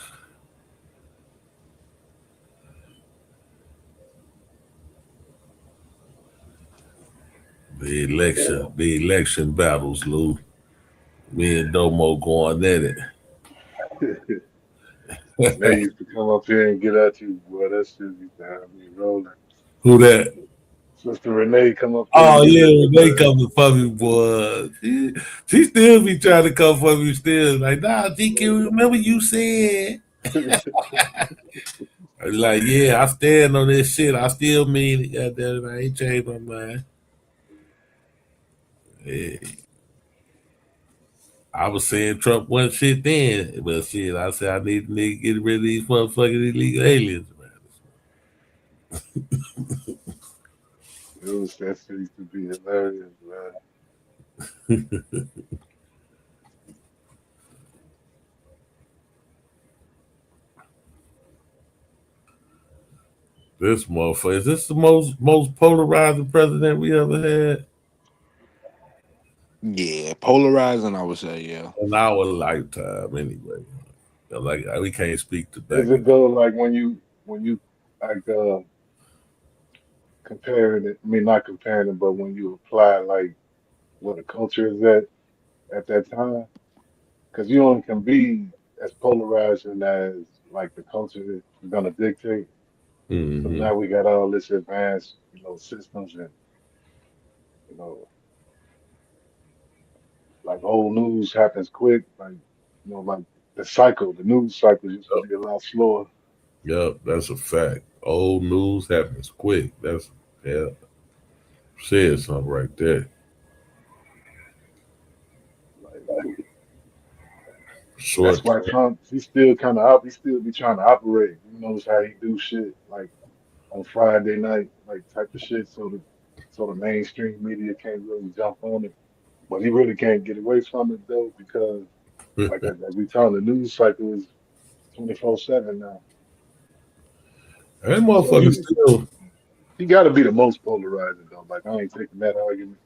The election battles, Lou. Me and Domo going at it. They used to come up here and get at you, boy. That shit used to have me rolling. Who that? Sister Renee come up here and Oh get at yeah, you, they boy. coming for me, boy. She still be trying to come for me still. Like, nah, GQ, remember you said. I was like, yeah, I stand on this shit. I still mean it. Goddamn it, I ain't changed my mind. Yeah. I was saying Trump wasn't shit then, but shit, I said I need to get rid of these motherfucking illegal aliens, man. That shit used to be hilarious, man. This motherfucker, is this the most polarizing president we ever had? Yeah, polarizing, I would say, yeah. In our lifetime, anyway. Like we can't speak to back Is it though like when you like comparing it? I mean, not comparing it, but when you apply like what the culture is at that time, because you only can be as polarizing as like the culture is gonna dictate. So Mm-hmm. now we got all this advanced, systems and you know, like old news happens quick. Like like the news cycle used to be a lot slower. Yep, that's a fact. Old news happens quick. That's yeah, said something right there. Like Short that's why Trump, he still kind of he still be trying to operate. He knows how he do shit like on Friday night, like type of shit. So the mainstream media can't really jump on it. But he really can't get away from it though because like we talking, the news cycle is 24/7 now. that So motherfucker still. he got to be the most polarizing though. Like I ain't taking that argument.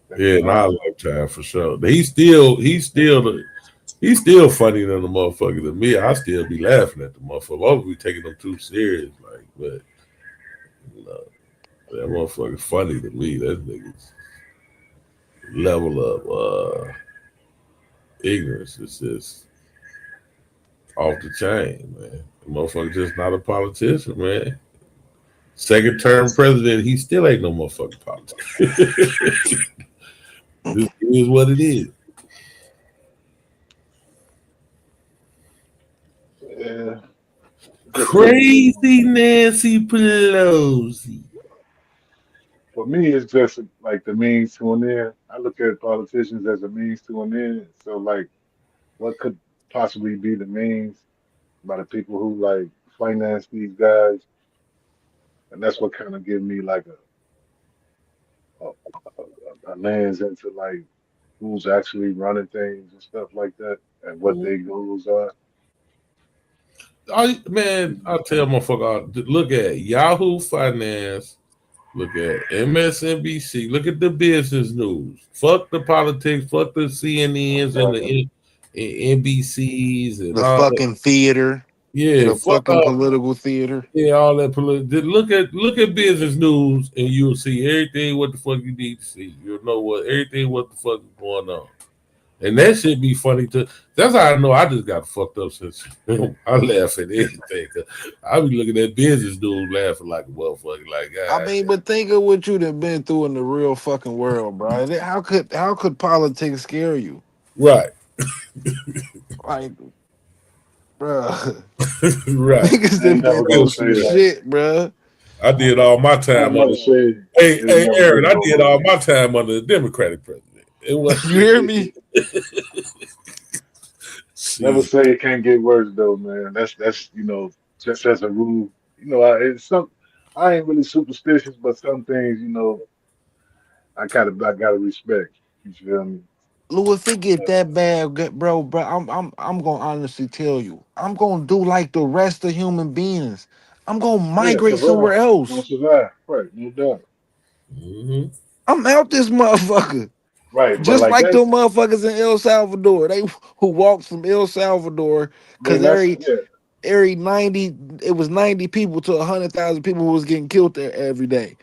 That's Yeah, in in our our lifetime for sure. But he's still funny than the motherfucker to me. I still be laughing at the motherfucker. I be taking them too serious, like, but you know, that motherfucker funny to me. That nigga's level of ignorance is just off the chain, man. The motherfucker just not a politician, man. Second term president, he still ain't no motherfucking politician. This is what it is. yeah. Just Crazy Nancy Pelosi. for me, it's just like the means to an end. I look at politicians as a means to an end. So like, what could possibly be the means by the people who like finance these guys, and that's what kind of give me like a lens into like who's actually running things and stuff like that, and what their goals are. I'll tell motherfucker, look at Yahoo Finance, look at MSNBC, look at the business news. Fuck the politics, fuck the CNNs and Exactly. the NBCs and The all that. fucking theater, Yeah, the fuck fucking political theater. yeah, all that political. Look at business news and you'll see everything what the fuck you need to see. You'll know everything what the fuck is going on. And that should be funny too. That's how I know I just got fucked up since I laugh at anything. I be looking at business dudes laughing like a motherfucker. Like, I God, mean, but think of what you'd have been through in the real fucking world, bro. How could politics scare you? right, Like, bro, right. niggas I done ain't never been gonna through say some that. shit, bro. I did all my I ain't time never under. say it'll Hey, never be Aaron, I no did all way. my time under the Democratic president. It was You hear me? Never shit. say it can't get worse though, man. That's just as a rule. It's some. I ain't really superstitious, but some things, I gotta respect. You feel me? Lou, if it get that bad, bro, I'm gonna honestly tell you, I'm gonna do like the rest of human beings. I'm gonna Yeah, migrate survive. somewhere Gonna else. survive. Right, no doubt. Mm-hmm. I'm out this motherfucker. right, but Just like like that, them motherfuckers in El Salvador, they who walked from El Salvador I mean, because that's yeah. every 90, it was 90 people to 100,000 people who was getting killed there every day.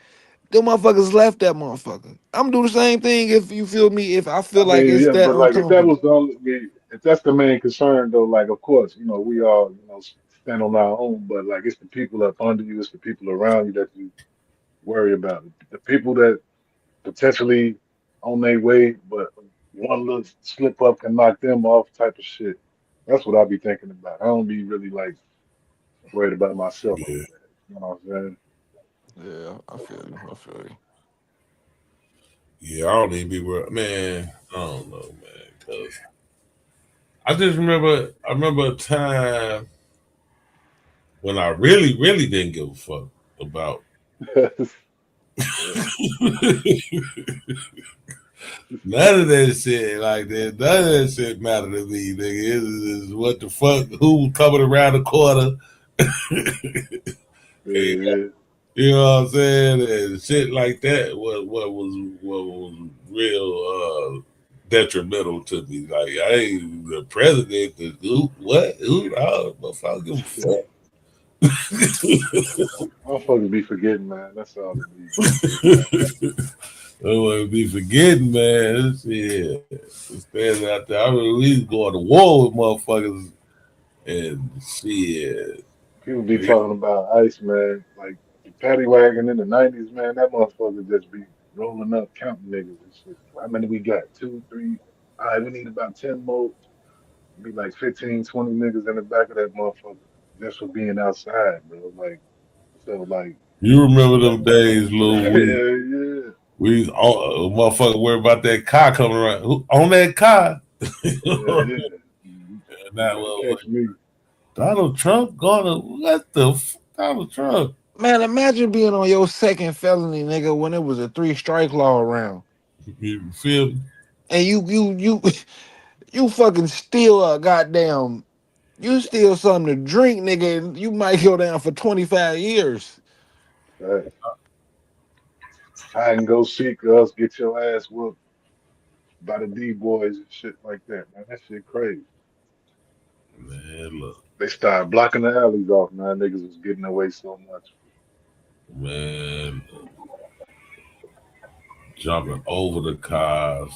Them motherfuckers left that motherfucker. I'm do the same thing if you feel me. If I feel I like mean, it's yeah, that but like if that uncomfortable. was the only, I mean, if that's the main concern though, like of course, we all, stand on our own, but like it's the people up under you, it's the people around you that you worry about. The people that potentially on their way, but one little slip up can knock them off type of shit. That's what I be thinking about. I don't be really like worried about myself like Yeah, that. You know what I'm saying? Yeah, I feel you. I feel you. yeah. I don't even be worried, man. I don't know, man. Cause I just remember, I remember a time when I really, really didn't give a fuck about. Yeah. None of that shit like that. None of that shit matter to me, nigga. It's what the fuck? Who coming around the corner? Yeah, You know what I'm saying? And shit like that. What was real detrimental to me. Like I ain't the president. Who? What? Who? I don't give a fuck. motherfuckers be forgetting, man. That's all it be. Man. I don't want to be forgetting, man. Shit, standing out there. I mean, we was going to war with motherfuckers and shit. People be talking about ice, man. Like the paddy wagon in the '90s, man. That motherfucker just be rolling up, counting niggas and shit. How many we got? Two, three. All right, we need about 10 more. Be like 15, 20 niggas in the back of that motherfucker just for being outside, bro. Like, so, like, You remember that, them days, Lou? yeah, We all motherfucker worry about that car coming around. Who on that car? yeah, yeah. You Now, better well, catch me. Donald Trump gonna what the Donald Trump? Man, imagine being on your second felony, nigga, when it was a 3 strike law around, You feel me? and you fucking steal a goddamn, you steal something to drink, nigga, and you might go down for 25 years. Right. Hide and go seek us, get your ass whooped by the D boys and shit like that, man. That shit crazy. Man, look, They started blocking the alleys off, man. Niggas was getting away so much. man, jumping over the cars.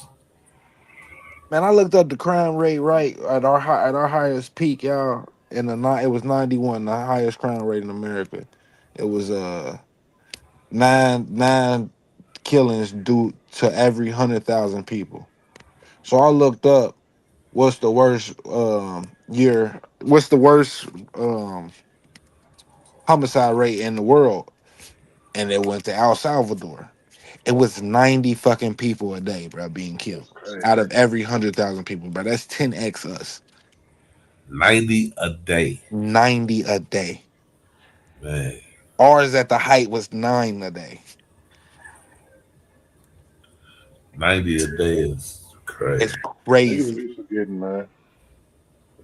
Man, I looked up the crime rate right at our highest peak, y'all. In the night, it was 91, the highest crime rate in America. It was nine killings due to every 100,000 people. So I looked up what's the worst year, what's the worst um homicide rate in the world, and it went to El Salvador. It was 90 fucking people a day, bro, being killed That's crazy. out of every 100,000 people, bro. That's 10x us. 90 a day. 90 a day. Man, Ours at the height was 9 a day. 90 a day is crazy. It's Niggas crazy. be forgetting, man.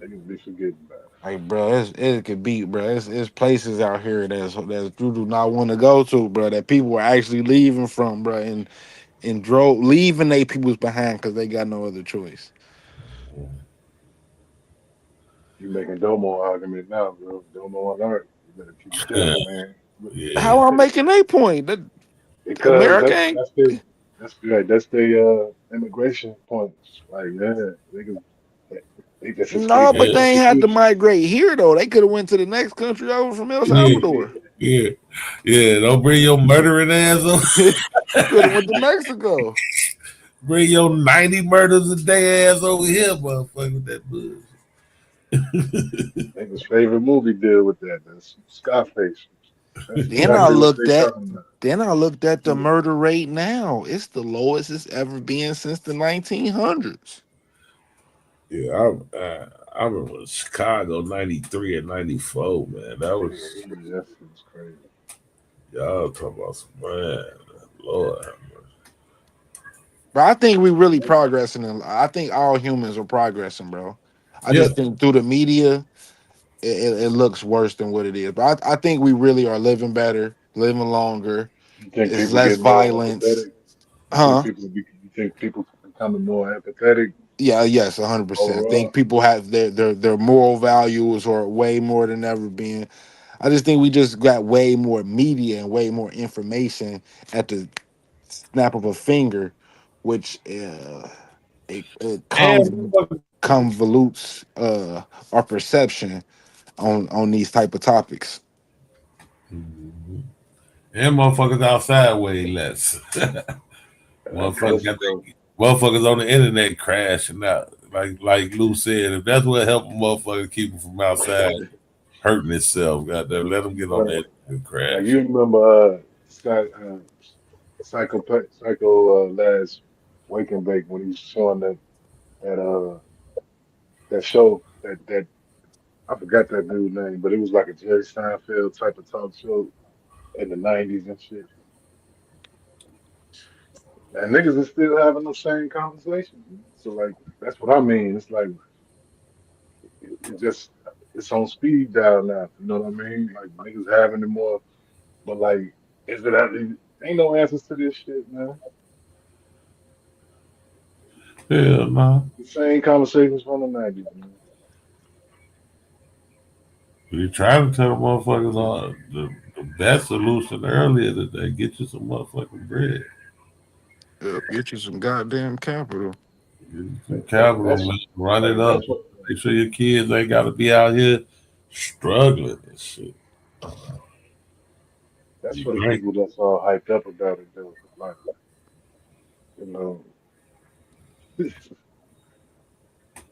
Niggas be forgetting about it. Like, bro, it could be, bro. It's places out here that you do not want to go to, bro. That people are actually leaving from, bro, and drove leaving they peoples behind because they got no other choice. You making Domo argument now, bro. Domo on art. You better keep it down, man. Yeah. How I'm making a point that Because America that's ain't. that's the that's right. That's the immigration points. Like, yeah, they just No, escaping but Yeah. they ain't had to persecution. migrate here though. They could have went to the next country over from El Yeah. Salvador. Yeah. Yeah. Don't bring your murdering ass on. Could have went to Mexico. Bring your 90 murders a day ass over here, motherfucker, with that bullshit. Niggas' favorite movie deal with that. That's Scarface. That's Then I exactly what looked they at talking about. then I looked at the Yeah. murder rate now. It's the lowest it's ever been since the 1900s. Yeah, I remember Chicago 93 and 94, man. That was Yeah, that shit's crazy. y'all talking about some man. Lord. But I think we really progressing, and I think all humans are progressing, bro. I Yeah. just think through the media, it looks worse than what it is. But I think we really are living better, living longer. You think It's people less get more empathetic? empathetic? Huh? You think people becoming more empathetic Yeah, yes, 100%. I overall. think people have their moral values are way more than ever been. I just think we just got way more media and way more information at the snap of a finger, which it And convolutes our perception on these type of topics. and motherfuckers outside way less. Motherfuckers got Bro. motherfuckers on the internet crashing out. Like Lou said, if that's what help a motherfucker keep them from outside hurting itself, goddamn, let them get on that and Like crash. you remember Psycho last Wake and Bake when he was showing that that show that I forgot that dude's name, but it was like a Jerry Seinfeld type of talk show in the '90s and shit. And niggas is still having those same conversations. So like that's what I mean. It's like it just it's on speed dial now. You know what I mean? Like niggas having it more, but like is it ain't no answers to this shit, man. Hell no. The same conversations from the '90s, man. We trying to tell motherfuckers the best solution earlier today. Get you some motherfucking bread. Get you some goddamn capital. Get you some capital, That's man. Run it like up. that's what Make sure your kids ain't got to be out here struggling and shit. that's You for the great. people that's all hyped up about it though. Like, you know.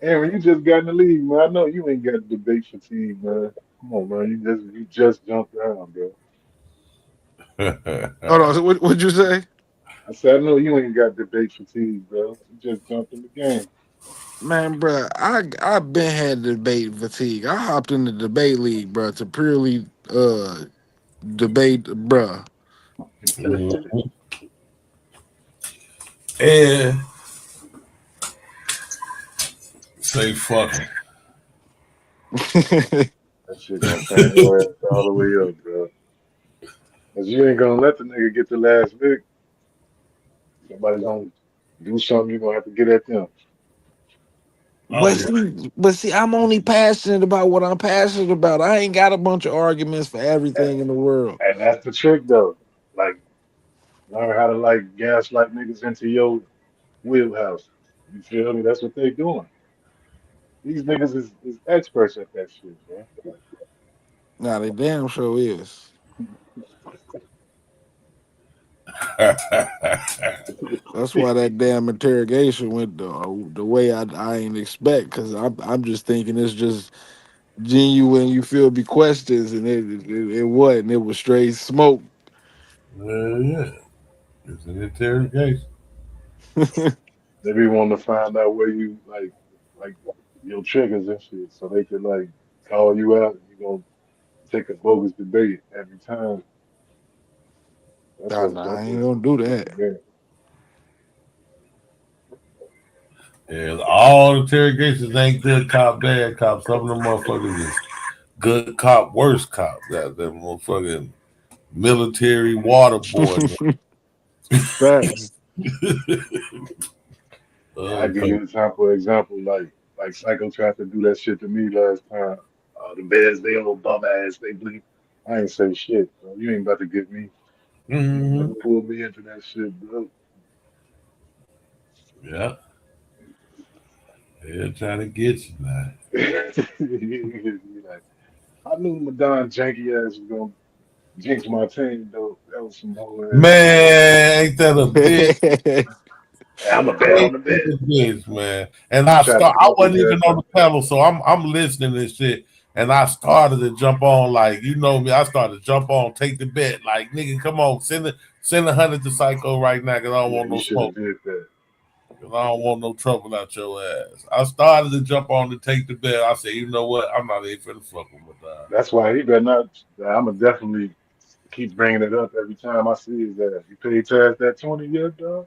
Aaron, you just got in the league, man. I know you ain't got debate fatigue, man. Come on, man. You just jumped around, bro. Hold on, so what'd you say? I said I know you ain't got debate fatigue, bro. You just jumped in the game. Man, bro, I've been had debate fatigue. I hopped in the debate league, bro, to purely debate, bro. Mhm. And say fuck 'em. That shit gonna turn your ass all the way up, bro. Cause you ain't gonna let the nigga get the last pick. Somebody gonna do something, you gonna have to get at them. But Oh, see, but see, I'm only passionate about what I'm passionate about. I ain't got a bunch of arguments for And, everything in the world. and that's the trick though. Like learn how to like gaslight niggas into your wheelhouse. You feel me? That's what they doing. These niggas is experts at that shit, man. Nah, they damn sure is. That's why that damn interrogation went the way I ain't expect. Cause I'm just thinking it's just genuine. You feel me? Questions, and it wasn't. It was straight smoke. yeah. It's an interrogation. They be wanting to find out where you like your triggers and shit, so they could like call you out. And you gonna take a bogus debate every time. That's Nah, what's nah, I that's ain't what's gonna do that's that. the game. And all interrogations ain't good cop, bad cop. Some of them motherfuckers is good cop, worse cop. That motherfucking military waterboarding. Facts. I give you an example like Psycho tried to do that shit to me last time. The beds, they old bum ass, they bleed. I ain't say shit, bro. You ain't about to get me. You ain't about Mm-hmm. to pull me into that shit, bro. Yeah. They're trying to get you now. You like, I knew Madon janky ass was gonna jinx my team though. That was some whole ass shit. Man, ain't that a bitch? Hey, I'm a bet on Ain't the that bet. a bitch, man. And He tried to I fuck his wasn't even ass on up. the panel, so I'm listening to this shit. And I started to jump on, like, you know me, I started to jump on, take the bet. Like, nigga, come on, send 100 to Psycho right now, because I don't Yeah, want you no should have smoke. did that. Because I don't want no trouble out your ass. I started to jump on to take the bet. I said, you know what? I'm not even finna fuck with that. That's why he better not. I'ma definitely keep bringing it up every time I see his ass. You paid Taz that 20 yet, dog?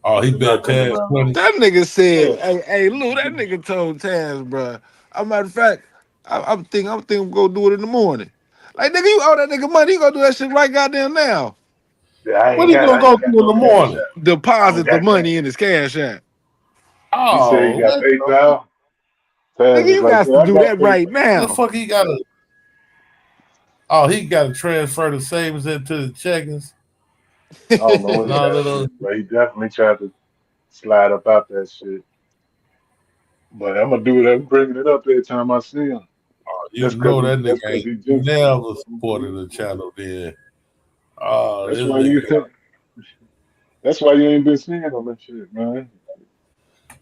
Oh, He he better not bet come Taz around. 20. That nigga Yeah. said, "Hey, Lou." That nigga told Taz, bro. As a matter of fact, I'm thinking we'll go do it in the morning. Like, nigga, you owe that nigga money. You gonna do that shit right goddamn now. Yeah, What he gonna I go ain't got do in no the cash morning? out. I don't Deposit the got cash. money in his cash app. He said he Oh, got what PayPal. Taz Nigga, was you like, got yeah, to I do got that right PayPal. the now. fuck he got to? Oh, he got to transfer the savings into the checkings. I don't know what And he all got that to other. do, but he definitely tried to slide up out that shit. But I'm gonna do it. I'm bringing it up every time I see him. You know that nigga That's cause ain't he just. never supported the channel then. Oh, That's this why nigga. you. That's why you ain't been seeing him and shit, man.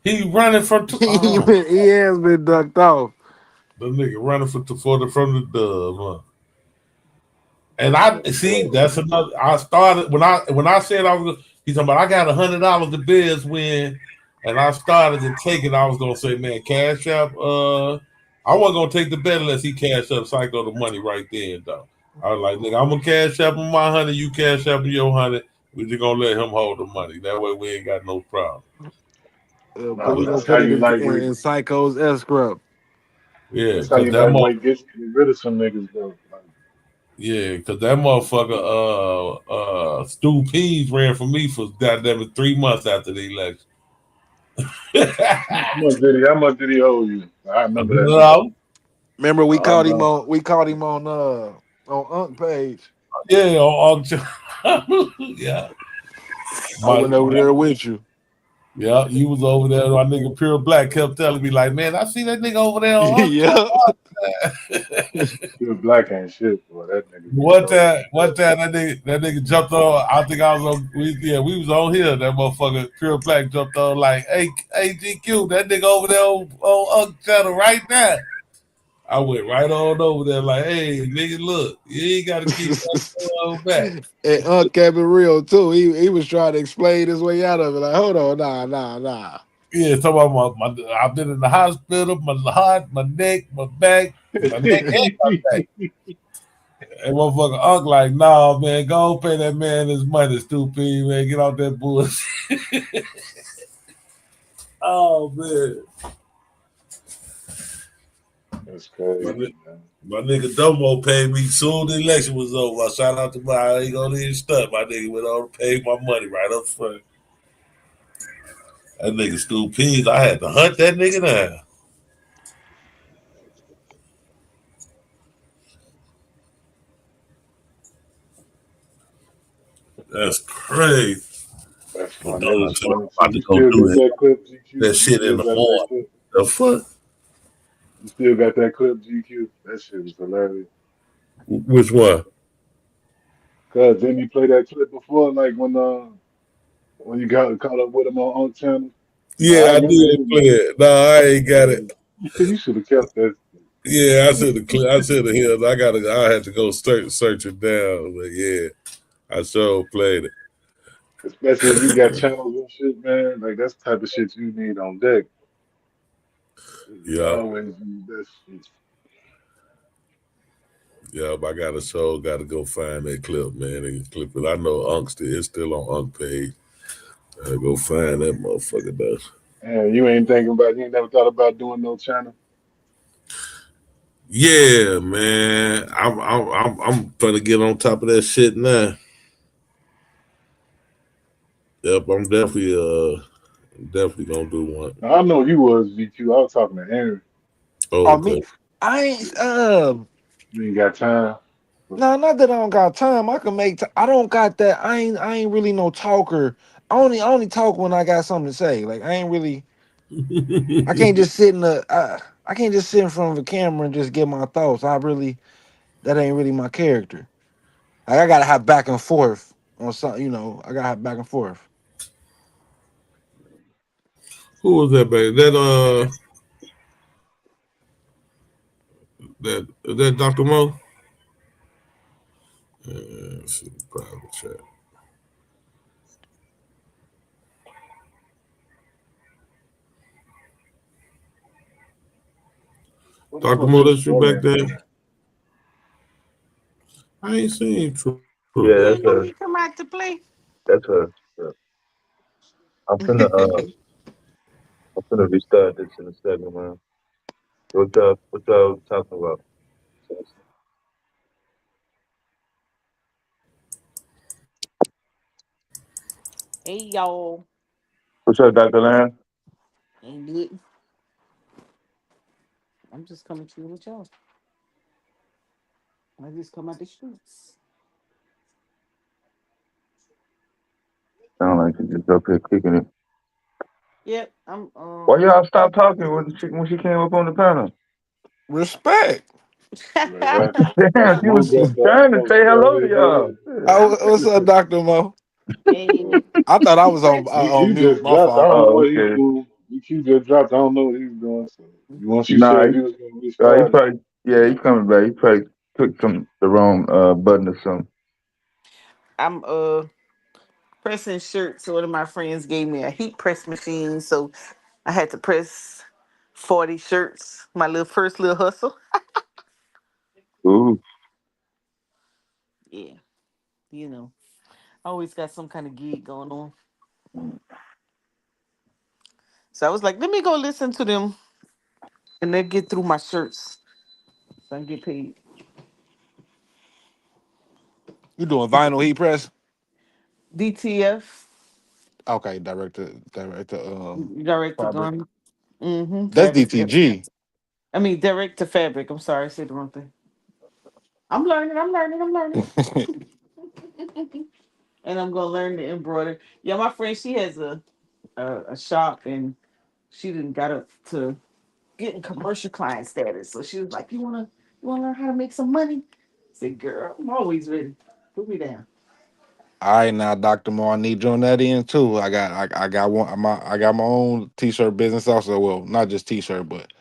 He running from. He has been ducked off. The nigga running from the dub, huh? And I see that's another. I started when I said I was. He's talking about I got $100 the Bears win, and I started to take it. I was gonna say, man, cash up. I wasn't gonna take the bet unless he cash up Psycho the money right there, though. I was like, nigga, I'm gonna cash up on my 100. You cash up on your 100. We just gonna let him hold the money. That way we ain't got no problem. Nah, We but gonna that's how put it you in Psycho's escrow. Yeah, That's how cause you that lightweight get rid of some niggas though. Like, Yeah, because that motherfucker, Stu Pease ran for me for goddamn 3 months after the election. how much did he owe you? I remember that nigga. No, Remember we Oh caught him no. on Unc page. yeah, yeah, I went over my there with you. yeah, you was over there. My nigga Pure Black kept telling me like, man, I see that nigga over there on Yeah. Pure Black ain't shit, boy. That nigga be One so time, that nigga jumped on. I think I was on. We was on here. That motherfucker Pure Black jumped on like, hey, GQ, that nigga over there on channel right now. I went right on over there like, hey, nigga, look, you ain't got to keep that back. And Unc kept it real too. He was trying to explain his way out of it. Like, hold on, nah. Yeah, talking about I've been in the hospital, my heart, my neck, my back, my neck and my back. And motherfucker Unc like, nah, man, go pay that man his money, stupid, man. Get off that bullshit. Oh, man. That's crazy, man. My nigga Domo paid me soon the election was over. I shout out to my ain't gonna even stuff. My nigga went on to pay my money right up front. That nigga Stu Pease, I had to hunt that nigga down. That's crazy. That's But funny. That Domo was said I'm funny. So about you to go still do got that clip, GQ? that You shit still in the got that morning. clip? The fuck? You still got that clip, GQ? That shit was hilarious. Which one? Cause didn't you play that clip before? Like when you got caught up with him on channel? I Yeah, I remember did play it. No, I ain't got it. you should have kept that. Yeah, I should have held. I had to go search it down. But yeah, I sure played it. Especially if you got channels and shit, man. Like that's the type of shit you need on deck. You Yeah. always need that shit. Yeah, I got to go find that clip, man. And clip it. I know it's still on Unc page. I gotta go find that motherfucker though. And you ain't never thought about doing no channel. Yeah, man. I'm trying to get on top of that shit now. Yep, I'm definitely gonna do one. Now, I know you was GQ. I was talking to Henry. Oh, Oh me, okay. I ain't You ain't got time. no, not that I don't got time. I can make. I don't got that. I ain't really no talker. I only talk when I got something to say. Like I ain't really. I can't just sit in I can't just sit in front of a camera and just get my thoughts. That ain't really my character. Like, I gotta have back and forth on something. I gotta have back and forth. Who was that, baby? That Dr. Mo? Let's see the private chat. What the Dr. fuck Mo, is that's you back Stormy there? doing? I ain't seen True. Yeah, that's her. That's her. Yeah. I'm finna restart this in a second, man. What y'all talking about? Hey y'all. What's up, Dr. Lamb? Ain't good. I'm just coming to you with y'all. I just come out the streets. Sound like you just up here kicking it. Yep, I'm Why y'all stop talking when she came up on the panel? Respect. Exactly. Damn, she was Move up the trying to folks say hello to over y'all. here. I'm What's up, Dr. Mo? hey, I thought I was on He mute. just My dropped. I fault. don't know Oh, what he's okay. doing. He just dropped. I don't know what he's doing. So once you Nah, said he, you was gonna restart he it, probably yeah, he coming back. He probably took the wrong button or something. I'm pressing shirts. So one of my friends gave me a heat press machine, so I had to press 40 shirts. My little first little hustle. Ooh, Yeah, I always got some kind of gig going on. So I was like, let me go listen to them and then get through my shirts so I can get paid. You doing vinyl heat press? DTF, Okay, director. direct to Fabric. garment. Mm-hmm. That's Fabric. Yep. DTG. I mean, direct to fabric. I'm sorry, I said the wrong thing. I'm learning. I'm learning. I'm learning. And I'm gonna learn to embroider. Yeah, my friend, she has a shop, and she didn't got up to getting commercial client status. So she was like, "You wanna learn how to make some money?" I said, "Girl, I'm always ready. Put me down." All right, now, Dr. Mo, I need you on that end too. I got I got my own t-shirt business also. Well, not just t-shirt, but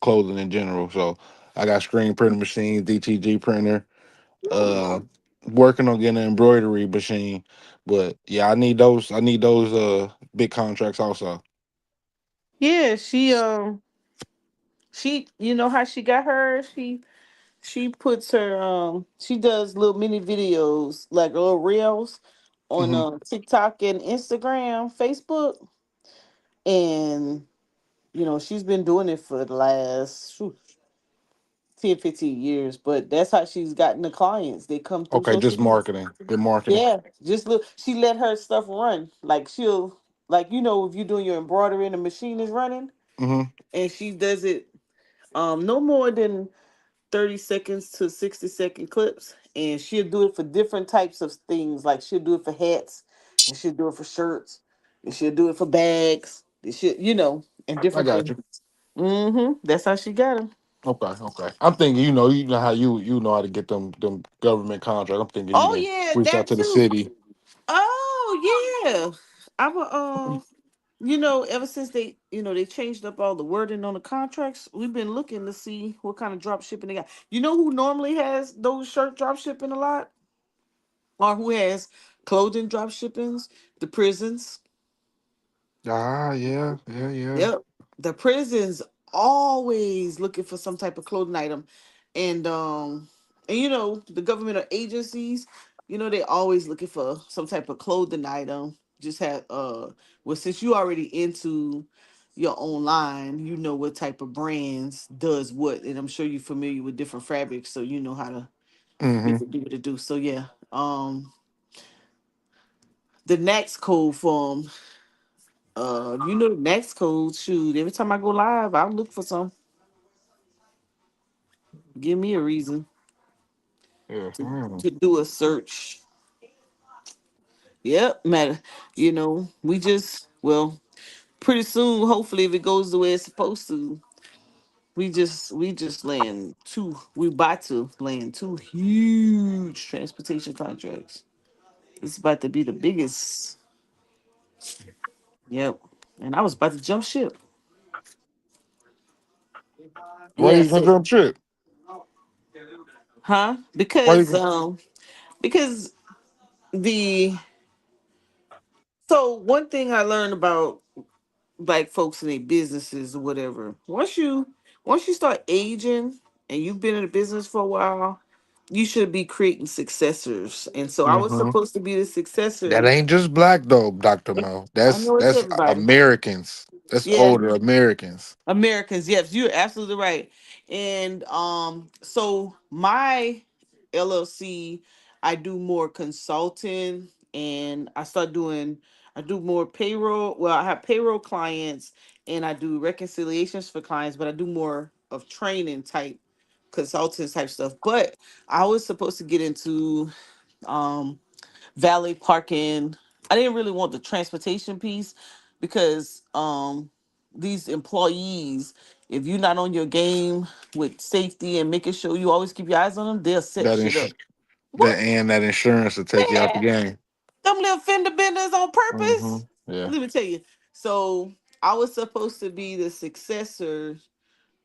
clothing in general. So I got screen printing machines, DTG printer, uh working on getting an embroidery machine. But yeah, I need those big contracts also. Yeah, she how she got her. She puts her she does little mini videos like little reels on Hmm. TikTok and Instagram, Facebook, and she's been doing it for the last 10, 15 years, but that's how she's gotten the clients. They come through Okay, social just media. marketing. Good marketing. Yeah, just look. She let her stuff run. Like she'll, like if you're doing your embroidery and the machine is running, Hmm. and she does it, no more than 30 seconds to 60-second clips, and she'll do it for different types of things. Like she'll do it for hats, and she'll do it for shirts, and she'll do it for bags. And she, and I different got things. you. That's how she got them. Okay, okay. I'm thinking, you know how you know how to get them government contracts. I'm thinking you Oh done yeah, reached out that to the too. city. Oh yeah. I'm a ever since they changed up all the wording on the contracts, we've been looking to see what kind of drop shipping they got. You know who normally has those shirt drop shipping a lot? Or who has clothing drop shippings? The prisons. Ah, yeah, yeah, yeah. Yep. The prisons always looking for some type of clothing item. And the governmental agencies, they always looking for some type of clothing item. Just have well, since you already into your own line, you know what type of brands does what, and I'm sure you're familiar with different fabrics, so you know how to Hmm. make it do what it do. So yeah. The next code form, the next code, shoot, every time I go live, I'll look for some. Give me a reason Yeah. to, to do a search. Yep, matter. We just pretty soon, hopefully, if it goes the way it's supposed to, we just land two. We about to land two huge transportation contracts. It's about to be the biggest. Yep. And I was about to jump ship. Why Yeah. you gonna So, jump trip? huh? Why you? Because the so one thing I learned about like folks in their businesses or whatever. Once you start aging and you've been in the business for a while, you should be creating successors. And so I was Hmm. supposed to be the That successor. ain't just black though, Doctor Mo. I know it's That's everybody. Americans. That's Yeah, older Americans. Americans. Yes, you're absolutely right. And so my LLC, I do more consulting, and I do more payroll. Well, I have payroll clients, and I do reconciliations for clients, but I do more of training type, consultants type stuff. But I was supposed to get into um valet parking. I didn't really want the transportation piece because these employees, if you're not on your game with safety and making sure you always keep your eyes on them, they'll set That shit up. that What? and that insurance will take you out the Man, game. them little fender benders on Hmm. purpose. Yeah. Let me tell you. So I was supposed to be the successor.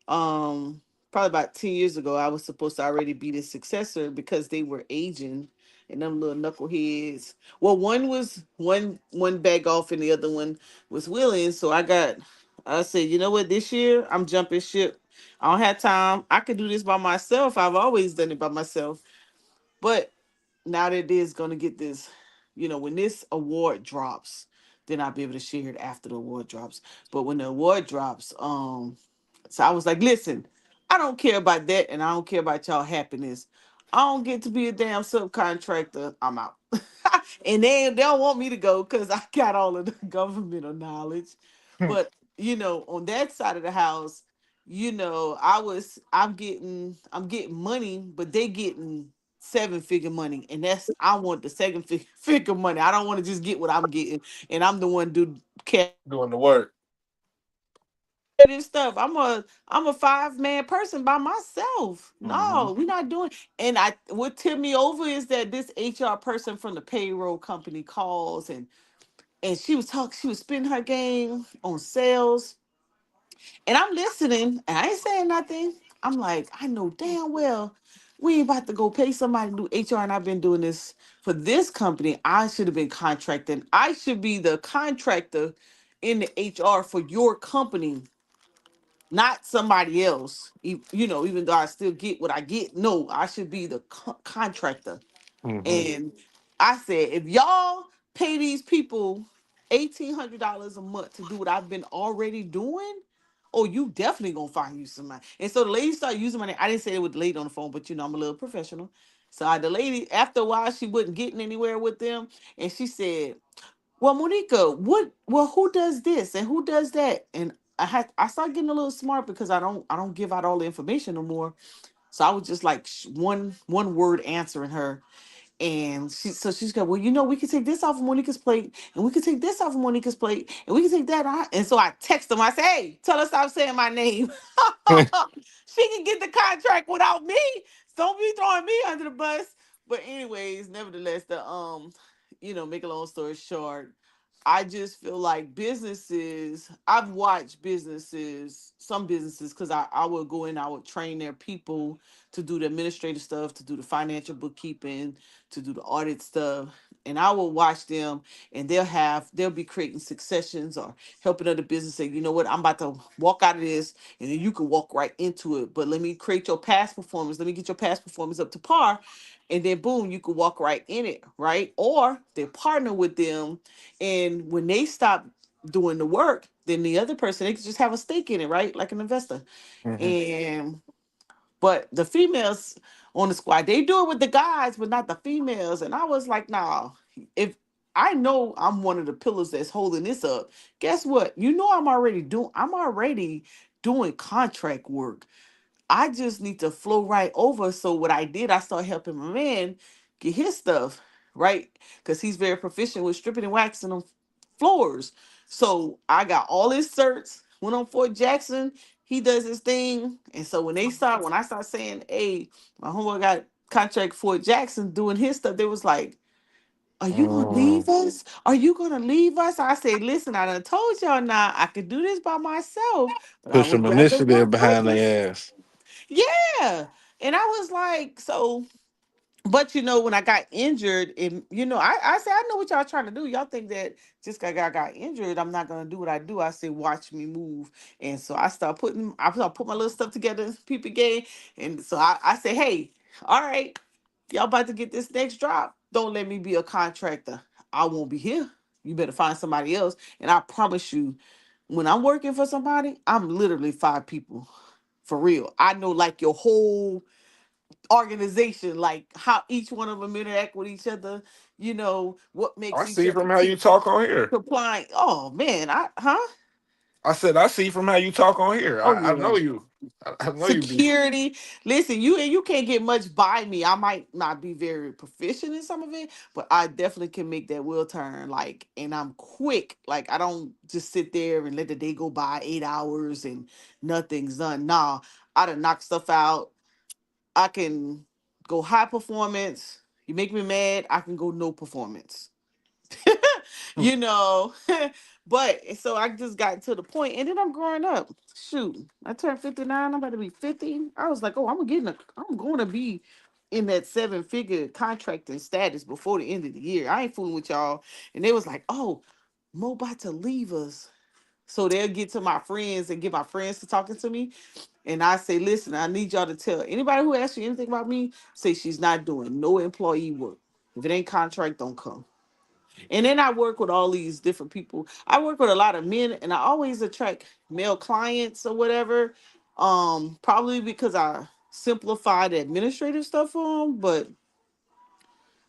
um Probably about 10 years ago, I was supposed to already be the successor because they were aging, and them little knuckleheads, well, one was one bag off and the other one was willing. So I said, you know what, this year I'm jumping ship. I don't have time. I could do this by myself. I've always done it by myself. But now that is going to get this, when this award drops, then I'll be able to share it after the award drops. But when the award drops, so I was like, listen, I don't care about that, and I don't care about y'all happiness. I don't get to be a damn subcontractor. I'm out. And they don't want me to go because I got all of the governmental knowledge. But on that side of the house, I'm getting money, but they getting seven-figure money, and I want the figure money. I don't want to just get what I'm getting, and I'm the one do care Doing the work. this stuff. I'm a five-man person by myself. Hmm. No, we're not doing. And what tipped me over is that this HR person from the payroll company calls, and she was spending her game on sales, and I'm listening, and I ain't saying nothing. I'm like, I know damn well we ain't about to go pay somebody to do HR, and I've been doing this for this company. I should have been contracting. I should be the contractor in the HR for your company, not somebody else. Even though I still get what I get, no, I should be the contractor. Hmm. And I said, if y'all pay these people $1,800 a month to do what I've been already doing, oh, you definitely gonna find you somebody. And so the lady started using my name. I didn't say it with the lady on the phone, but I'm a little professional. So the lady, after a while, she wasn't getting anywhere with them, and she said, well, Monica, who does this and who does that? And I started getting a little smart because I don't give out all the information no more. So I was just like one word answering her. And she's going, well, we can take this off of Monica's plate, and we can take this off of Monica's plate, and we can take that out. And so I text them. I say, hey, tell her stop saying my name. She can get the contract without me. Don't be throwing me under the bus. But anyways, nevertheless, make a long story short, I just feel like I've watched some businesses, because I would go in, I would train their people to do the administrative stuff, to do the financial bookkeeping, to do the audit stuff. And I will watch them, and they'll be creating successions or helping other business say, you know what, I'm about to walk out of this, and then you can walk right into it. But let me create your past performance. Let me get your past performance up to par. And then boom, you can walk right in it, right? Or they partner with them, and when they stop doing the work, then the other person, they can just have a stake in it, right? Like an investor. Hmm. And but the females on the squad, they do it with the guys, but not the females. And I was like, nah, if I know I'm one of the pillars that's holding this up, guess what? I'm already doing contract work. I just need to flow right over. So what I did, I started helping my man get his stuff right, because he's very proficient with stripping and waxing on floors. So I got all his certs. Went on Fort Jackson. He does his thing, and so when I start saying, "Hey, my homeboy got contract Fort Jackson doing his stuff," they was like, "Are you gonna leave us? Are you gonna leave us?" I say, "Listen, I done told y'all now I could do this by myself, but I Put would some rather initiative work with behind you." their ass. Yeah. And I was like, so, but when I got injured, and I said, I know what y'all trying to do. Y'all think that just 'cause I got injured, I'm not gonna do what I do. I said, watch me move. And so I start put my little stuff together, people game. And so I said, hey, all right, y'all about to get this next drop. Don't let me be a contractor. I won't be here. You better find somebody else. And I promise you, when I'm working for somebody, I'm literally five people. For real. I know like your whole organization, like how each one of them interact with each other, what I makes each see other from how tick, you talk on here. compliant. Oh man, huh? I said I see from how you talk on here. Oh I yeah. know you. I know you be. Security. Listen, you can't get much by me. I might not be very proficient in some of it, but I definitely can make that wheel turn. Like, and I'm quick. Like, I don't just sit there and let the day go by 8 hours and nothing's done. Nah, I done knock stuff out. I can go high performance. You make me mad, I can go no performance. you know. But so I just got to the point, and then I'm growing up. Shoot, I turned 59. I'm about to be 50. I was like, oh, I'm going to be in that 7-figure contracting status before the end of the year. I ain't fooling with y'all. And they was like, oh, Mo about to leave us. So they'll get to my friends and get my friends to talking to me. And I say, listen, I need y'all to tell anybody who asks you anything about me, say she's not doing no employee work. If it ain't contract, don't come. And then I work with all these different people. I work with a lot of men, and I always attract male clients or whatever. Probably because I simplify the administrative stuff for them, but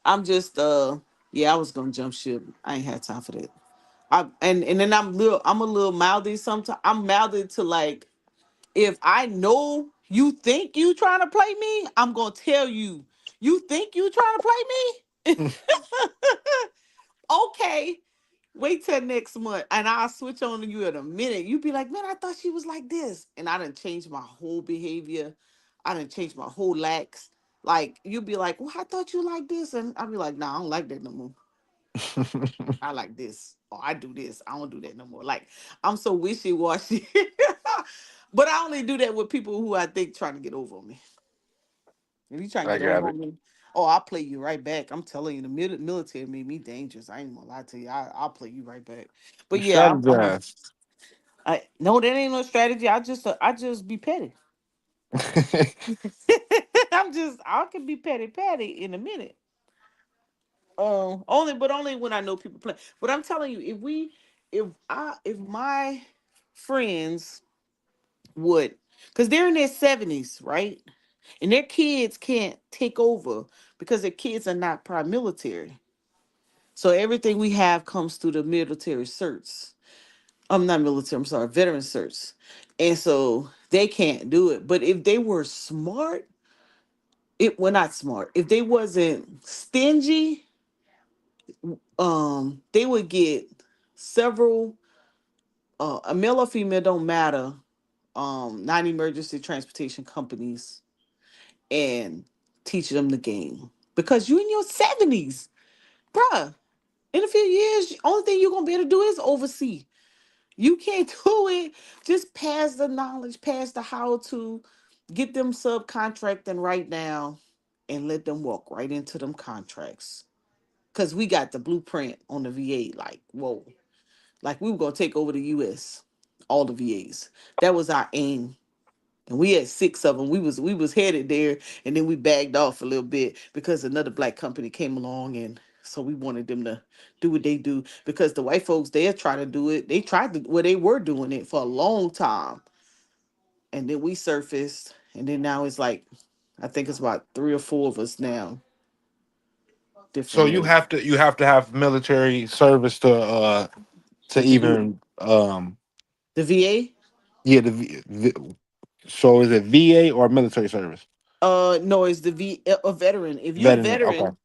I'm just yeah, I was gonna jump ship. I ain't had time for that. And then I'm a little mouthy sometimes. I'm mouthy to like, if I know you think you trying to play me, I'm gonna tell you. You think you trying to play me? Okay. Wait till next month, and I'll switch on to you in a minute. You be like, man, I thought she was like this, and I done changed my whole behavior. I done changed my whole lax. Like you be like, well, I thought you like this, and I be like, nah, I don't like that no more. I like this, or I do this. I don't do that no more. Like I'm so wishy washy, but I only do that with people who I think trying to get over on me. If you trying to I get over got on it. me, oh, I'll play you right back. I'm telling you, the military made me dangerous. I ain't gonna lie to you. I'll play you right back. You But yeah, strategize. no, that ain't no strategy. I just be petty. I can be petty in a minute. Only when I know people play. But I'm telling you, if my friends would, because they're in their 70s, right? And their kids can't take over because their kids are not prime military. So everything we have comes through the military certs. I'm not military, I'm sorry, veteran certs. And so they can't do it. But if they were smart, not smart. If they wasn't stingy, they would get several a male or female don't matter, non-emergency transportation companies and teach them the game. Because you in your 70s, bruh. In a few years, only thing you're gonna be able to do is oversee. You can't do it. Just pass the knowledge, pass the how to, get them subcontracting right now, and let them walk right into them contracts. Cause we got the blueprint on the VA. Like, whoa. Like we were gonna take over the US, all the VAs. That was our aim. And we had 6 of them. We was headed there, and then we bagged off a little bit because another black company came along, and so we wanted them to do what they do, because the white folks, they'll try to do it. They tried to, well, they were doing it for a long time, and then we surfaced, and then now it's like, I think it's about 3 or 4 of us now, So different you have to have military service to to do it. even The VA. yeah so is it VA or military service? No, it's the a veteran. If you're a Veteran. Okay. veteran,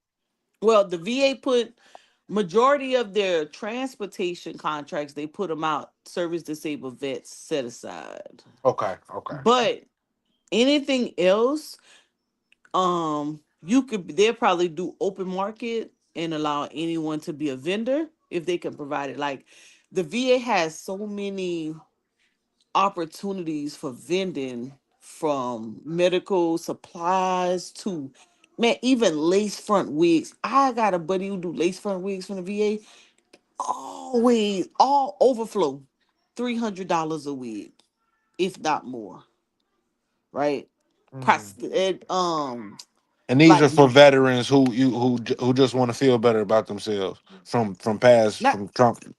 well, the VA put majority of their transportation contracts, they put them out service disabled vets set aside. Okay. Okay. But anything else, they'll probably do open market and allow anyone to be a vendor if they can provide it. Like the VA has so many opportunities for vending, from medical supplies to, man, even lace front wigs. I got a buddy who do lace front wigs from the VA. Always all overflow, $300 a wig, if not more. Right? Mm. And these Like are for veterans who just want to feel better about themselves from past not, from Trump.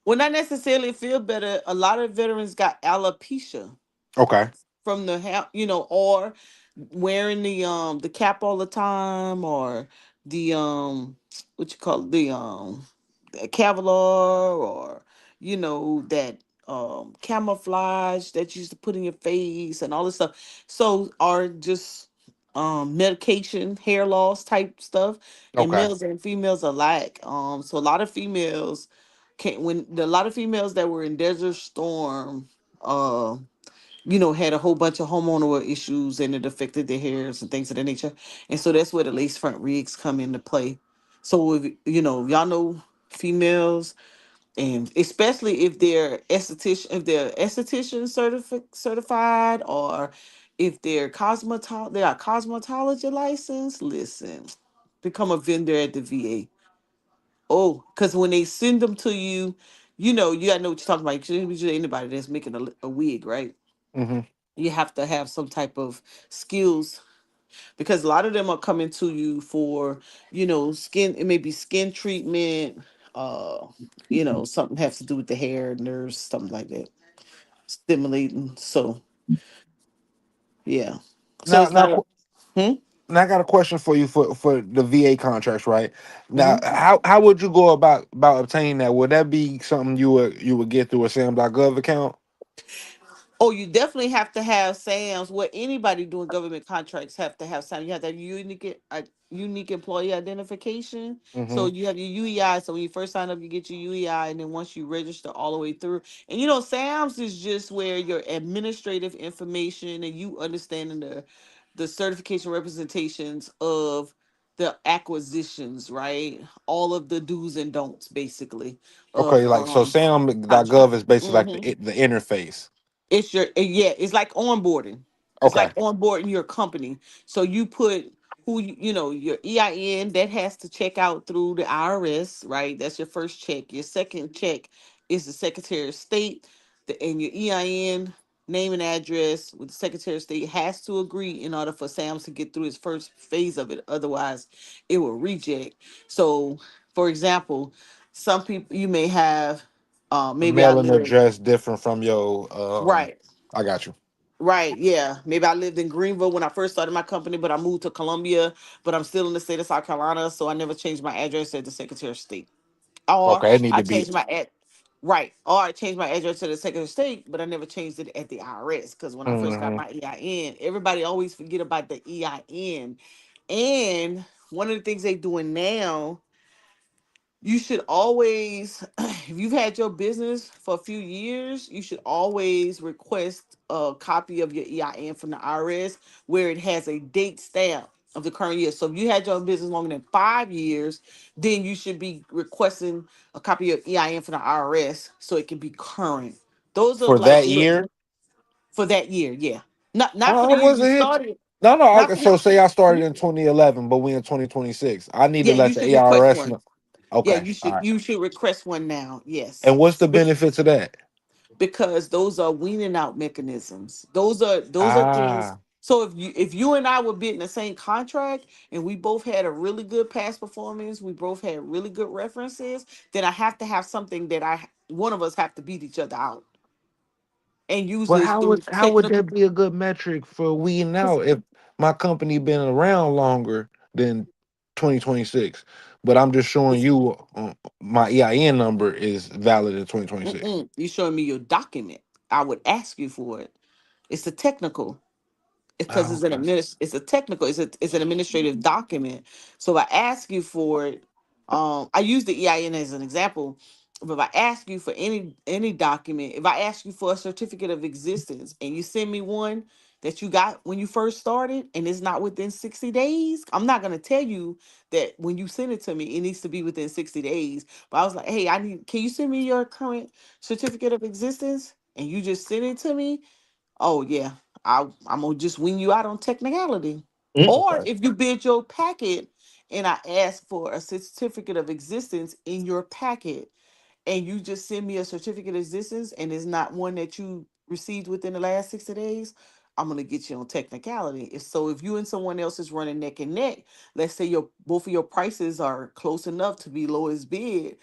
well, not necessarily feel better. A lot of veterans got alopecia Okay. from the or wearing the cap all the time, or the what you call it, the Kevlar, or that camouflage that you used to put in your face and all this stuff. So are just medication, hair loss type stuff, and Okay. males and females alike. So a lot of females can a lot of females that were in Desert Storm, had a whole bunch of hormonal issues and it affected their hairs and things of that nature. And so that's where the lace front wigs come into play. So if y'all know females, and especially if they're esthetician certified, or if they are cosmetology licensed, listen, become a vendor at the VA. Oh, because when they send them to you, you gotta know what you're talking about. Usually anybody that's making a wig, right? Hmm. You have to have some type of skills, because a lot of them are coming to you for, skin. It may be skin treatment, uh something has to do with the hair, nerves, something like that, stimulating. So yeah, so Now, it's not now, a hmm? Now I got a question for you for the VA contracts, right? Now, Mhm. how would you go about obtaining that? Would that be something you would get through a Sam.gov account? Oh, you definitely have to have SAMs. What anybody doing government contracts have to have SAM. You have to have unique employee identification. So Hmm. you have your UEI. So when you first sign up, you get your UEI, and then once you register all the way through, and SAMs is just where your administrative information and you understanding the certification representations of the acquisitions, right? All of the do's and don'ts, basically, of Okay, like so, Sam.gov contracts. is basically like the interface. Yeah, it's like onboarding. It's Okay. like onboarding your company. So you put your EIN that has to check out through the IRS, right? That's your first check. Your second check is the Secretary of State, and your EIN name and address with the Secretary of State has to agree in order for SAMS to get through his first phase of it. Otherwise, it will reject. So, for example, some people you may have, A maybe I mailing live address different from your right. I got you. Right, yeah. Maybe I lived in Greenville when I first started my company, but I moved to Columbia, but I'm still in the state of South Carolina, so I never changed my address at the Secretary of State. Or Okay, it need I to be. changed my ad right, or I changed my address to the Secretary of State, but I never changed it at the IRS, because when I first got Hmm. my EIN, everybody always forget about the EIN. And one of the things they doing now, you should always, if you've had your business for a few years, you should always request a copy of your EIN from the IRS where it has a date stamp of the current year. So if you had your business longer than 5 years, then you should be requesting a copy of EIN from the IRS so it can be current. Those are For like that year. for that year, yeah. Not for I the year you wasn't hit. started. No, no. Not for the So say I started in 2011, but we in 2026. I need to yeah, you let the should request ARS one. know. Yeah, Okay, all right. you should request one now. Yes. And what's the benefits of that? Because those are weaning out mechanisms. Those are things. Ah, So if you and I were bidding the same contract and we both had a really good past performance, we both had really good references, then I have to have something that one of us have to beat each other out. And but usually it's how through would that technical. be a good metric for weeding out if my company been around longer than 2026, but I'm just showing you my EIN number is valid in 2026. You showing me your document. I would ask you for it. It's a technical. Because Oh, okay. it's a technical, it's an administrative document. So if I ask you for it, I use the EIN as an example. But if I ask you for any document, if I ask you for a certificate of existence and you send me one that you got when you first started and it's not within 60 days, I'm not gonna tell you that when you send it to me, it needs to be within 60 days. But I was like, hey, can you send me your current certificate of existence? And you just send it to me. Oh yeah, I'm gonna just wing you out on technicality. Or Okay. if you bid your packet and I ask for a certificate of existence in your packet, and you just send me a certificate of existence and it's not one that you received within the last 60 days, I'm gonna get you on technicality. If you and someone else is running neck and neck, let's say your both of your prices are close enough to be lowest bid,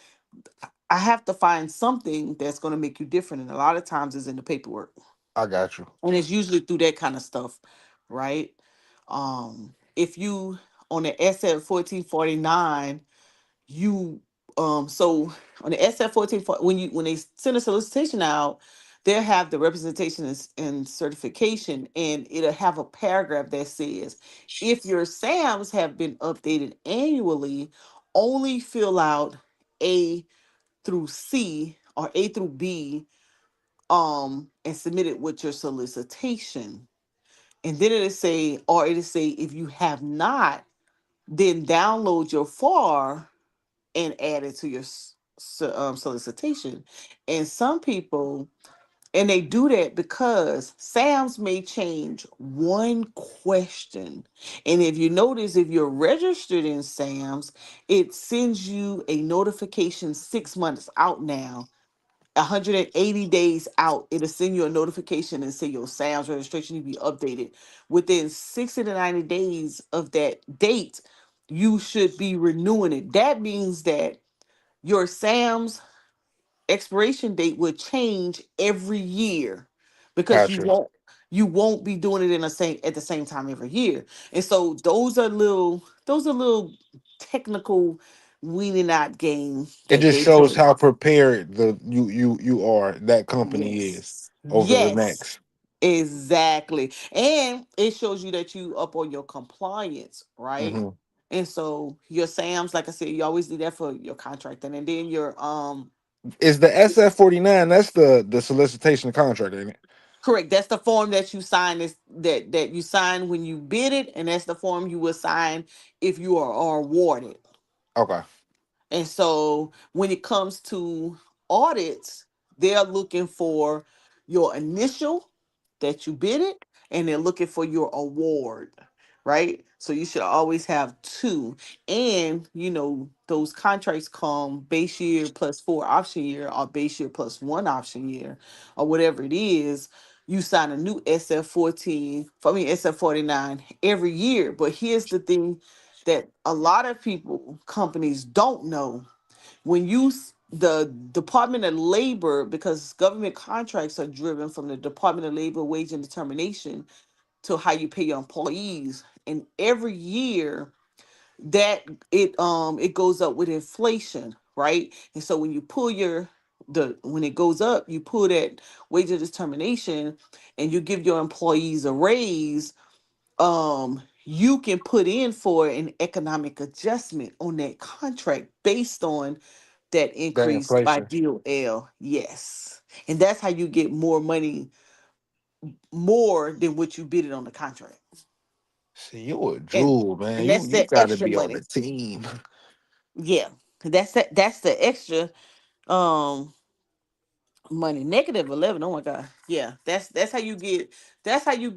I have to find something that's gonna make you different. And a lot of times it's in the paperwork, I got you. and it's usually through that kind of stuff, right? If you on the S at 1449, you So on the SF-14, when they send a solicitation out, they'll have the representation and certification, and it'll have a paragraph that says, if your SAMs have been updated annually, only fill out A through C or A through B, and submit it with your solicitation. And then it'll say if you have not, then download your FAR and add it to your solicitation. And some people, and they do that because SAMs may change one question. And if you notice, if you're registered in SAMs, it sends you a notification 6 months out now. 180 days out, it'll send you a notification and say your SAMs registration need to be updated. Within 60 to 90 days of that date, you should be renewing it. That means that your SAM's expiration date will change every year, because you Gotcha. won't be doing it in the same at the same time every year. And so those are little technical weaning out game It that just they shows play. how prepared you are, that company is Yes. over the Yes. next. Exactly. And it shows you that you up on your compliance, right? Hmm. And so your SAMs, like I said, you always do that for your contracting. And then your Is the SF-49? That's the solicitation contract, ain't it? correct. That's the form that you sign, that you sign when you bid it, and that's the form you will sign if you are awarded. Okay. And so when it comes to audits, they're looking for your initial that you bid it, and they're looking for your award, right? So you should always have two. And those contracts come base year plus 4 option year, or base year plus 1 option year, or whatever it is. You sign a new SF-49 every year. But here's the thing that a lot of companies don't know. The Department of Labor, because government contracts are driven from the Department of Labor wage and determination to how you pay your employees. And every year that it goes up with inflation, right? And so when you pull when it goes up, you pull that wage and determination, and you give your employees a raise. You can put in for an economic adjustment on that contract based on that That increase by inflation. DOL. Yes. And that's how you get more money, more than what you bid it on the contract. See, you a And jewel, man. and You that's you that got to extra be on money. the team. Yeah. That's the extra um money. -11. Oh my God. Yeah. That's how you get That's how you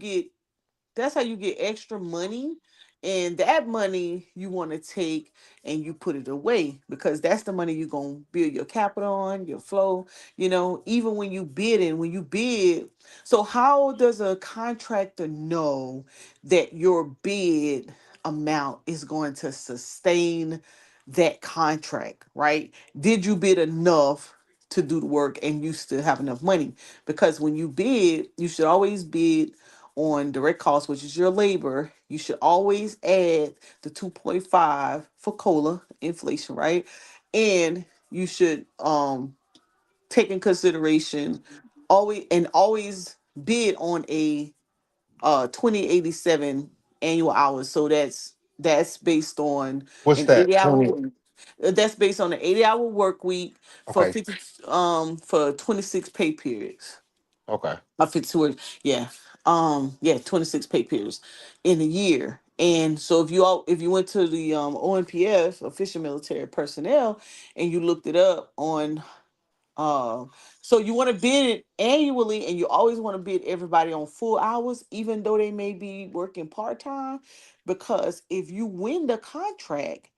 get extra money. And that money you want to take and you put it away, because that's the money you're going to build your capital on, your flow, even when you bid. So how does a contractor know that your bid amount is going to sustain that contract, right? Did you bid enough to do the work and you still have enough money? Because when you bid, you should always bid on direct costs, which is your labor. You should always add the 2.5 for COLA inflation, right? And you should take in consideration always bid on a 2087 annual hours. So that's based on What's an that? 80-hour 20. work. That's based on an 80-hour work week Okay. for 26 pay periods. Okay. I fit to it. Yeah. Yeah, 26 pay periods in a year. And so if you went to the ONPF, official military personnel, and you looked it up on so you want to bid it annually, and you always want to bid everybody on full hours, even though they may be working part-time. Because if you win the contract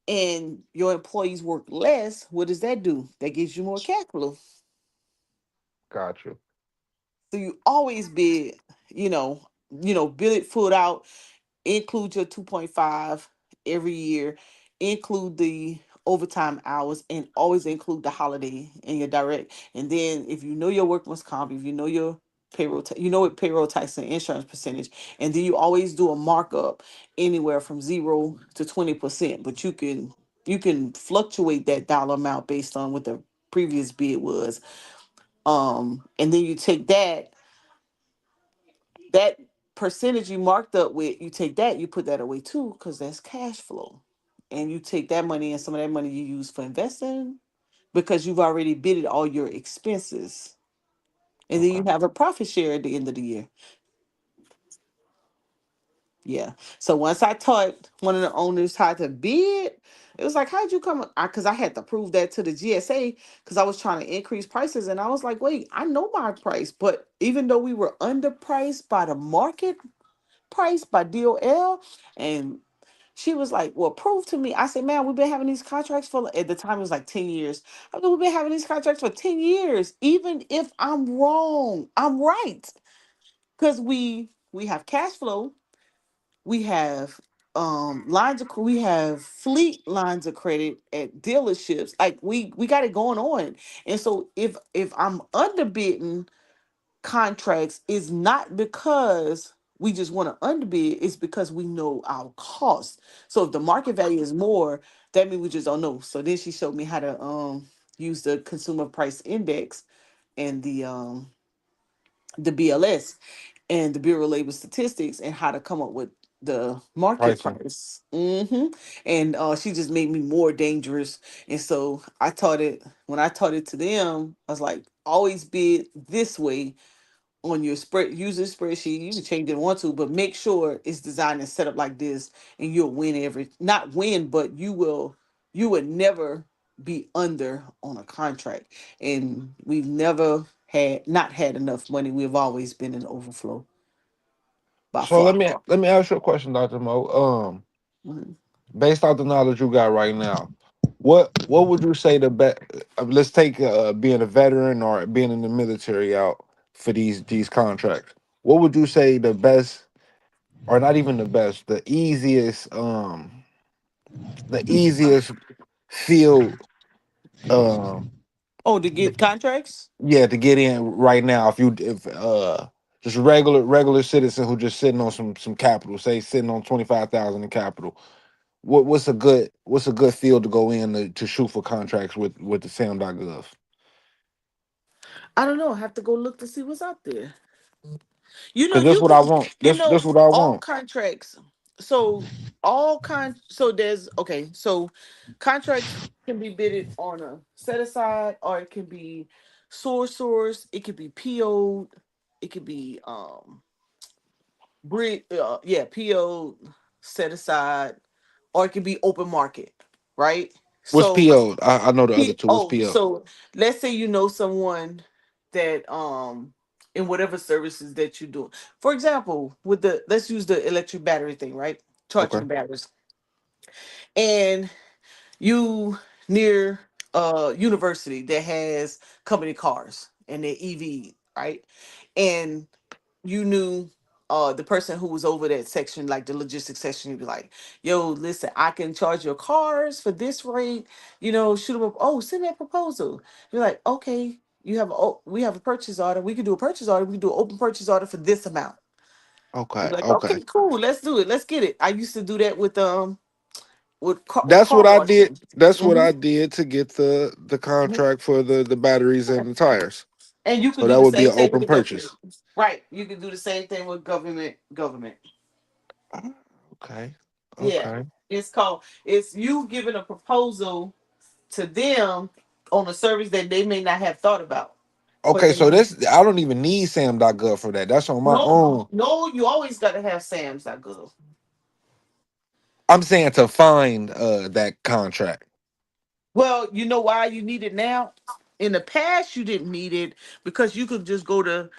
and your employees work less, what does that do? That gives you more cash flow. Got you. So you always bid, bid it full out, include your 2.5 every year, include the overtime hours, and always include the holiday in your direct. And then if you know your workman's comp, if you know your you know what payroll tax and insurance percentage, and then you always do a markup anywhere from 0 to 20%. But you can you can fluctuate that dollar amount based on what the previous bid was. And then you take that percentage you marked up with, you take that, you put that away too, because that's cash flow. And you take that money, and some of that money you use for investing because you've already bidded all your expenses. And then you Okay. have a profit share at the end of the year. Yeah. So once I taught one of the owners how to bid, it was like, how'd you come? Because I had to prove that to the GSA because I was trying to increase prices. And I was like, wait, I know my price. But even though we were underpriced by the market price by DOL, and she was like, well, prove to me. I said, man, we've been having these contracts for, at the time, it was like 10 years. I mean, we've been having these contracts for 10 years. Even if I'm wrong, I'm right. Because we have cash flow, we have lines of we have fleet lines of credit at dealerships. Like we got it going on. And so if I'm underbidding contracts, is not because we just want to underbid, it's because we know our cost. So if the market value is more, that means we just don't know. So then she showed me how to use the consumer price index and the BLS and the Bureau of Labor Statistics, and how to come up with the market Pricing. price. And she just made me more dangerous. And so I taught it, when I taught it to them, I was like, always bid this way on your spread, use this spreadsheet. You can change it if you want to, but make sure it's designed and set up like this, and you'll win every, not win, but you would never be under on a contract. And we've never not had enough money. We've always been in overflow by So far. let me ask you a question, Dr. Mo. Mhm. Based off the knowledge you got right now, what would you say the best? Let's take being a veteran or being in the military out for these contracts. What would you say the best, or not even the best, the easiest field, um, Oh, to get contracts? yeah, to get in right now? If just regular citizen who just sitting on some capital, say sitting on 25,000 in capital. What's a good field to go in to shoot for contracts with the Sam.gov? I don't know. I have to go look to see what's out there. You know, Because that's you what I can, want. you This know, what I all want. contracts. So so there's, okay, so contracts can be bidded on a set aside, or it can be source, it could be PO'd, it could be PO'd, set aside, or it could be open market, right? What's So PO? I know the other two. What's PO? So let's say you know someone that in whatever services that you do. For example, with the, let's use the electric battery thing, right? Charging Okay. the batteries. And you near a university that has company cars and they're EV, right? And you knew the person who was over that section, like the logistics section. You'd be like, yo, listen, I can charge your cars for this rate, shoot them up. Oh, send me a proposal. You're like, okay, we have a purchase order. We can do a purchase order. We can do an open purchase order for this amount. You'd Okay. be like, Okay. okay, cool, let's do it. Let's get it. I used to do that with That's what car I did. washing. That's what hmm I did to get the contract for the batteries and the tires. And you So could do that the would be same an thing with open the government. purchase. Right. You could do the same thing with government. Ah, okay. Yeah. Okay. It's you giving a proposal to them on a service that they may not have thought about. But Okay. they So this I don't even need Sam.gov for that. That's on my no, own. no, you always gotta have Sam's.gov. I'm saying to find that contract. Well, you know why you need it now? In the past, you didn't need it because you could just go to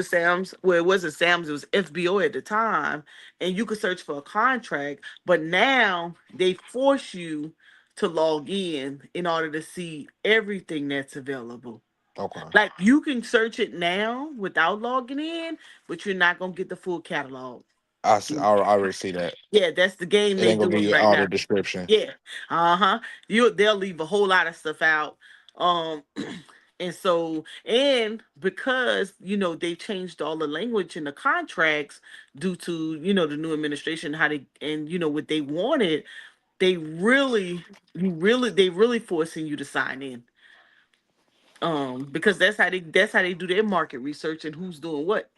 Sam's. Well, it wasn't Sam's, it was FBO at the time, and you could search for a contract. But now they force you to log in order to see everything that's available. Okay. Like you can search it now without logging in, but you're not gonna get the full catalog. I see. I already see that. Yeah, that's the game It they ain't gonna doing be right all the now. description. Yeah. Uh-huh. They'll leave a whole lot of stuff out. Um and so, and because they changed all the language in the contracts due to the new administration, how they, and what they wanted, they really, they really forcing you to sign in. Because that's how they do their market research and who's doing what.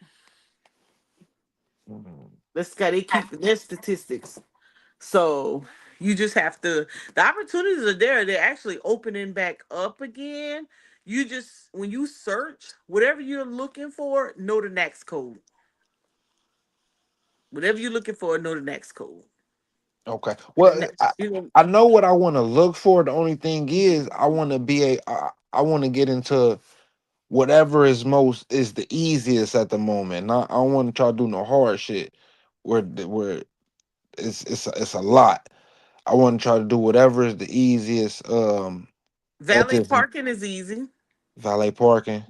Mhm. That's how they keep their statistics. So you just have to. The opportunities are there. They're actually opening back up again. You just when you search whatever you're looking for, know the next code. Whatever you're looking for, know the next code. Okay. And the Well, next, you know, I know what I want to look for. The only thing is, I want to be I want to get into whatever is the easiest at the moment. Not I don't want to try to do no hard shit where it's a lot. I want to try to do whatever is the easiest. At valet this parking is easy. valet parking.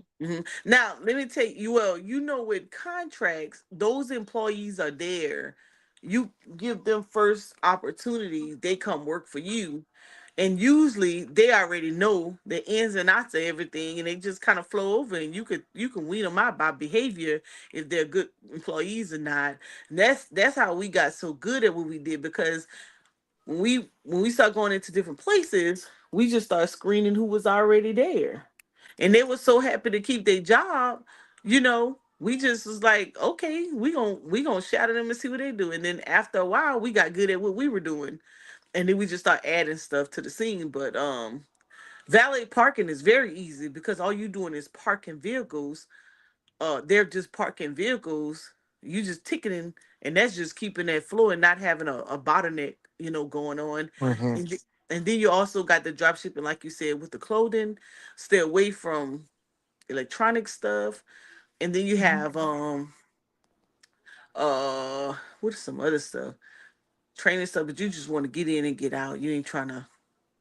Now, let me tell you, well, with contracts, those employees are there. You give them first opportunity, they come work for you. And usually they already know the ins and outs of everything, and they just kind of flow over, and you can weed them out by behavior if they're good employees or not. And that's how we got so good at what we did, because when we start going into different places, we just start screening who was already there, and they were so happy to keep their job. We just was like, okay, we gonna shadow them and see what they do, and then after a while, we got good at what we were doing, and then we just start adding stuff to the scene. But valet parking is very easy because all you doing is parking vehicles. They're just parking vehicles. You just ticketing, and that's just keeping that flow and not having a bottleneck, going on. Hmm. And, and then you also got the drop shipping, like you said, with the clothing. Stay away from electronic stuff. And then you have what is some other stuff? Training stuff, but you just want to get in and get out. You ain't trying to.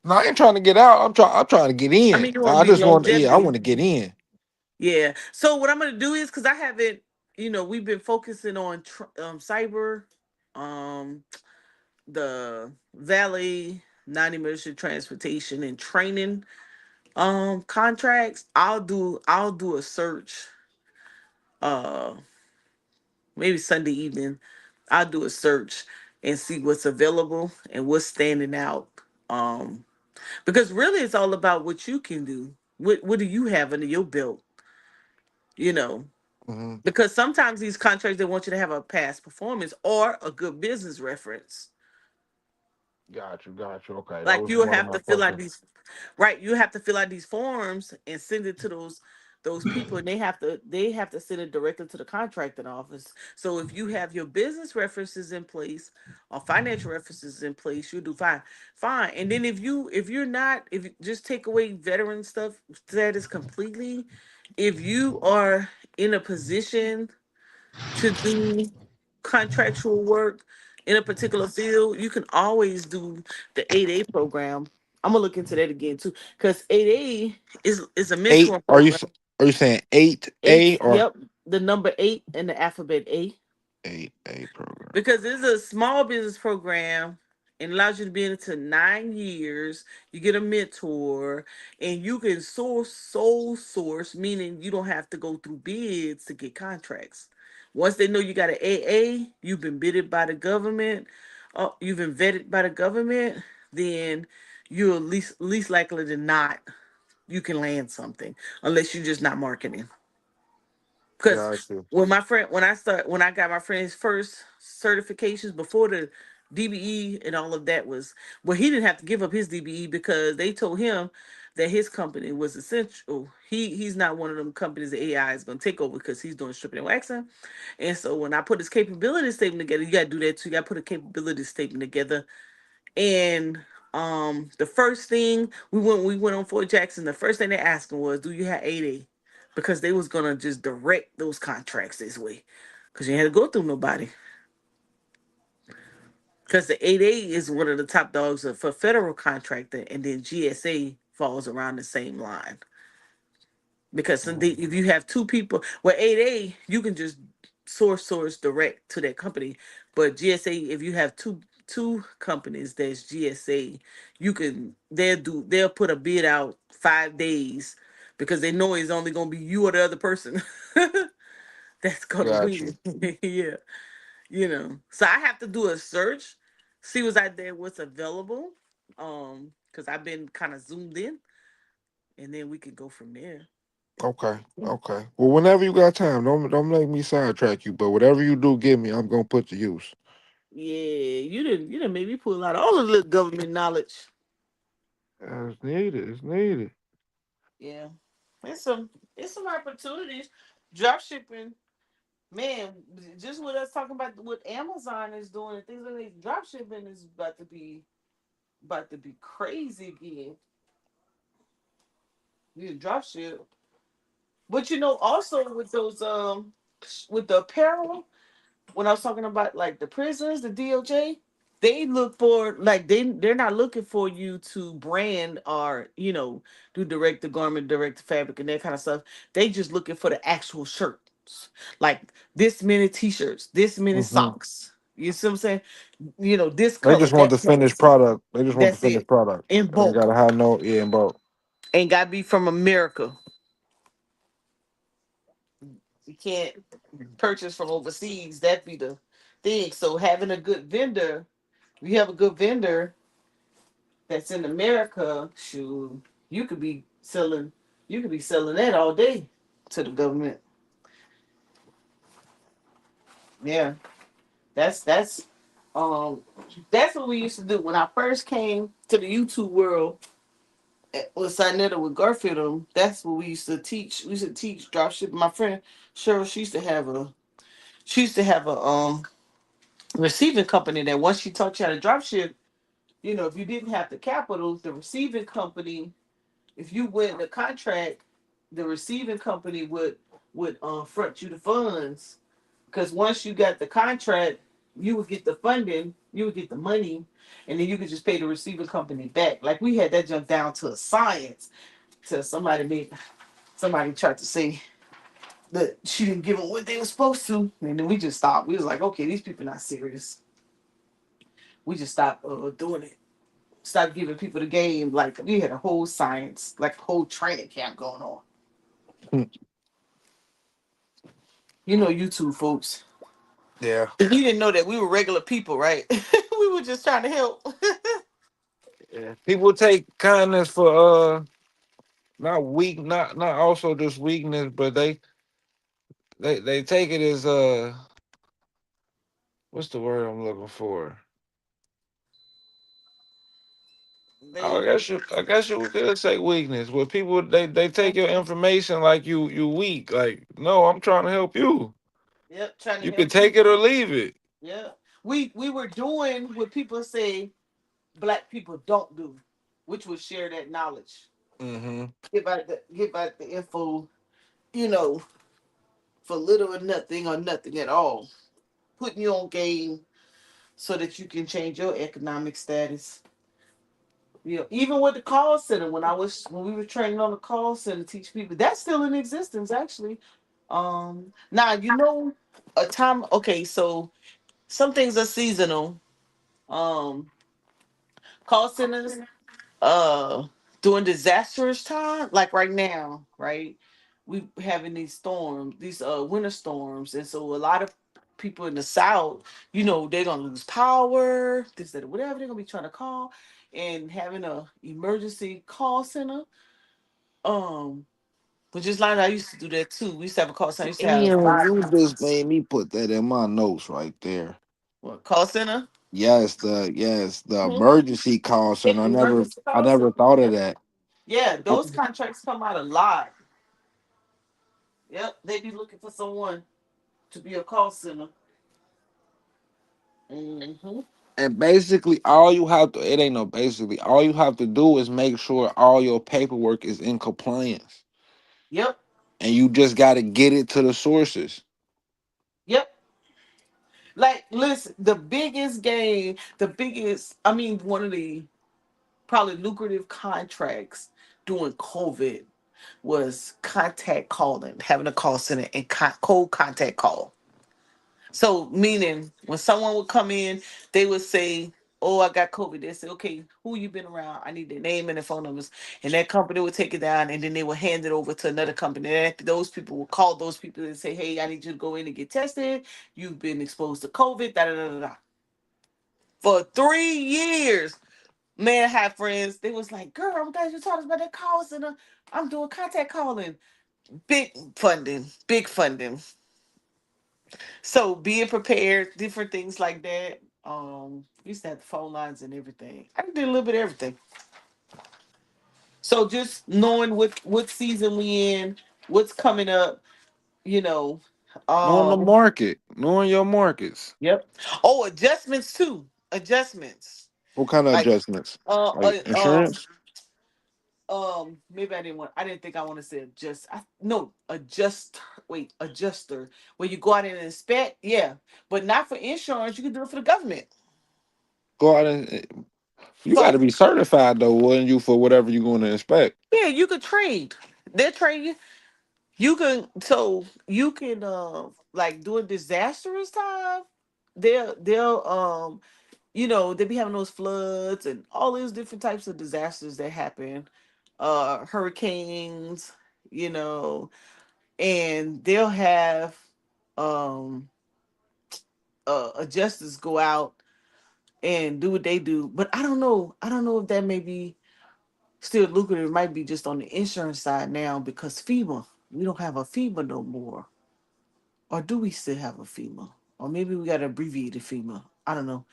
No, I ain't trying to get out. I'm trying to get I in. mean, you want to I be just want I longevity. want to get in. Yeah. So what I'm gonna do is, because I haven't, we've been focusing on cyber, um, the valley, non-emergency transportation and training contracts. I'll do a search, uh maybe Sunday evening. I'll do a search and see what's available and what's standing out. Um because really it's all about what you can do. What do you have under your belt? You know, Hmm. because sometimes these contracts, they want you to have a past performance or a good business reference. Got you. Okay, that Like was you'll one of have my to fill out questions. these, right? You have to fill out these forms and send it to those people, and they have to send it directly to the contracting office. So if you have your business references in place or financial references in place, you'll do fine. And then if you're not, if you just take away veteran stuff status completely, if you are in a position to do contractual work in a particular field, you can always do the 8A program. I'm gonna look into that again too, because 8A is a Eight? mentoring Are you program. are you saying 8A or Yep, the number 8 and the alphabet A, 8A program? because it's a small business program and allows you to be in it to 9 years. You get a mentor, and you can sole source, meaning you don't have to go through bids to get contracts. Once they know you got an AA, you've been bidded by the government, you've been vetted by the government, then you're least likely than not you can land something, unless you're just not marketing. Because Got you. when I got my friend's first certifications before the DBE and all of that was, well, he didn't have to give up his DBE because they told him that his company was essential. He's not one of them companies that AI is going to take over, because he's doing stripping and waxing. And so when I put his capability statement together, you got to do that too. You got to put a capability statement together. And the first thing we went on Fort Jackson, the first thing they asked him was, "Do you have 80?" Because they was gonna just direct those contracts this way, because you had to go through nobody. Because the 8A is one of the top dogs for federal contractor, and then GSA falls around the same line. Because if you have two people, well, 8A, you can just source direct to that company. But GSA, if you have two companies that's GSA, they'll put a bid out 5 days, because they know it's only gonna be you or the other person that's gonna Got you. win. Yeah. So I have to do a search see what's out there, what's available. Because I've been kind of zoomed in, and then we can go from there. Okay, okay. Well, whenever you got time, don't make me sidetrack you. But whatever you do, give me, I'm gonna put to use. Yeah, you didn't make me pull out all the little government knowledge. It's needed. It's needed. Yeah, it's some opportunities. Drop shipping, man. Just with us talking about what Amazon is doing and things like that, drop shipping is about to be crazy again. You can drop ship, but also with those with the apparel. When I was talking about like the prisons, the DOJ, they look for like they're not looking for you to brand or do direct to garment, direct to fabric, and that kind of stuff. They just looking for the actual shirts, like this many T-shirts, this many Hmm. socks. You see what I'm saying? This They color, just want that the color. finished product. They just want the That's finished it product. in They ain't bulk. gotta have no in bulk. Ain't got to be from America. You can't purchase from overseas. That be the thing. So having a good vendor, you have a good vendor that's in America, shoot, you could be selling you could be selling that all day to the government. Yeah. That's um that's what we used to do when I first came to the YouTube world with Sinetta with Garfield. That's what we used to teach. We used to teach dropshipping. My friend Cheryl, she used to have a receiving company that once she taught you how to dropship, if you didn't have the capital, the receiving company, if you win the contract, the receiving company would front you the funds. Because once you got the contract, you would get the funding, you would get the money, and then you could just pay the receiving company back. Like we had that jump down to a science. Till somebody tried to say that she didn't give them what they were supposed to, and then we just stopped. We was like, okay, these people not serious. We just stopped doing it. Stop giving people the game. Like we had a whole science, like a whole training camp going on. Hmm. YouTube folks. Yeah. If you didn't know that we were regular people, right? We were just trying to help. Yeah. People take kindness for not weak, not also just weakness, but they take it as what's the word I'm looking for? Oh, They I guess you could say weakness. Where people they take your information like you weak. Like, no, I'm trying to help you. Yep, trying to You can help take you. it or leave it. Yeah. We were doing what people say black people don't do, which was share that knowledge. Mm-hmm. Give out the info, you know, for little or nothing at all. Putting you on game so that you can change your economic status. Even with the call center, when we were training on the call center, teach people that's still in existence actually. Now a time. Okay, so some things are seasonal. Um, Call centers, uh, during disastrous time, like right now, right? We having these storms, these winter storms, and so a lot of people in the south, they're gonna lose power, this, that, whatever. They're gonna be trying to call, and having a emergency call center. Um, but just like I used to do that too. We used to have a call center. I used to have Damn, five you just made me put that in my notes right there. what call center. Yes, the Mhm. emergency call Yeah, center. emergency I call never center. thought of Yep. that. Yeah, I- those contracts come out a lot. Yep, they be looking for someone to be a call center. Hmm. And basically, all you have to it ain't no basically. All you have to do is make sure all your paperwork is in compliance, Yep, and you just got to get it to the sources. yep. Like, listen, I mean, one of the probably lucrative contracts during COVID was contact calling, having a call center and cold contact call. So, meaning when someone would come in, they would say, "Oh, I got COVID." They say, "Okay, who you been around? I need their name and their phone numbers." And that company would take it down, and then they would hand it over to another company. And those people would call those people and say, "Hey, I need you to go in and get tested. You've been exposed to COVID." Da da da da da. for 3 years. Man, I had friends. They was like, "Girl, I'm glad you taught us about that call center. I'm doing contact calling. Big funding, big funding. So being prepared, different things like that. We used to have the phone lines and everything. I did a little bit of everything. So just knowing what season we in, what's coming up, you know. Knowing the Um, market, knowing your markets. yep. Oh, adjustments too. Adjustments. What kind of Like adjustments? Like insurance? maybe I didn't think I want to say adjust. No, adjust. Wait, adjuster. When you go out and inspect, yeah, but not for insurance. You can do it for the government. Go out and you got So to be certified though, wouldn't you, for whatever you're going to inspect? yeah, you could trade. They're trading. You can like during disastrous time, they'll they be having those floods and all these different types of disasters that happen, hurricanes, you know, and they'll have um adjusters go out and do what they do. But I don't know if that may be still lucrative. It might be just on the insurance side now because FEMA, we don't have a FEMA no more. Or do we still have a FEMA? Or maybe we got to abbreviate the FEMA. I don't know.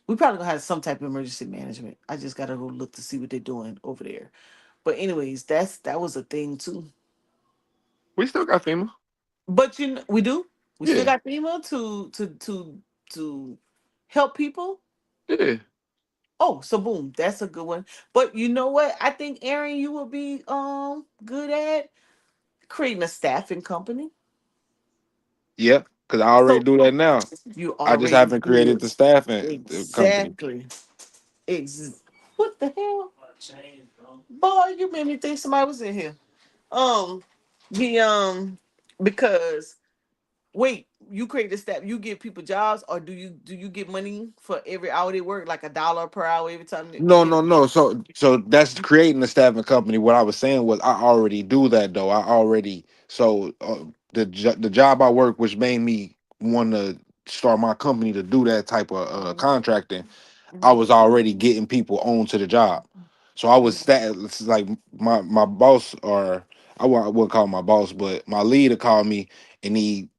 We probably gonna have some type of emergency management. I just gotta go look to see what they're doing over there. But anyways, that was a thing too. We still got FEMA. But we do. We still Yeah, got FEMA to help people. yeah. Oh, so boom, that's a good one. But you know what? I think Aaron, you will be good at creating a staffing company. Yep, because I already So do that now. you I just already haven't do created it. the staffing company. Exactly. What the hell? Boy, you made me think somebody was in here. Um, the because wait, you create the staff, you give people jobs, or do you get money for every hour they work, like $1 per hour every time No, they no, no. So that's creating the staffing company. What I was saying was I already do that though. I already the job I work, which made me want to start my company to do that type of contracting. I Mhm, was already getting people onto the job. So I was mhm, it's like my boss, or I wouldn't call him my boss, but my leader called me and need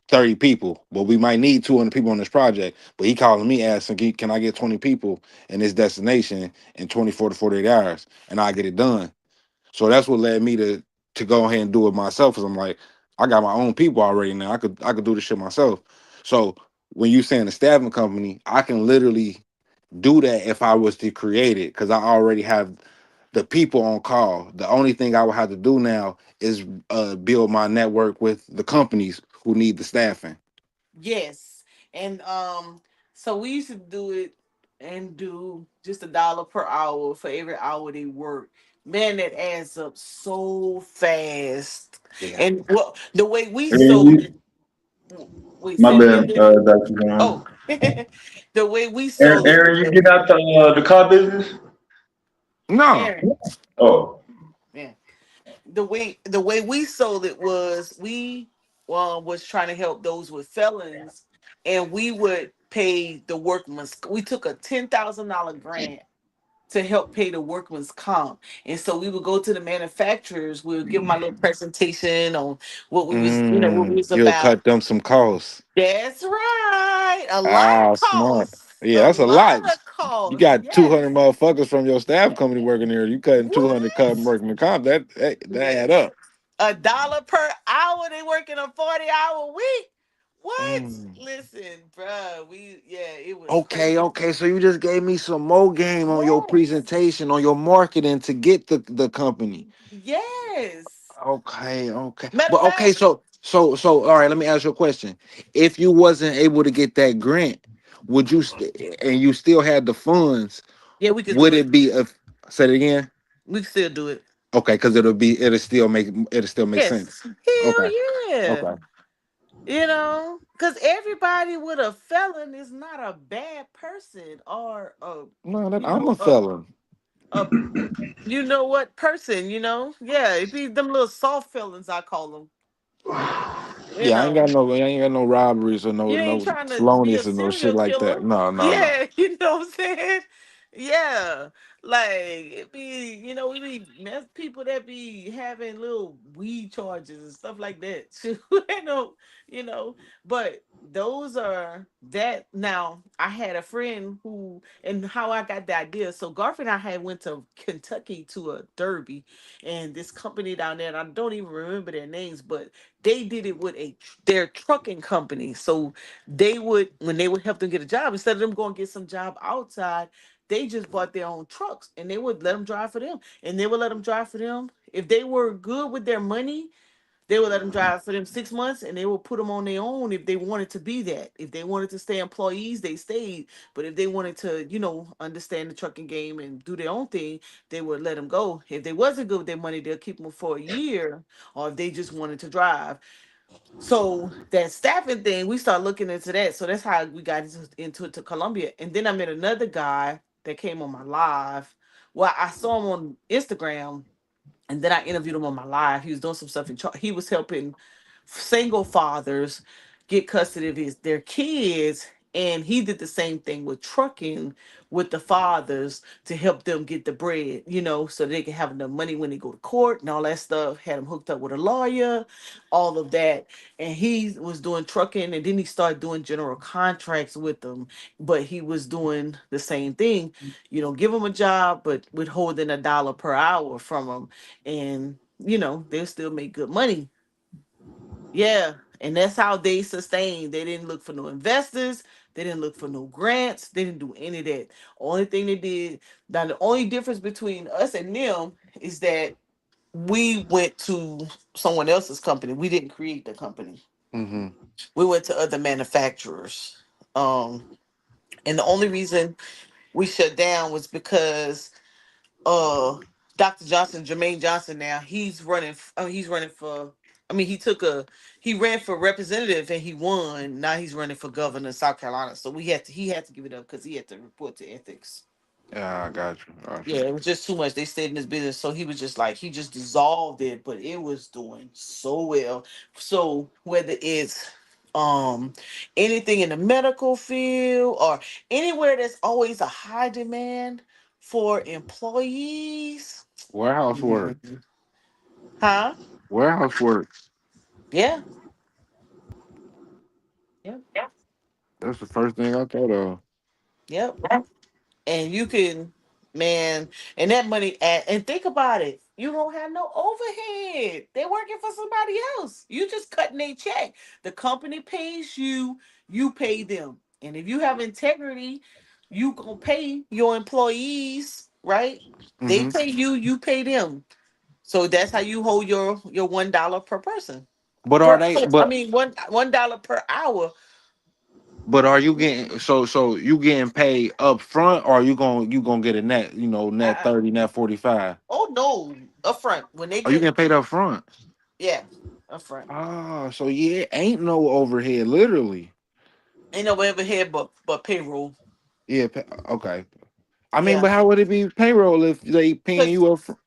30 people. But we might need 200 people on this project. But he calling me asking, can I get 20 people in this destination in 24 to 48 hours? And I get it done. So that's what led me to go ahead and do it myself. Cause I'm like, I got my own people already now. I could do this shit myself. So when you saying a staffing company, I can literally do that if I was to create it, because I already have the people on call. The only thing I would have to do now is build my network with the companies who need the staffing. yes, and so we used to do it and do just $1 per hour for every hour they work. Man, that adds up so fast. Yeah. And well, the way we Aaron, sold it, you, wait, my say it bad, again, Dennis. Dr. John. Oh, the way we Aaron, sold it Aaron, you was get out the car business? No. Aaron. Oh, Yeah, the way we sold it was we was trying to help those with felons, and we would pay the workman's. We took a $10,000 grant to help pay the workman's comp, and so we would go to the manufacturers. We would give them a little presentation on what we was You'll about. cut them some costs. That's right, a lot Ah, of smart. costs, Yeah, a that's a lot. lot of You costs. got Yes. 200 motherfuckers from your staff company working there. You cutting 200 What? cutting working the comp. That add Listen, up. $1 per hour. They working a 40-hour week. What? Mm. Listen, bruh. It was Okay, crazy. okay. So you just gave me some more game on your Yes. presentation, on your marketing to get the company. Yes. Okay, okay. Matter of But okay, fact, so all right, let me ask you a question. If you wasn't able to get that grant, would you and you still had the funds, yeah, we could would do it. it be a say it again? We could still do it. Okay, because it'll still make Yes. sense. Okay. Hell yeah. Okay. Because everybody with a felon is not a bad person or No, that you I'm know, a felon. a you know what person, Yeah, it be them little soft felons I call them. You Yeah, know, I ain't got no robberies or you ain't no trying to be a felonious or no shit serial like killer. that. No, no, no. Yeah, you know what I'm saying? Yeah. Like it be, we be people that be having little weed charges and stuff like that too. You know, but those are that now I had a friend who and how I got the idea. So Garth and I had went to Kentucky to a derby and this company down there, and I don't even remember their names, but they did it with their trucking company. So they would when they would help them get a job, instead of them going to get some job outside, they just bought their own trucks and they would let them drive for them. And they would let them drive for them. If they were good with their money, they would let them drive for them 6 months and they would put them on their own if they wanted to be that. If they wanted to stay employees, they stayed. But if they wanted to, understand the trucking game and do their own thing, they would let them go. If they wasn't good with their money, they'll keep them for a year, or if they just wanted to drive. So that staffing thing, we started looking into that. So that's how we got into it to Columbia. And then I met another guy that came on my live. Well, I saw him on Instagram and then I interviewed him on my live. He was doing some stuff he was helping single fathers get custody of their kids, and he did the same thing with trucking with the fathers to help them get the bread, so they can have enough money when they go to court and all that stuff. Had him hooked up with a lawyer, all of that, and he was doing trucking, and then he started doing general contracts with them. But he was doing the same thing, give them a job, but withholding $1 per hour from them, and they'll still make good money. Yeah, and that's how they sustained. They didn't look for no investors. They didn't look for no grants. They didn't do any of that. Only thing they did, now the only difference between us and them is that we went to someone else's company. We didn't create the company. Mm-hmm. We went to other manufacturers. Um, and the only reason we shut down was because uh Dr. Johnson, Jermaine Johnson, now he's running for, he ran for representative and he won. Now he's running for governor of South Carolina. So he had to give it up because he had to report to ethics. Yeah, I got you. Got Yeah, you. it was just too much. They stayed in his business. So he was just like, he just dissolved it, but it was doing so well. So whether it's um anything in the medical field or anywhere that's always a high demand for employees. Warehouse work. Mhm. Huh? Warehouse work. Yeah. Yep. That's the first thing I thought of. Yep. And you can, man, and that money and think about it, you don't have no overhead. They're working for somebody else. You just cutting a check. The company pays you, you pay them. And if you have integrity, you gonna pay your employees, right? They Mm-hmm. pay you, you pay them. So that's how you hold your $1 per person. But are Per they? I mean $1 per hour. But are you getting so you getting paid up front, or you gonna get a net, net I, 30, net 45? oh no, upfront when they Are you get, getting paid up front? yeah, upfront. Oh, so yeah, ain't no overhead, literally. Ain't no overhead but payroll. Yeah, okay. I mean, Yeah, but how would it be payroll if they paying because you up front?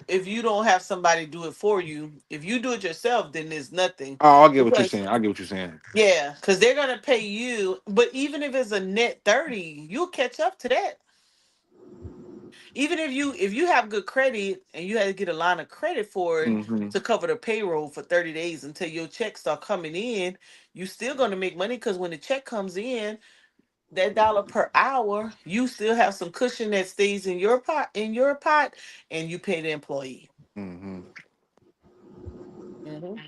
if you don't have somebody do it for you, if you do it yourself, then there's nothing. Oh, I get what you're Because saying. I get what you're saying. yeah, because they're gonna pay you. But even if it's a net 30, you'll catch up to that. Even if you have good credit and you had to get a line of credit for it Hmm. to cover the payroll for 30 days until your checks start coming in, you still gonna make money because when the check comes in, that $1 per hour, you still have some cushion that stays in your pot, and you pay the employee. Hmm. Mhm.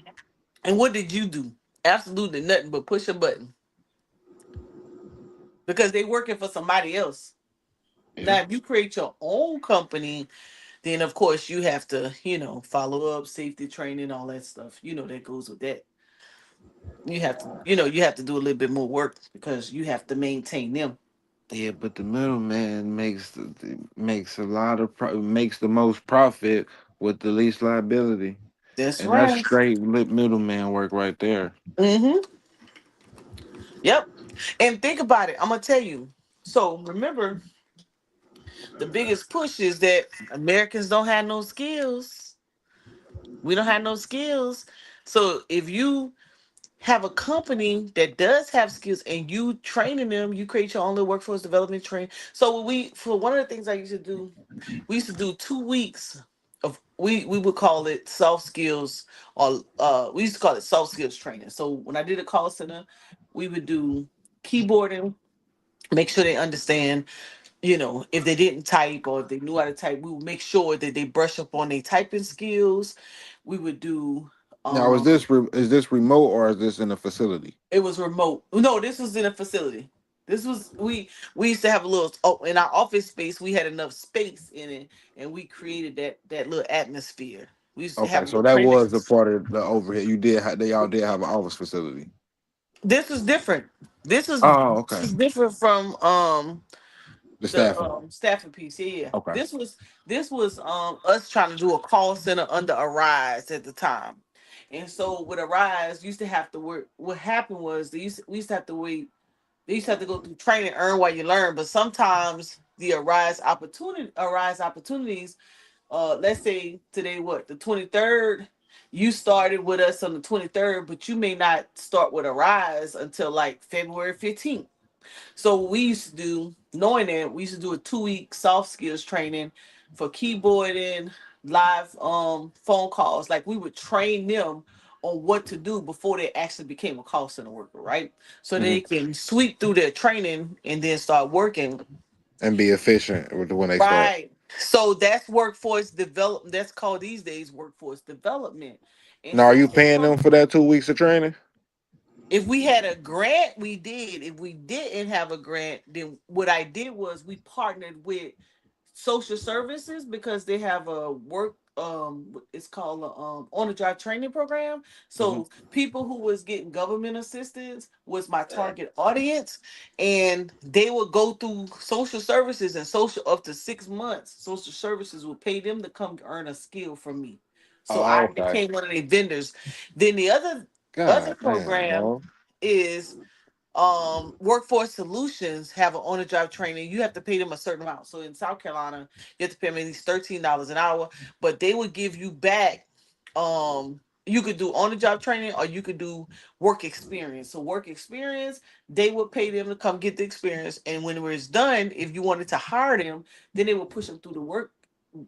And what did you do? Absolutely nothing but push a button because they working for somebody else. Yeah. Now, if you create your own company, then of course you have to, follow up, safety training, all that stuff. That goes with that. You have to do a little bit more work because you have to maintain them. Yeah, but the middleman makes a lot of makes the most profit with the least liability, That's and that's right. straight middleman work right there. Mm-hmm. Yep. And think about it. I'm gonna tell you. So remember, the biggest push is that Americans don't have no skills. We don't have no skills. So if you have a company that does have skills and you training them, you create your own little workforce development train. So for one of the things I used to do, we used to do 2 weeks of we would call it soft skills, or we used to call it soft skills training. So when I did a call center, we would do keyboarding, make sure they understand, if they didn't type or if they knew how to type, we would make sure that they brush up on their typing skills. We would do Now, is this remote or is this in a facility? it was remote. No, this was in a facility. This was we used to have a little in our office space. We had enough space in it, and we created that little atmosphere. We used to Okay, have a so little that training. was a part of the overhead. They all did have an office facility. This was different. This was Oh, this okay. was different from The the staffing. staffing piece. Yeah, yeah. Okay. This was us trying to do a call center under Arise at the time. And so with Arise, used to have to work. What happened was we used to have to wait. They used to have to go through training, earn while you learn. But sometimes the arise opportunities. Let's say today, what, the 23rd. You started with us on the 23rd, but you may not start with Arise until like February 15th. So what we used to do, knowing that, we used to do a 2 week soft skills training for keyboarding, live phone calls. Like we would train them on what to do before they actually became a call center worker, right? So Hmm. they can sweep through their training and then start working. And be efficient with when they start. Right. So that's workforce development. That's called these days workforce development. And Now, are you so paying them for that 2 weeks of training? if we had a grant, we did. If we didn't have a grant, then what I did was we partnered with social services because they have a work it's called a on the job training program. Hmm. So people who was getting government assistance was my target audience, and they would go through social services, and social up to 6 months social services would pay them to come earn a skill from me. So Oh, I okay. became one of their vendors. Then the other God damn, program bro. is workforce solutions have an on the job training. You have to pay them a certain amount. So in South Carolina, you have to pay them at least $13 an hour, but they would give you back. You could do on the job training or you could do work experience. So work experience, they would pay them to come get the experience, and when it was done, if you wanted to hire them, then they would push them through the work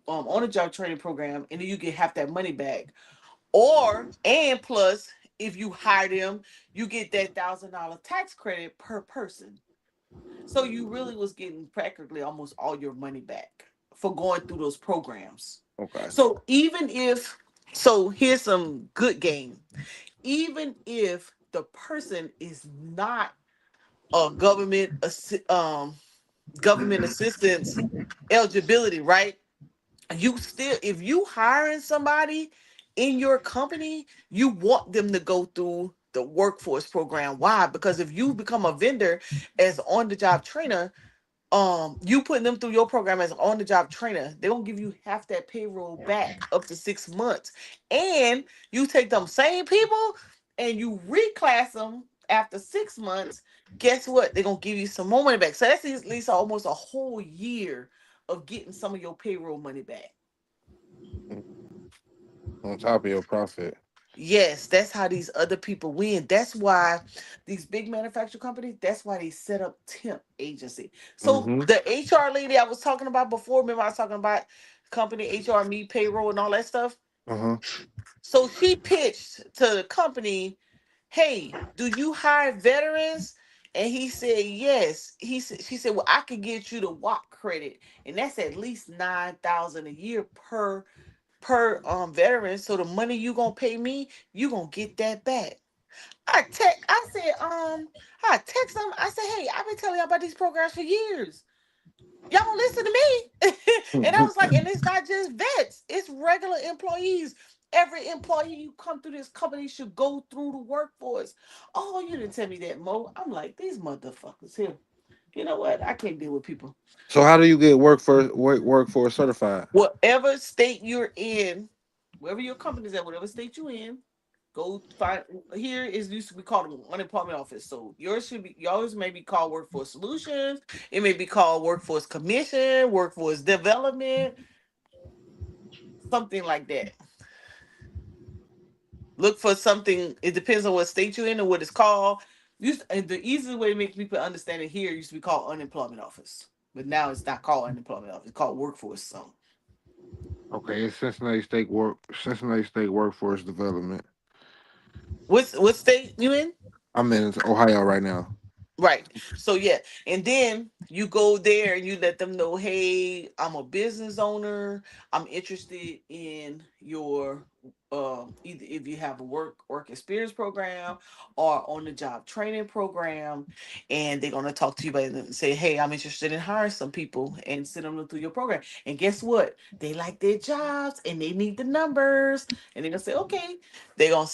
on the job training program, and then you get half that money back. Or and plus, if you hire them, you get that $1,000 tax credit per person. So you really was getting practically almost all your money back for going through those programs. Okay. So here's some good game. Even if the person is not a government assistance eligibility, right? You still, if you hiring somebody in your company, you want them to go through the workforce program. Why? Because if you become a vendor as on the job trainer, you putting them through your program as an on the job trainer, they won't give you half that payroll back up to 6 months. And you take them same people and you reclass them after 6 months. Guess what? They're gonna give you some more money back. So that's at least almost a whole year of getting some of your payroll money back. On top of your profit. Yes, that's how these other people win. That's why these big manufacturing companies, that's why they set up temp agency. So Hmm. the HR lady I was talking about before, remember I was talking about company HR, me, payroll, and all that stuff. Uh-huh. So she pitched to the company, hey, do you hire veterans? And he said, yes. She said, well, I could get you the WAP credit, and that's at least 9,000 a year per veteran. So the money you gonna pay me, you gonna get that back. I text them. I said, hey, I've been telling y'all about these programs for years. Y'all don't listen to me. And I was like, and it's not just vets, it's regular employees. Every employee you come through this company should go through the workforce. Oh, you didn't tell me that, Mo. I'm like, these motherfuckers here. You know what? I can't deal with people. So how do you get workforce certified? Whatever state you're in, wherever your company's at, whatever state you're in, go find. Here is used to be called unemployment office. So yours may be called Workforce Solutions. It may be called Workforce Commission, Workforce Development, something like that. Look for something. It depends on what state you're in and what it's called. The easiest way to make people understand it here used to be called unemployment office, but now it's not called unemployment office. It's called workforce. So, Okay, it's Cincinnati State Workforce Development. what state you in? I'm in Ohio right now. Right. So yeah, and then you go there and you let them know, hey, I'm a business owner. I'm interested in your either if you have a work experience program or on the job training program, and they're gonna talk to you about it and say, hey, I'm interested in hiring some people and send them through your program. And guess what? They like their jobs and they need the numbers, and they're gonna say, okay, they're gonna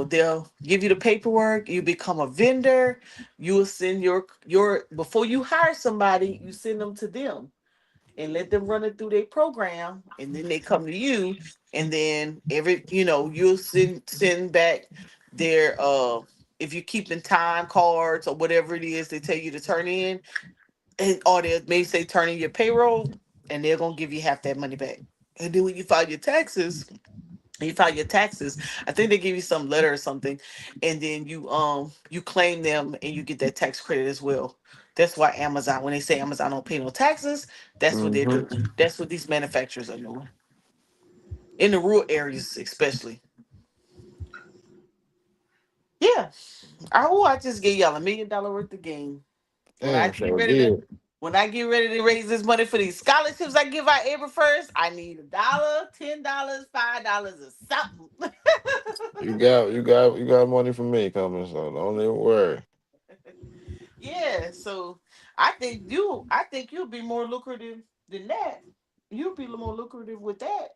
they'll give you the paperwork. You become a vendor. You will send your before you hire somebody, you send them to them and let them run it through their program, and then they come to you, and then you'll send back their if you're keeping time cards or whatever it is they tell you to turn in, and or they may say turn in your payroll, and they're gonna give you half that money back. And then when you file your taxes, I think they give you some letter or something, and then you claim them and you get that tax credit as well. That's why Amazon, when they say Amazon don't pay no taxes, that's what they're Hmm. doing. That's what these manufacturers are doing in the rural areas, especially. Yeah. I just gave y'all $1 million worth of game. When I Damn, get sure ready to did. when I get ready to raise this money for these scholarships I give out every first, I need $1, $10, $5, or something. You got money from me coming, so don't even worry. Yeah, so I think you'll be more lucrative than that. You'll be more lucrative with that,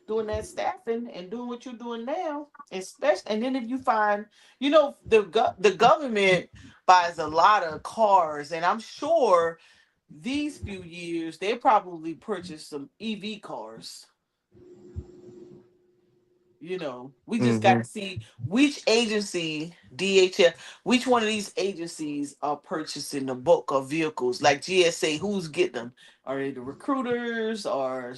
doing that staffing and doing what you're doing now. Especially, and then if you find, the government buys a lot of cars, and I'm sure these few years they probably purchased some EV cars. We just got Hmm. to see which agency, DHL, which one of these agencies are purchasing the bulk of vehicles, like GSA. Who's getting them? Are they the recruiters, or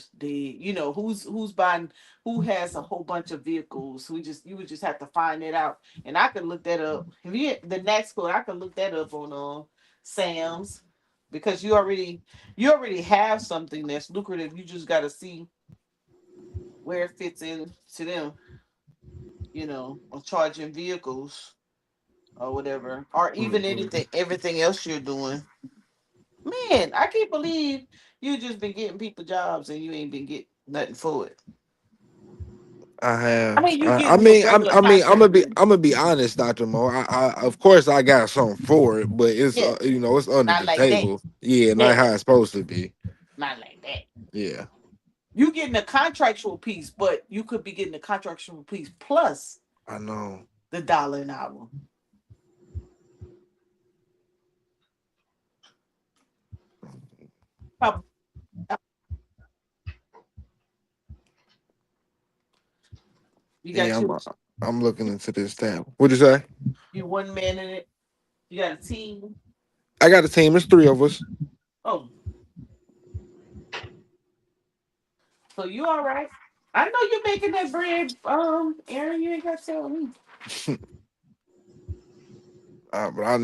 who's buying? Who has a whole bunch of vehicles? You would just have to find that out, and I can look that up. If you the next quote, I can look that up on Sam's, because you already have something that's lucrative. You just got to see where it fits in to them, or charging vehicles or whatever, or even Hmm. everything else you're doing. Man, I can't believe you just been getting people jobs and you ain't been getting nothing for it. I I have. mean, you I getting your mean, regular I'm gonna contract. be honest, Doctor Mo. Of course I got something for it, but it's Yeah, it's under not the like that. table. Yeah, not Yeah, how it's supposed to be. not like that. Yeah, You getting a contractual piece, but you could be getting a contractual piece plus I know. the dollar an hour. Prob- You Yeah, got I'm looking into this tab. What'd you say? you one man in it. You got a team. I got a team. It's three of us. Oh, so you all right? I know you're making that bread, Aaron. You ain't got to tell me. But I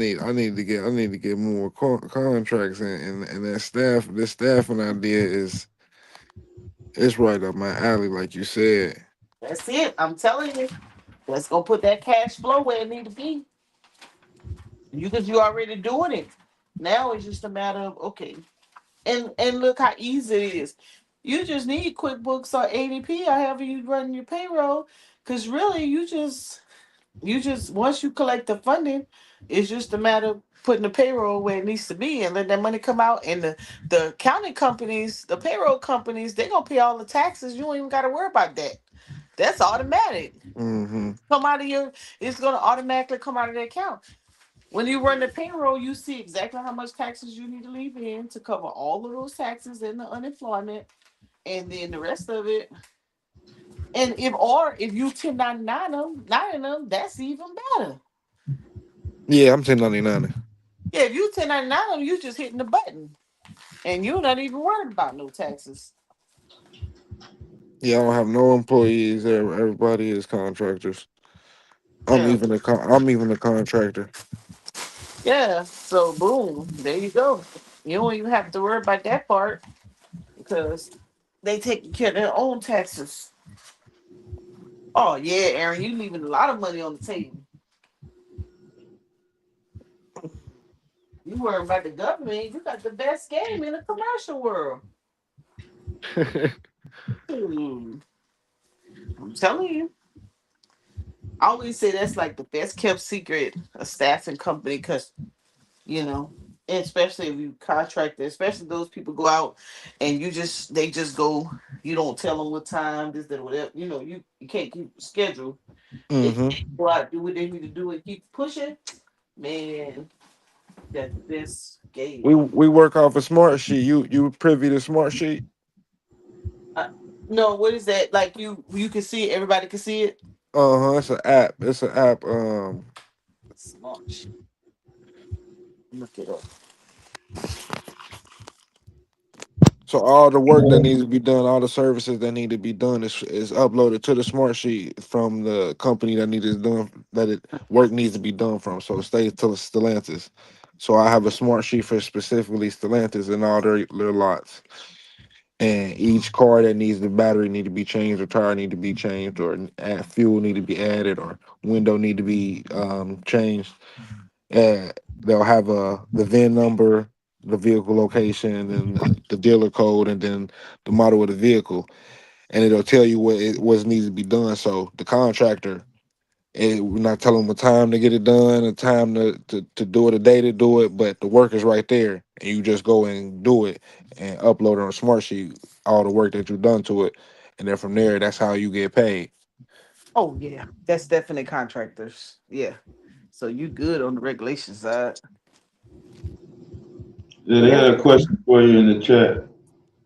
need to get more contracts and that staff. This staffing idea is it's right up my alley, like you said. That's it. I'm telling you. Let's go put that cash flow where it need to be. Because you already doing it. Now it's just a matter of okay. And look how easy it is. You just need QuickBooks or ADP or however you run your payroll. Cause really you just once you collect the funding, it's just a matter of putting the payroll where it needs to be and let that money come out. And the accounting companies, the payroll companies, they're gonna pay all the taxes. You don't even gotta worry about that. That's automatic. Hmm. Come out of your It's gonna automatically come out of the account. When you run the payroll, you see exactly how much taxes you need to leave in to cover all of those taxes and the unemployment, and then the rest of it. And if you 1099 them, that's even better. Yeah, I'm 1099. Yeah, if you 1099 them, you just hitting the button, and you're not even worried about no taxes. Yeah, I don't have no employees. Everybody is contractors. Yeah. I'm even a contractor. Yeah. So boom, there you go. You don't even have to worry about that part because they taking care of their own taxes. Oh yeah, Aaron, you leaving a lot of money on the table. You worry about the government. You got the best game in the commercial world. Hmm. I'm telling you. I always say that's like the best kept secret a staffing company because you know, especially if you contract, especially those people go out and they just go. You don't tell them what time this that whatever. You can't keep a schedule. They hmm go out do what they need to do and keep pushing. Man, that's the best game. we work off a smart sheet. You privy to smart sheet? Uh, no, what is that? Like you can see it. Everybody can see it. Uh-huh. It's an app. It's an app. Smart. Look it up. So all the work that needs to be done, all the services that need to be done is uploaded to the smart sheet from the company that needs it done that it work needs to be done from. So it stays to Stellantis. So I have a smart sheet for specifically Stellantis and all their lots. And each car that needs the battery need to be changed, or tire need to be changed, or fuel need to be added, or window need to be changed. They'll have the VIN number, the vehicle location, and the dealer code, and then the model of the vehicle, and it'll tell you what needs to be done. So the contractor, we're not telling them a time to get it done, a time to do it, a day to do it, but the work is right there, and you just go and do it and upload on a smart sheet all the work that you've done to it, and then from there, that's how you get paid. Oh yeah, that's definitely contractors. Yeah. So you good on the regulation side. Yeah, they Yeah. had a question for you in the chat.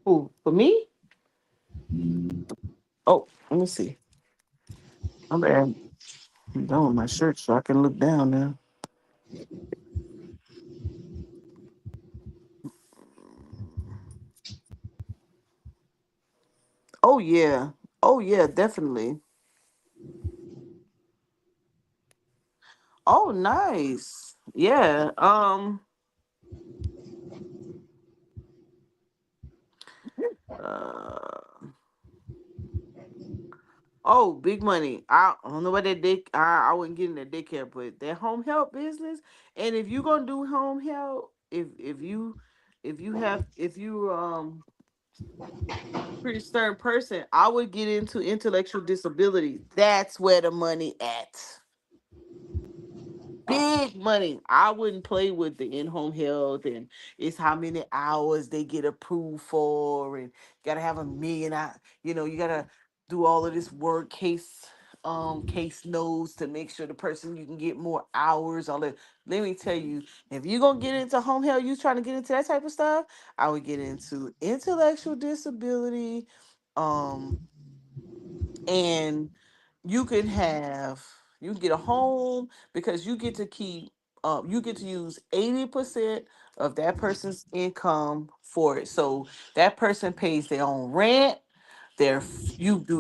Who for me? Oh, let me see. I'm bad. I'm done with my shirt so I can look down now. Oh yeah. Oh yeah, definitely. Oh nice. Yeah. Uh oh, big money. I don't know what that dick I wouldn't get in that daycare, but that home help business. And if you gonna do home help, if you pretty stern person, I would get into intellectual disability. That's where the money at. Big money. I wouldn't play with the in-home health and it's how many hours they get approved for and gotta have a million you gotta do all of this work case notes to make sure the person you can get more hours, all that. Let me tell you, if you're gonna get into home health, you trying to get into that type of stuff, I would get into intellectual disability, um and you can have you can get a home because you get to use 80% of that person's income for it. So that person pays their own rent,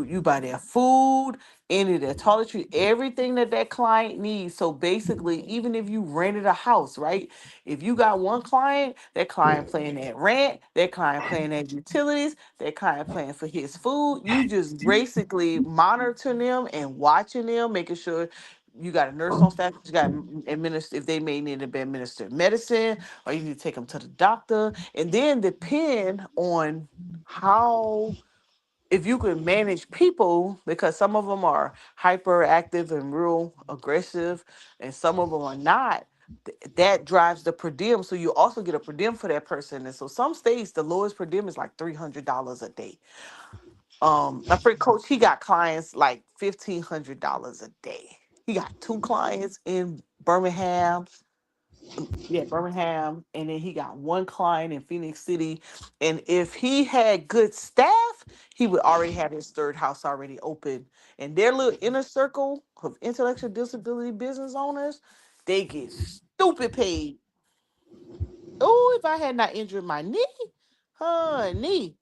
you buy their food, any of their toiletry, everything that that client needs. So basically, even if you rented a house, right? If you got one client, that client paying that rent, that client paying that utilities, that client paying for his food, you just basically monitoring them and watching them, making sure you got a nurse on staff, you got administer if they may need to be administered medicine, or you need to take them to the doctor, and then depend on how if you could manage people, because some of them are hyperactive and real aggressive, and some of them are not, that drives the per diem. So you also get a per diem for that person. And so some states, the lowest per diem is like $300 a day. My friend coach, he got clients like $1,500 a day. He got two clients in Birmingham, yeah, Birmingham, and then he got one client in Phoenix City. And if he had good staff, he would already have his third house already open. And their little inner circle of intellectual disability business owners, they get stupid paid. Oh, if I had not injured my knee, honey.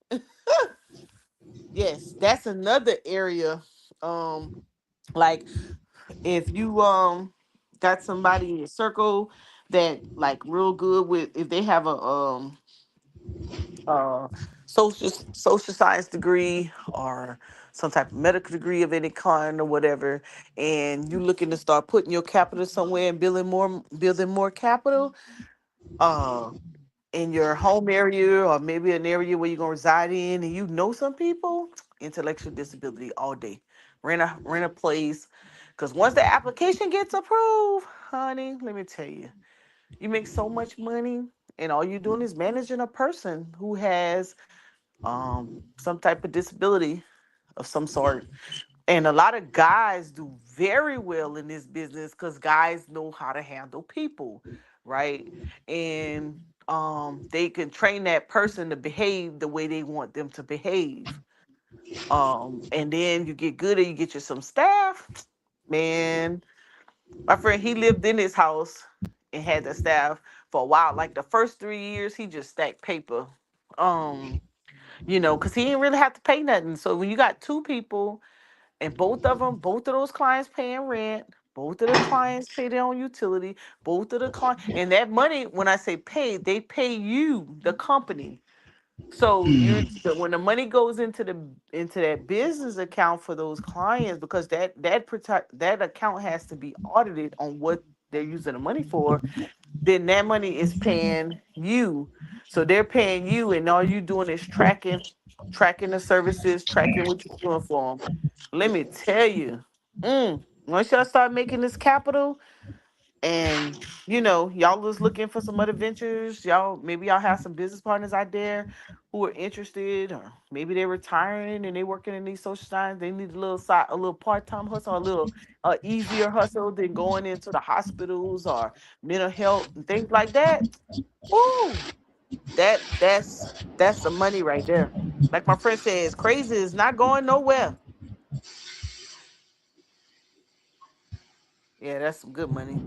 Yes, that's another area. Um, like If you got somebody in your circle that like real good with, if they have a uh social science degree or some type of medical degree of any kind or whatever, and you looking to start putting your capital somewhere and building more capital, uh in your home area or maybe an area where you're gonna reside in, and you know some people, intellectual disability all day. Rent a place, because once the application gets approved, honey, let me tell you, you make so much money, and all you're doing is managing a person who has some type of disability of some sort. And a lot of guys do very well in this business because guys know how to handle people, right? And they can train that person to behave the way they want them to behave. And then you get good and you get you some staff. Man, my friend, he lived in his house and had the staff for a while. Like the first 3 years, he just stacked paper. Um, because he didn't really have to pay nothing. So when you got two people and both of those clients paying rent, both of the clients pay their own utility, both of the clients, and that money, when I say pay, they pay you, the company. So when the money goes into that business account for those clients, because that account has to be audited on what they're using the money for, then that money is paying you. So they're paying you, and all you doing is tracking the services, tracking what you're doing for them. Let me tell you, once y'all start making this capital, and y'all was looking for some other ventures, maybe y'all have some business partners out there who are interested, or maybe they're retiring and they working in these social science. They need a little part-time hustle, a little easier hustle than going into the hospitals or mental health and things like that. Ooh, that's some money right there. Like my friend says, crazy is not going nowhere. Yeah, that's some good money.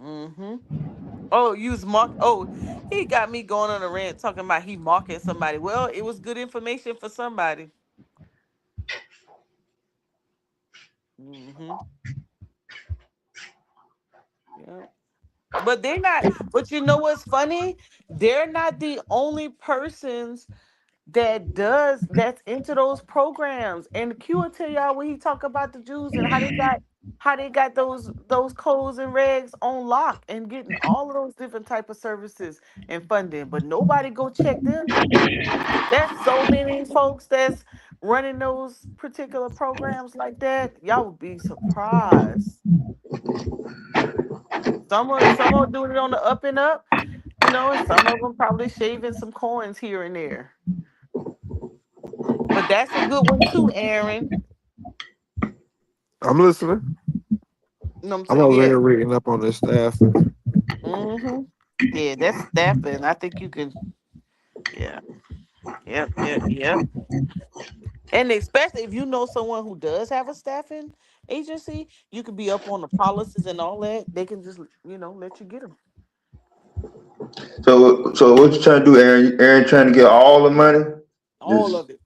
Mm-hmm. Oh, use mark. Oh, he got me going on a rant talking about he marking somebody. Well, it was good information for somebody. Mm-hmm. Yeah. But they're not. But you know what's funny? They're not the only persons that's into those programs. And Q will tell y'all when he talk about the Jews and how they got those codes and regs on lock and getting all of those different type of services and funding. But nobody go check them. There's so many folks that's running those particular programs like that. Y'all would be surprised. Some are doing it on the up and up, and some of them probably shaving some coins here and there. But that's a good one too, Aaron. I'm listening. You know what I'm I'm saying? over Yeah. here reading up on this staffing. Mm-hmm. Yeah, that's staffing. I think you can. Yeah. Yep. Yep. Yep. And especially if you know someone who does have a staffing agency, you could be up on the policies and all that. They can just let you get them. So what you trying to do, Aaron? Aaron trying to get all the money? All Just, of it.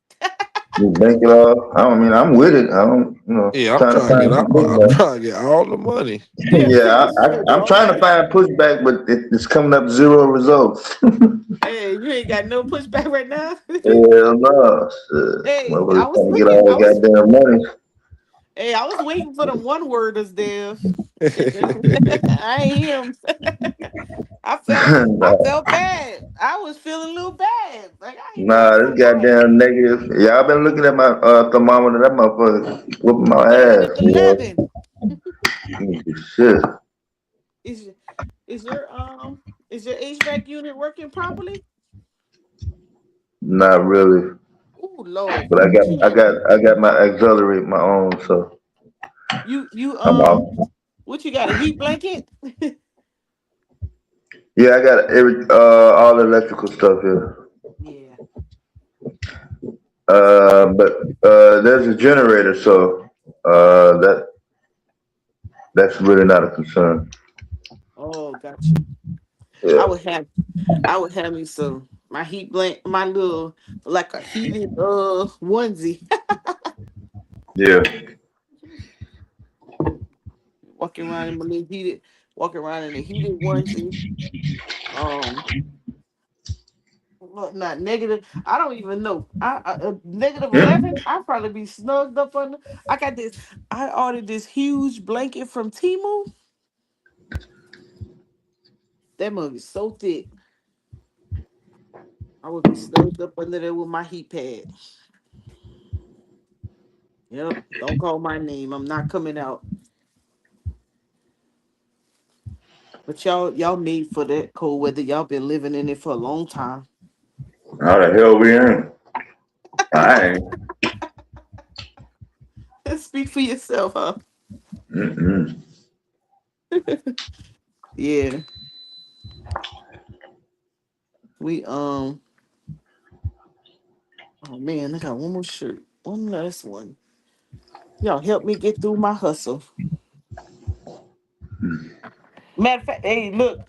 just bank it off? I don't mean, I'm with it. I don't, Yeah, I'm trying to trying to get find all, some I'm pushback. trying to get all the money. Yeah, Yeah, shit, I'm all trying to right. find pushback, but it's coming up zero results. Hey, you ain't got no pushback right now. Hell no. Shit. Hey, I Motherfuckers was trying to get looking. all the goddamn money. Hey, I was waiting for them one worders there. Shit, I ain't hear 'em. I Nah, felt bad. I was feeling a little bad. Like I ain't nah, heard this nobody. goddamn negative. Yeah, I've been looking at my thermometer. That motherfucker whooping my -11. ass. Shit. Is your is your is your HVAC unit working properly? Not really. Oh Lord. But What you got? I got my auxiliary, my own, so You I'm off. what you got? A heat blanket? Yeah, I got all the electrical stuff here. Yeah, that's But there's a generator, so that's really not a concern. oh got you. I Yeah. would have I would have me some. My heat blanket, my little like a heated onesie. Yeah. Walking around in my little heated, walking around in a heated onesie. Um, well, not negative. I don't even know. Negative Yeah. 11. I'd probably be snugged up under. I got this. I ordered this huge blanket from Temu. That mug is so thick. I would be snugged up under there with my heat pad. Yep. Don't call my name. I'm not coming out. But y'all made for that cold weather. Y'all been living in it for a long time. How the hell we in? I ain't. Speak for yourself, huh? Mm-mm. Yeah. We oh man, I got one more shirt. One last one. Y'all help me get through my hustle. Matter of fact, hey, look,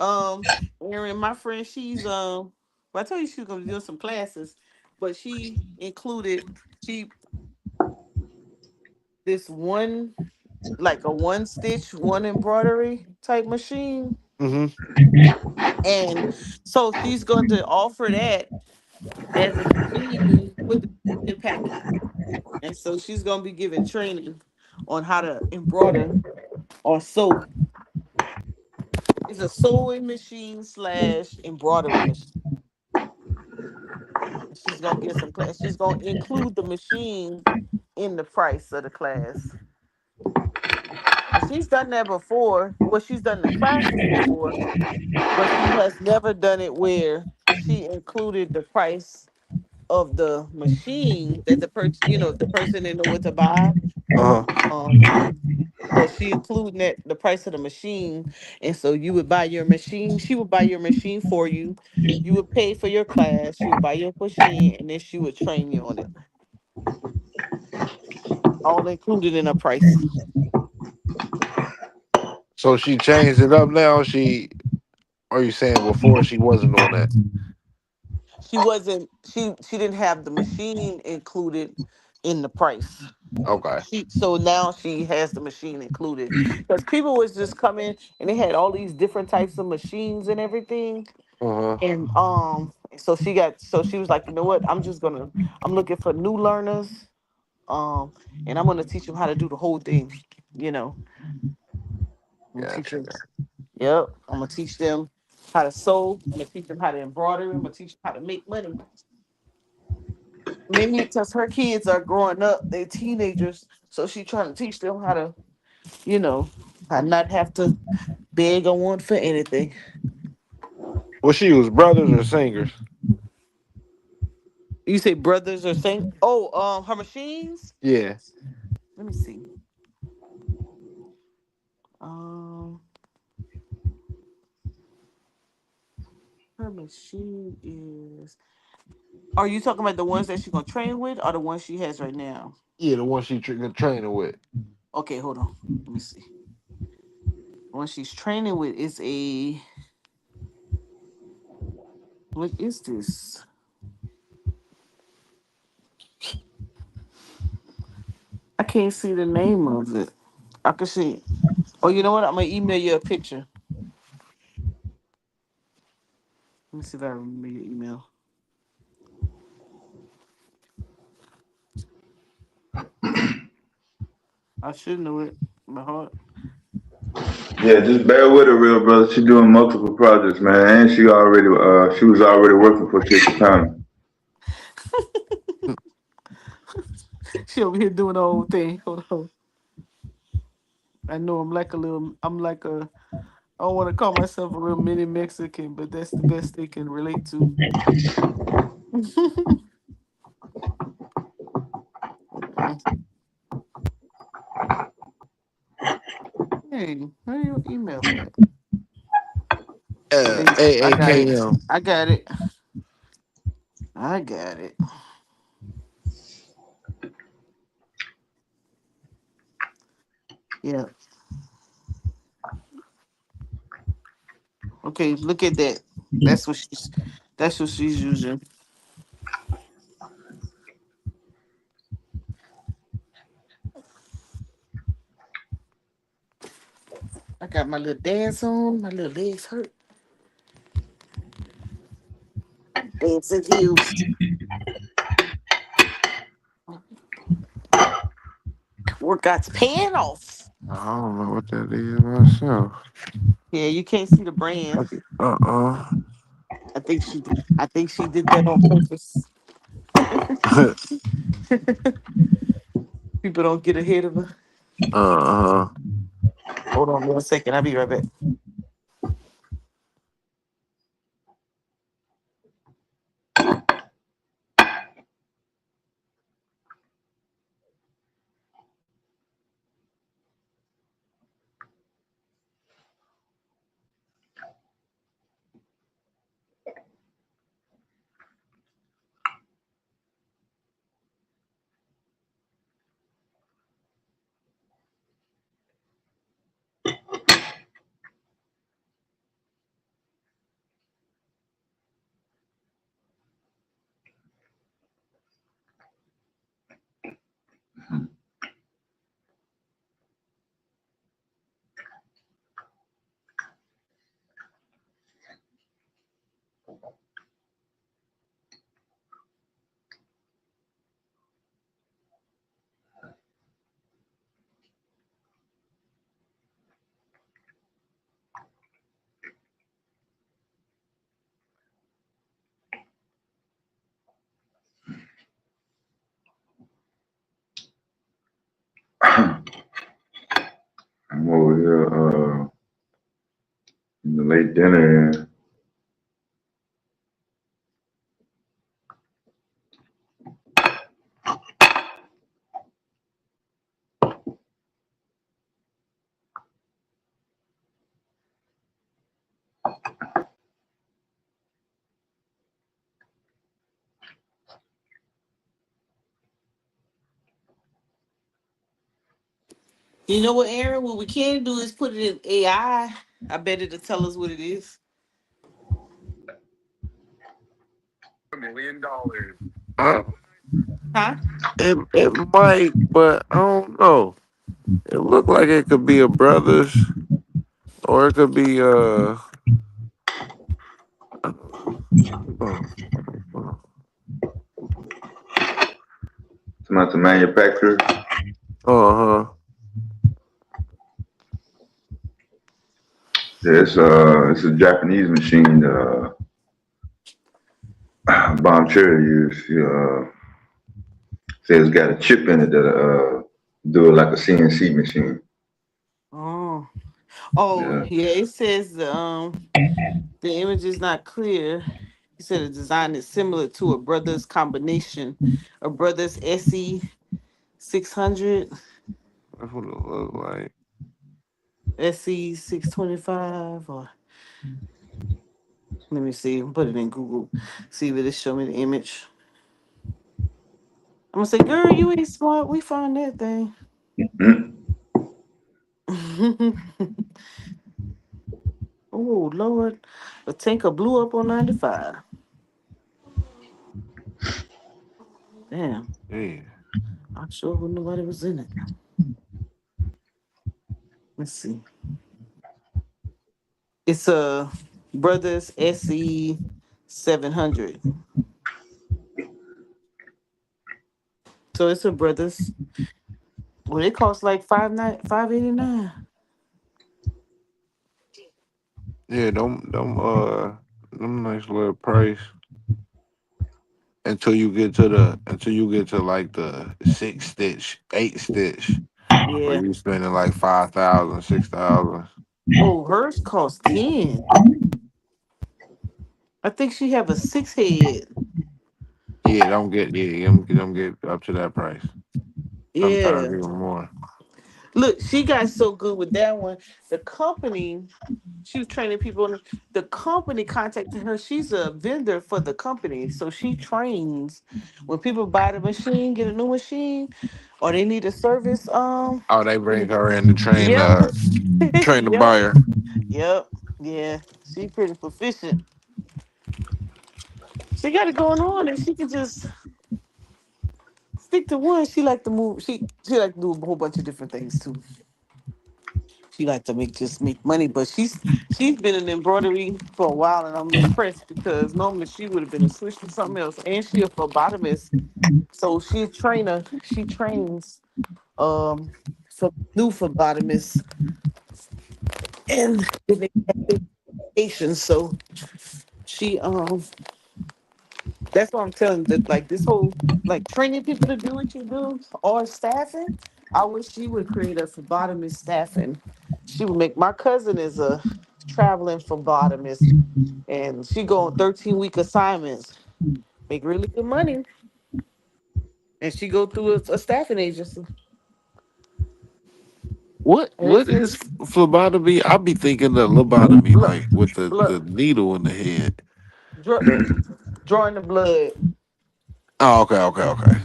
Erin, my friend, she's well, I told you she was gonna do some classes, but she included she this one like a one stitch, one embroidery type machine. Mm-hmm. And so she's going to offer that as a machine with the packet. And so she's going to be giving training on how to embroider or sew. It's a sewing machine slash embroidery machine. She's going to get some class. She's going to include the machine in the price of the class. And she's done that before. Well, she's done the classes before, but she has never done it where she included the price of the machine that the person, if the person didn't know what to buy. Uh-huh. Um, so she included that the price of the machine, and so you would buy your machine. She would buy your machine for you. You would pay for your class. She would buy your machine, and then she would train you on it. All included in a price. So she changed it up now. Are you saying before she wasn't on that? She wasn't. She didn't have the machine included in the price. Okay. So now she has the machine included because people was just coming and they had all these different types of machines and everything. Uh-huh. And so she was like, you know what, I'm looking for new learners, and I'm gonna teach them how to do the whole thing. you know I'm gonna teach Gotcha. them. Yep, I'm gonna teach them how to sew. I'm gonna teach them how to embroider. I'm gonna teach them how to make money. Maybe because her kids are growing up, they're teenagers, so she trying to teach them how to, you know, how not have to beg or want for anything. Well, she was brothers or singers? You say brothers or saying, oh, her machines. Yeah. Let me see. Um, her machine is. Are you talking about the ones that she's gonna train with, or the ones she has right now? Yeah, the one she training with. Okay, hold on. Let me see. The one she's training with is a. What is this? I can't see the name of it. I can see it. Oh, you know what? I'm gonna email you a picture. Let me see if I remember your email. I should know it. My heart. Yeah, just bear with her, real brother. She doing multiple projects, man, and she was already working for Chicken County. She over here doing the whole thing. Hold on. I know I'm like a, I don't want to call myself a real mini Mexican, but that's the best they can relate to. Hey, where your email at? There you go. I got it. AAKM. I got it. I got it. Yeah. Okay, look at that. That's what she's That's what she's using. I got my little dance on. My little legs hurt. Dancing heels. Workout's paying off. I don't know what that is myself. Yeah, you can't see the brand. Uh-uh. I think she. I think she did that on purpose. People don't get ahead of her. uh-uh. Hold on 1 second. I'll be right back. I'm over here in the late dinner. You know what, Aaron? What we can do is put it in AI. I bet it'll tell us what it is. Uh, Huh? it might, but I don't know. It looked like it could be a brothers, or it could be I don't know. It's a manufacturer. Uh-huh. Yeah, it's a Japanese machine. Bomb Cherry used. Say it's got a chip in it that do it like a CNC machine. Oh. Oh, Yeah. yeah. It says the image is not clear. He said the design is similar to a Brothers combination, a Brothers SE 600, That's what it looked like. SE 625, or let me see. Put it in Google. See if it'll show me the image. I'm gonna say, girl, you ain't smart. We found that thing. Mm-hmm. Oh Lord, a tanker blew up on 95. Damn, Yeah. I sure wouldn't nobody was in it. Let's see. It's a Brothers SE 700. So it's a Brothers. Well, it costs like 589. Yeah, them nice little price until you get to like the 6 stitch, 8 stitch, where Yeah. you spending like 5,000, 6,000. Oh, hers costs 10. I think she have a 6 head. Yeah, don't get up to that price. Sometimes Yeah. even more. Look, she got so good with that one. The company, she was training people. The company contacted her. She's a vendor for the company. So she trains when people buy the machine, get a new machine, or they need a service. Oh, they bring her in to Yep. train the Yep. buyer. Yep. Yeah. She pretty proficient. She got it going on, and she can just stick to one. She like to move. She like to do a whole bunch of different things too. She like to make money, but she's been in embroidery for a while, and I'm impressed because normally she would have been a switch to something else. And she a phlebotomist, so she a trainer. She trains for new phlebotomists, and then they have their patients. So she that's what I'm telling you, that like this whole like training people to do what you do or staffing. I wish she would create a phlebotomist staffing. She would make my cousin is a traveling phlebotomist and she go on 13-week assignments, make really good money, and she go through a staffing agency. And What it's is phlebotomy? I be thinking of lobotomy, blood, like with blood the needle in the head. drawing the blood. Oh, okay, okay, okay.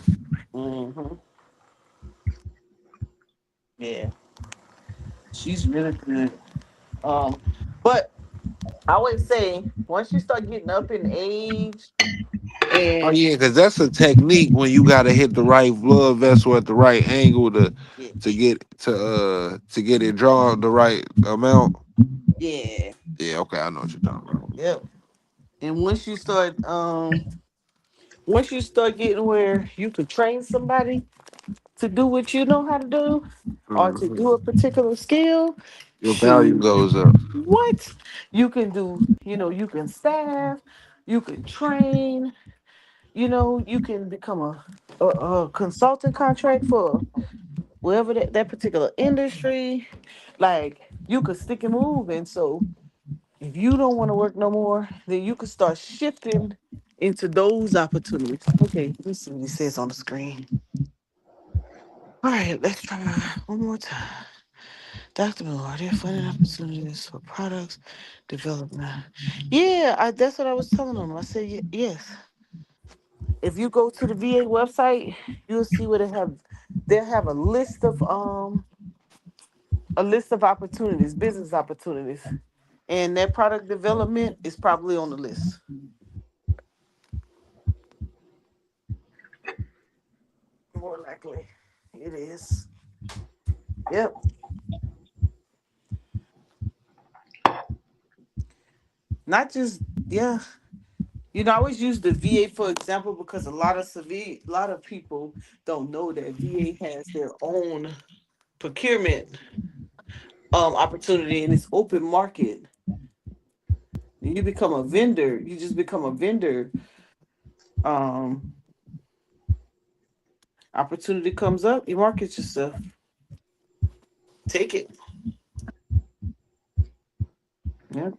Hmm. Yeah, she's really good. Um, but I always say once you start getting up in age Oh and yeah, because that's a technique when you got to hit the right blood vessel at the right angle yeah, to get it drawn the right amount. yeah, Yeah, okay, I know what you're talking about. yep. And once you start getting where you could train somebody to do what you know how to do or to Mhm. do a particular skill, Your value shoot, goes up. what you can do, you can staff, you can train, you can become a consultant contract for wherever that particular industry. Like you could stick and move. And so if you don't want to work no more, then you could start shifting into those opportunities. Okay, let's see what it says on the screen. All right, let's try one more time. Dr. Moore, are there funding opportunities for products development? Yeah, that's what I was telling them. I said yes. If you go to the VA website, you'll see where they'll have a list of opportunities, business opportunities. And that product development is probably on the list. More likely, it is. Yep. Not just yeah. I always use the VA for example because a lot of people don't know that VA has their own procurement opportunity and it's open market. You become a vendor. You just become a vendor. Um, Opportunity comes up, you market yourself. Take it. Yep.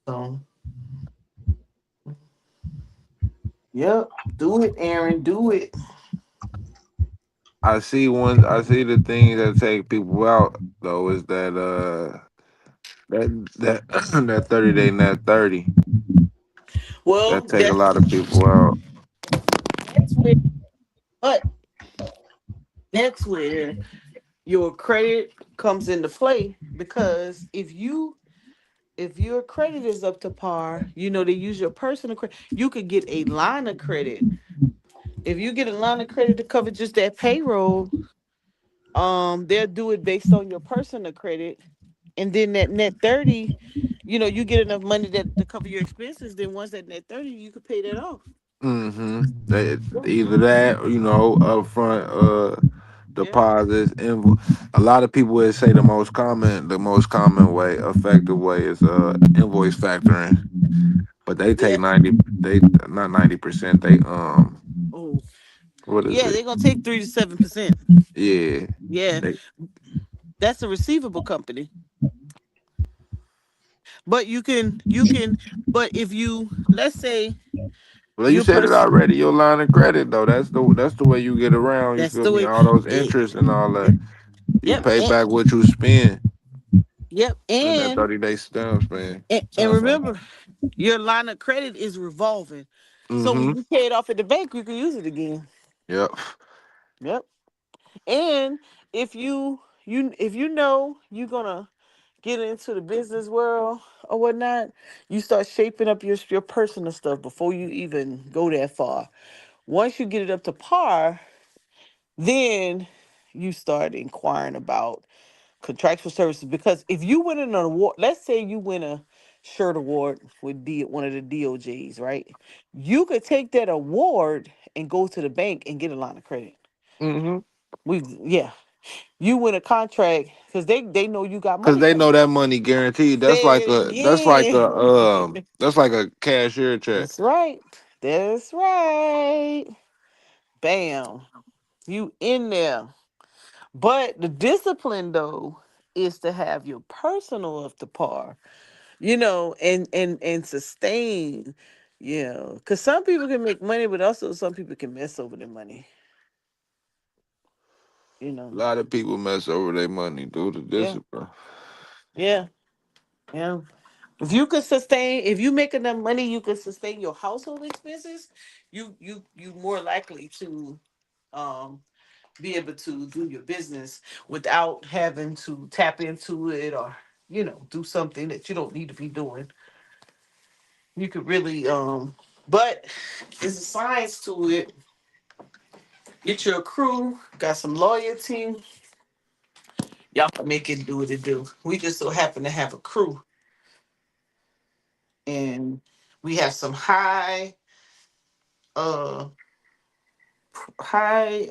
So, yep. Do it, Aaron. Do it. I see the thing that take people out though is that that 30 day net 30 that Well, take a lot of people out. that's where, but that's where your credit comes into play because if your credit is up to par, they use your personal credit. You could get a line of credit. If you get a line of credit to cover just that payroll, they'll do it based on your personal credit, and then that net 30, you get enough money that to cover your expenses. Then once that net 30, you could pay that off. Either that or upfront Yeah, deposits. A lot of people would say the most common way, effective way is invoice factoring, but they take yeah. 90. They not 90%. They Oh, what is yeah. it? They're gonna take 3 to 7%. Yeah, Yeah, they. that's a receivable company. But you can. But if you let's say Well, you you said put a, it already. Your line of credit though. That's the way you get around. You that's feel the me? way. All those It, interest and all yep, that. You yep, pay back what you spend yep, in that 30 day stamp span. and Time frame. remember, your line of credit is revolving. So when Mm-hmm. you pay it off at the bank, you can use it again. Yep. Yep. And if you know you're gonna get into the business world or whatnot, you start shaping up your personal stuff before you even go that far. Once you get it up to par, then you start inquiring about contractual services. Because if you win an award, let's say you win a shirt award with one of the DOJs, right? You could take that award and go to the bank and get a line of credit. Mm-hmm. Yeah, you win a contract because they know you got Cause money they know coming. that money guaranteed. Say it again. That's like a cashier check. That's right. That's right. Bam. You in there. But the discipline though is to have your personal up to par, and sustain, because some people can make money, but also some people can mess over their money, you A know. lot of people mess over their money due to Yeah, discipline. yeah, yeah. If you make enough money, you can sustain your household expenses. You more likely to um be able to do your business without having to tap into it, or do something that you don't need to be doing. You could really but there's a science to it. Get your crew, got some loyalty, y'all can make it do what it do. We just so happen to have a crew, and we have some uh high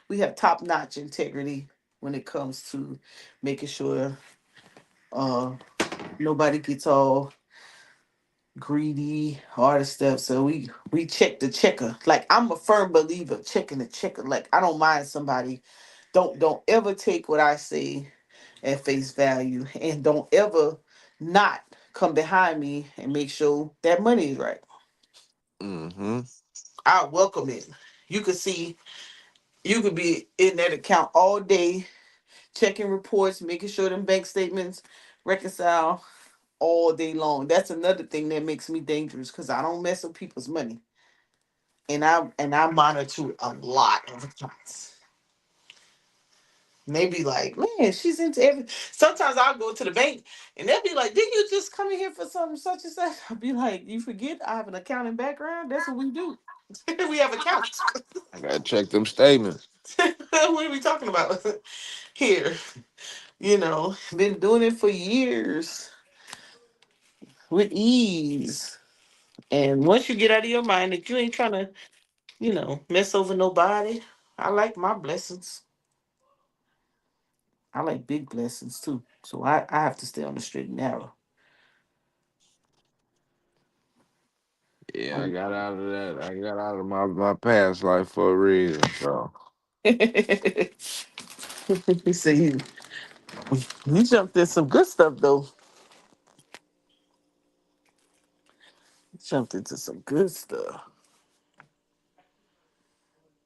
we have top notch integrity when it comes to making sure uh nobody gets all greedy, all the stuff. So we check the checker. Like, I'm a firm believer of checking the checker. Like, I don't mind somebody. Don't ever take what I say at face value, and don't ever not come behind me and make sure that money is right. Mm-hmm. I welcome it. You could see, you could be in that account all day, checking reports, making sure them bank statements reconcile all day long. That's another thing that makes me dangerous, because I don't mess with people's money. And I monitor a lot of accounts. And they be like, man, she's into every. Sometimes I'll go to the bank and they'll be like, didn't you just come in here for something such and such? I'll be like, you forget I have an accounting background? That's what we do. We have accounts. I gotta check them statements. What are we talking about here? Been doing it for years with ease. And once you get out of your mind that you ain't trying to, mess over nobody, I like my blessings. I like big blessings too. So I have to stay on the straight and narrow. Yeah, I got out of that. I got out of my past life for a reason. So You say you jumped in some good stuff though. You jumped into some good stuff.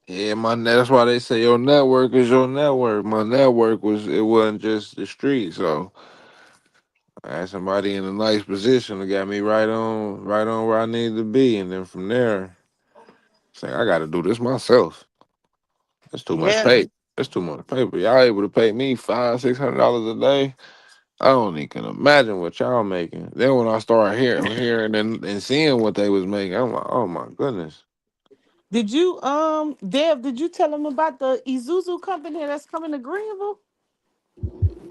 yeah, that's why they say your network is your network. My network wasn't just the street. So I had somebody in a nice position that got me right on where I needed to be, and then from there, say I got to do this myself. That's too much Yeah. pay. That's too much paper. Y'all able to pay me $500-600 a day? I don't even can imagine what y'all making. Then when I started hearing and seeing what they was making, I'm like, oh my goodness. Did you Dev, did you tell them about the Isuzu company that's coming to Greenville?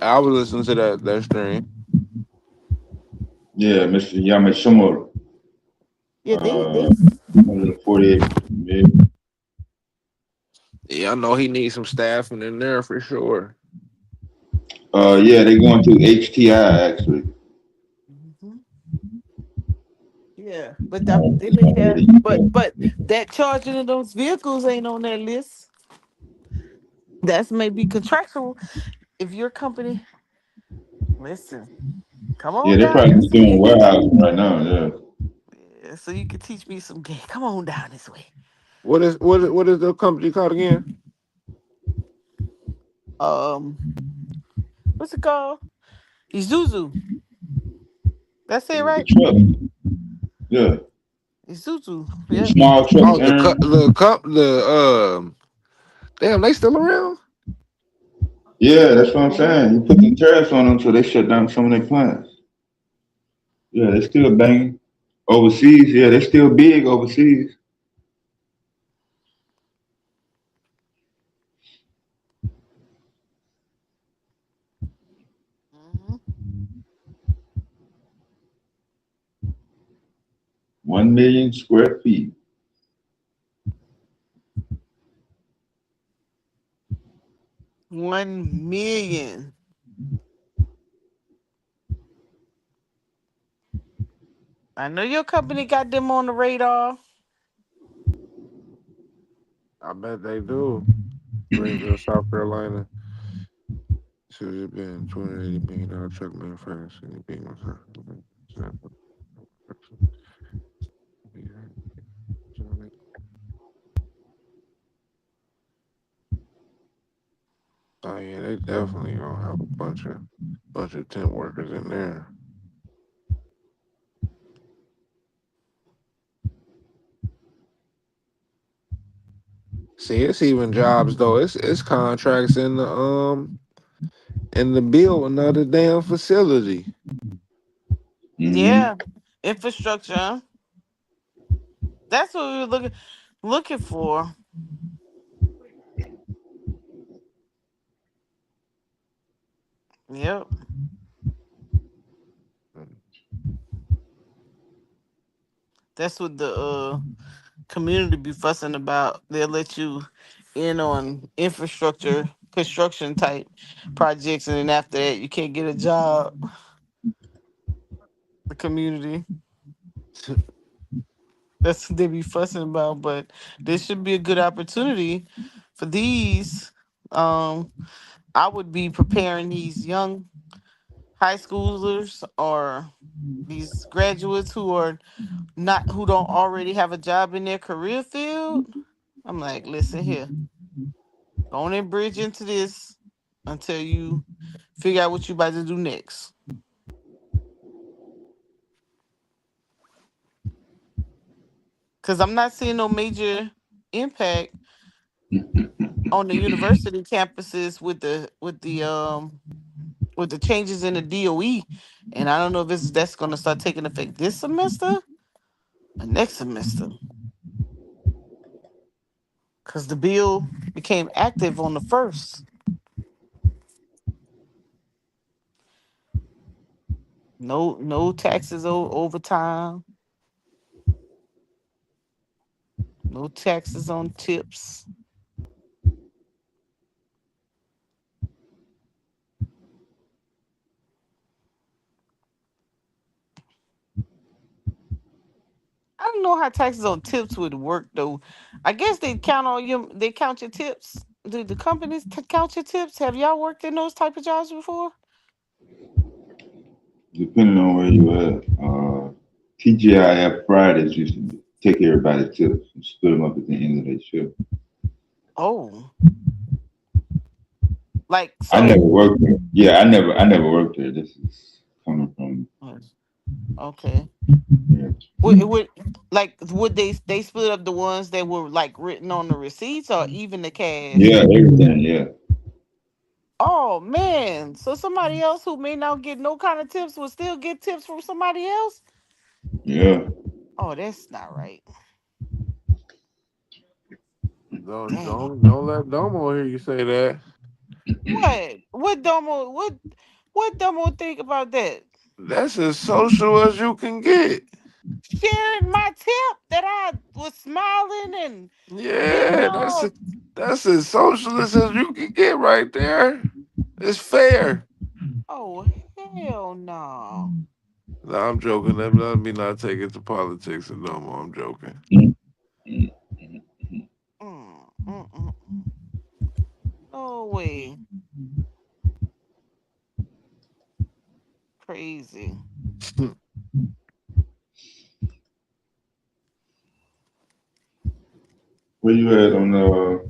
I was listening to that stream. Yeah, Mr. Yamashimo, Yeah, they 148. Yeah. Yeah, I know he needs some staffing in there for sure. Yeah, they're going to HTI actually. Mhm. Yeah, but they It's may have, already. but that charging of those vehicles ain't on that list. That's maybe contractual. If your company, listen, come Yeah, on they're down probably this just doing way. warehousing right now. Yeah. Yeah, so you can teach me some game. Come on down this way. What is the company called again? Um, what's it called? Isuzu. That's it, The right? truck. Yeah. Isuzu. The Yeah. small trucks, Oh, Aaron. damn, they still around? Yeah, that's what I'm saying. You put the tariffs on them, so they shut down some of their plants. Yeah, they still banging overseas. Yeah, they still big overseas. Hmm. 1 million square feet. 1 million. I know your company got them on the radar. I bet they do. Greenville, South Carolina. Should have been $280 million truck manufacturing. Oh yeah, they definitely gonna have a bunch of temp workers in there. See, it's even jobs though. It's contracts in the building of the damn facility. Mm-hmm. Yeah, infrastructure. Huh? That's what we were looking for. Yep, that's what the community be fussing about. They'll let you in on infrastructure construction type projects, and then after that, you can't get a job. The community. That's what they be fussing about. But this should be a good opportunity for these. Um, I would be preparing these young high schoolers or these graduates who don't already have a job in their career field. I'm like, listen here, go on and bridge into this until you figure out what you about to do next. Cause I'm not seeing no major impact on the university campuses with the changes in the DOE. And I don't know if that's gonna start taking effect this semester or next semester. Cause the bill became active on the first. No taxes over time. No taxes on tips. I don't know how taxes on tips would work though. I guess they count on you. They count your tips. Do the companies count your tips? Have y'all worked in those type of jobs before? Depending on where you at, TGIF Fridays used to take everybody's tips and split them up at the end of their shift. Oh, like I never so. worked there. Yeah, I never worked there. This is coming from Okay. yeah. Would like would they split up the ones that were like written on the receipts or even the cash? Yeah, everything. Yeah, Oh man, so somebody else who may not get no kind of tips will still get tips from somebody else? yeah. Oh, that's not right. Dang. Don't let Domo hear you say that. What? What Domo think about that? That's as social as you can get. Sharing my tip that I was smiling and getting Yeah, all. that's as socialist as you can get right there. It's fair. Oh hell no. No, I'm joking. Let me not take it to politics and no more. I'm joking. Mm, mm, mm, mm. No way. Crazy. Where you at on the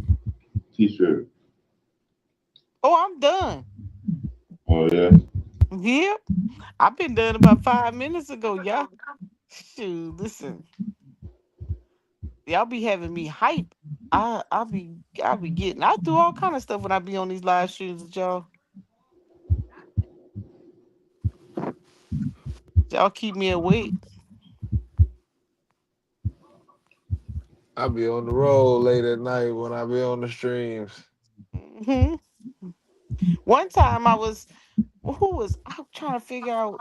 t-shirt? Oh, I'm done. Oh yeah. Yep. I've been done about 5 minutes ago, y'all. Shoot, listen. Y'all be having me hype. I be getting. I do all kind of stuff when I be on these live streams with y'all. Y'all keep me awake. I be on the road late at night when I be on the streams. Hmm. One time I was. Who was? I'm trying to figure out.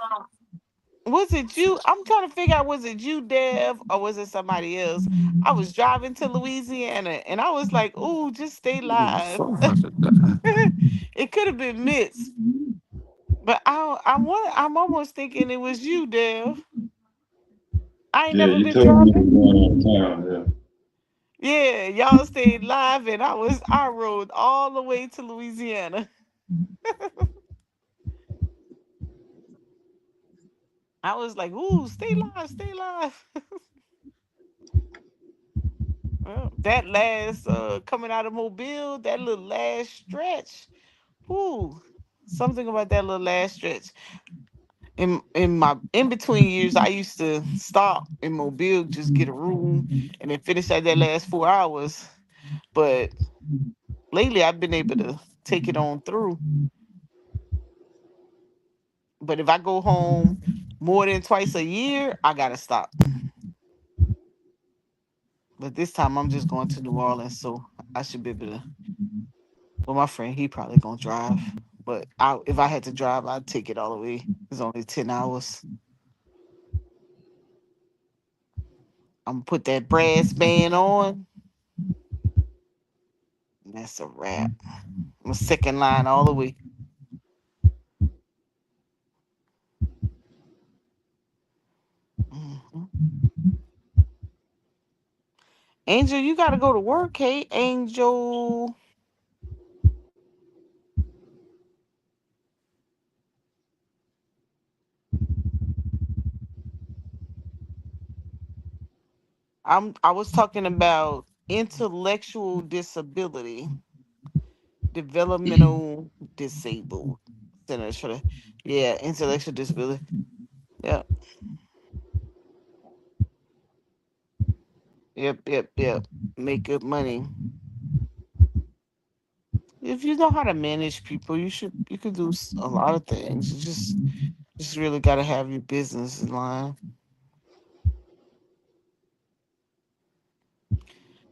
Was it you? I'm trying to figure out, was it you, Dev, or was it somebody else? I was driving to Louisiana and I was like, "Ooh, just stay Ooh, live." so much of that. It could have been Mitts, but I'm almost thinking it was you, Dev. I ain't Yeah, never you been told me you driving. were going out of town. Yeah, y'all stayed live and I rode all the way to Louisiana. I was like, "Ooh, stay live, stay live." Well, that last coming out of Mobile, that little last stretch. Ooh, something about that little last stretch. In my in between years, I used to stop in Mobile, just get a room, and then finish out that last 4 hours. But lately, I've been able to take it on through. But if I go home more than twice a year, I gotta stop. But this time, I'm just going to New Orleans, so I should be able to. Well, my friend, he probably gonna drive. But if I had to drive, I'd take it all the way. It's only 10 hours. I'm gonna put that brass band on, and that's a wrap. I'm a second line all the way. Mhm. Angel, you gotta go to work, hey Angel. I was talking about intellectual disability, developmental disabled centers for the yeah, intellectual disability. Yep, yep. Make good money. If you know how to manage people, you could do a lot of things. You just really gotta have your business in line.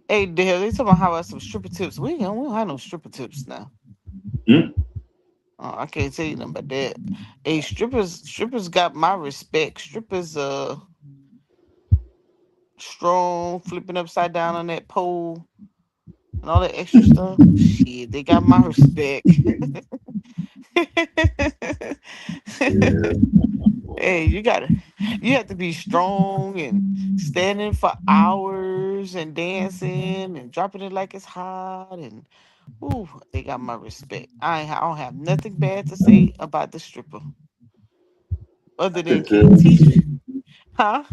Hey, the hell, they talking about how about some stripper tips. We don't have no stripper tips now. Hmm? I can't tell you nothing about that. Hey, strippers got my respect. Strippers strong, flipping upside down on that pole and all that extra stuff. Shit, they got my respect. Yeah. Hey, you have to be strong and standing for hours and dancing and dropping it like it's hot and ooh, they got my respect. I don't have nothing bad to say about the stripper other I than could tell. KT, huh?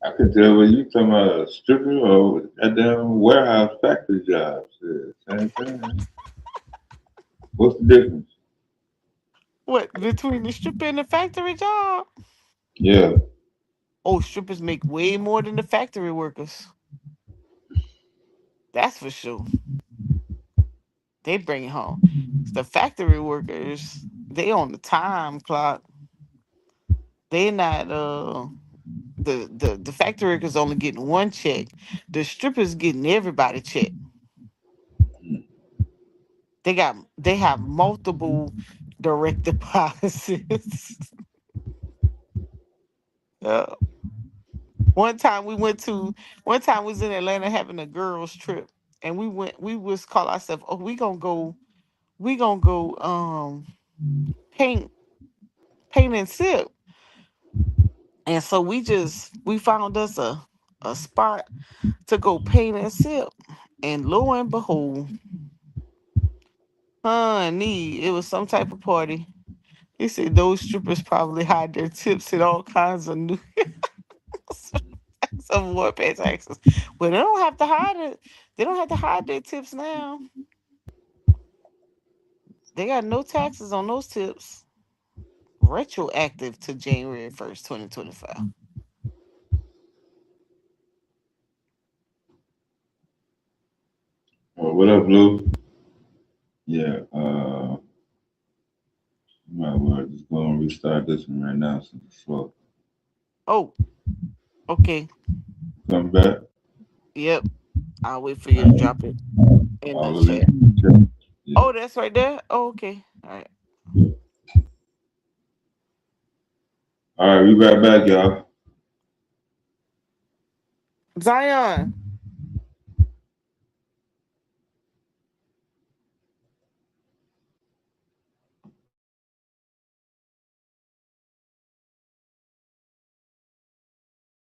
I could tell when you talking about a stripper or a damn warehouse factory job. Shit, same thing. What's the difference? What between the stripper and the factory job? Yeah. Oh, strippers make way more than the factory workers. That's for sure. They bring it home. The factory workers, they on the time clock. They not the factory workers only getting one check. The strippers getting everybody check. They have multiple direct deposits. Yeah. One time we went to one time we was in Atlanta having a girls trip and we was call ourselves, oh, we gonna go paint and sip. And so we found us a spot to go paint and sip. And lo and behold, honey, it was some type of party. He said those strippers probably hide their tips in all kinds of new some more pay taxes. But they don't have to hide it. They don't have to hide their tips now. They got no taxes on those tips. Retroactive to January 1st, 2025. 25. What up, Blue? Yeah, might well just go and restart this one right now since it's slow. Oh, okay. Come back. Yep. I'll wait for you to drop it in the All of chat. it. Yeah. Oh, that's right there. Oh, okay. All right. All right, we right back, y'all. Zion.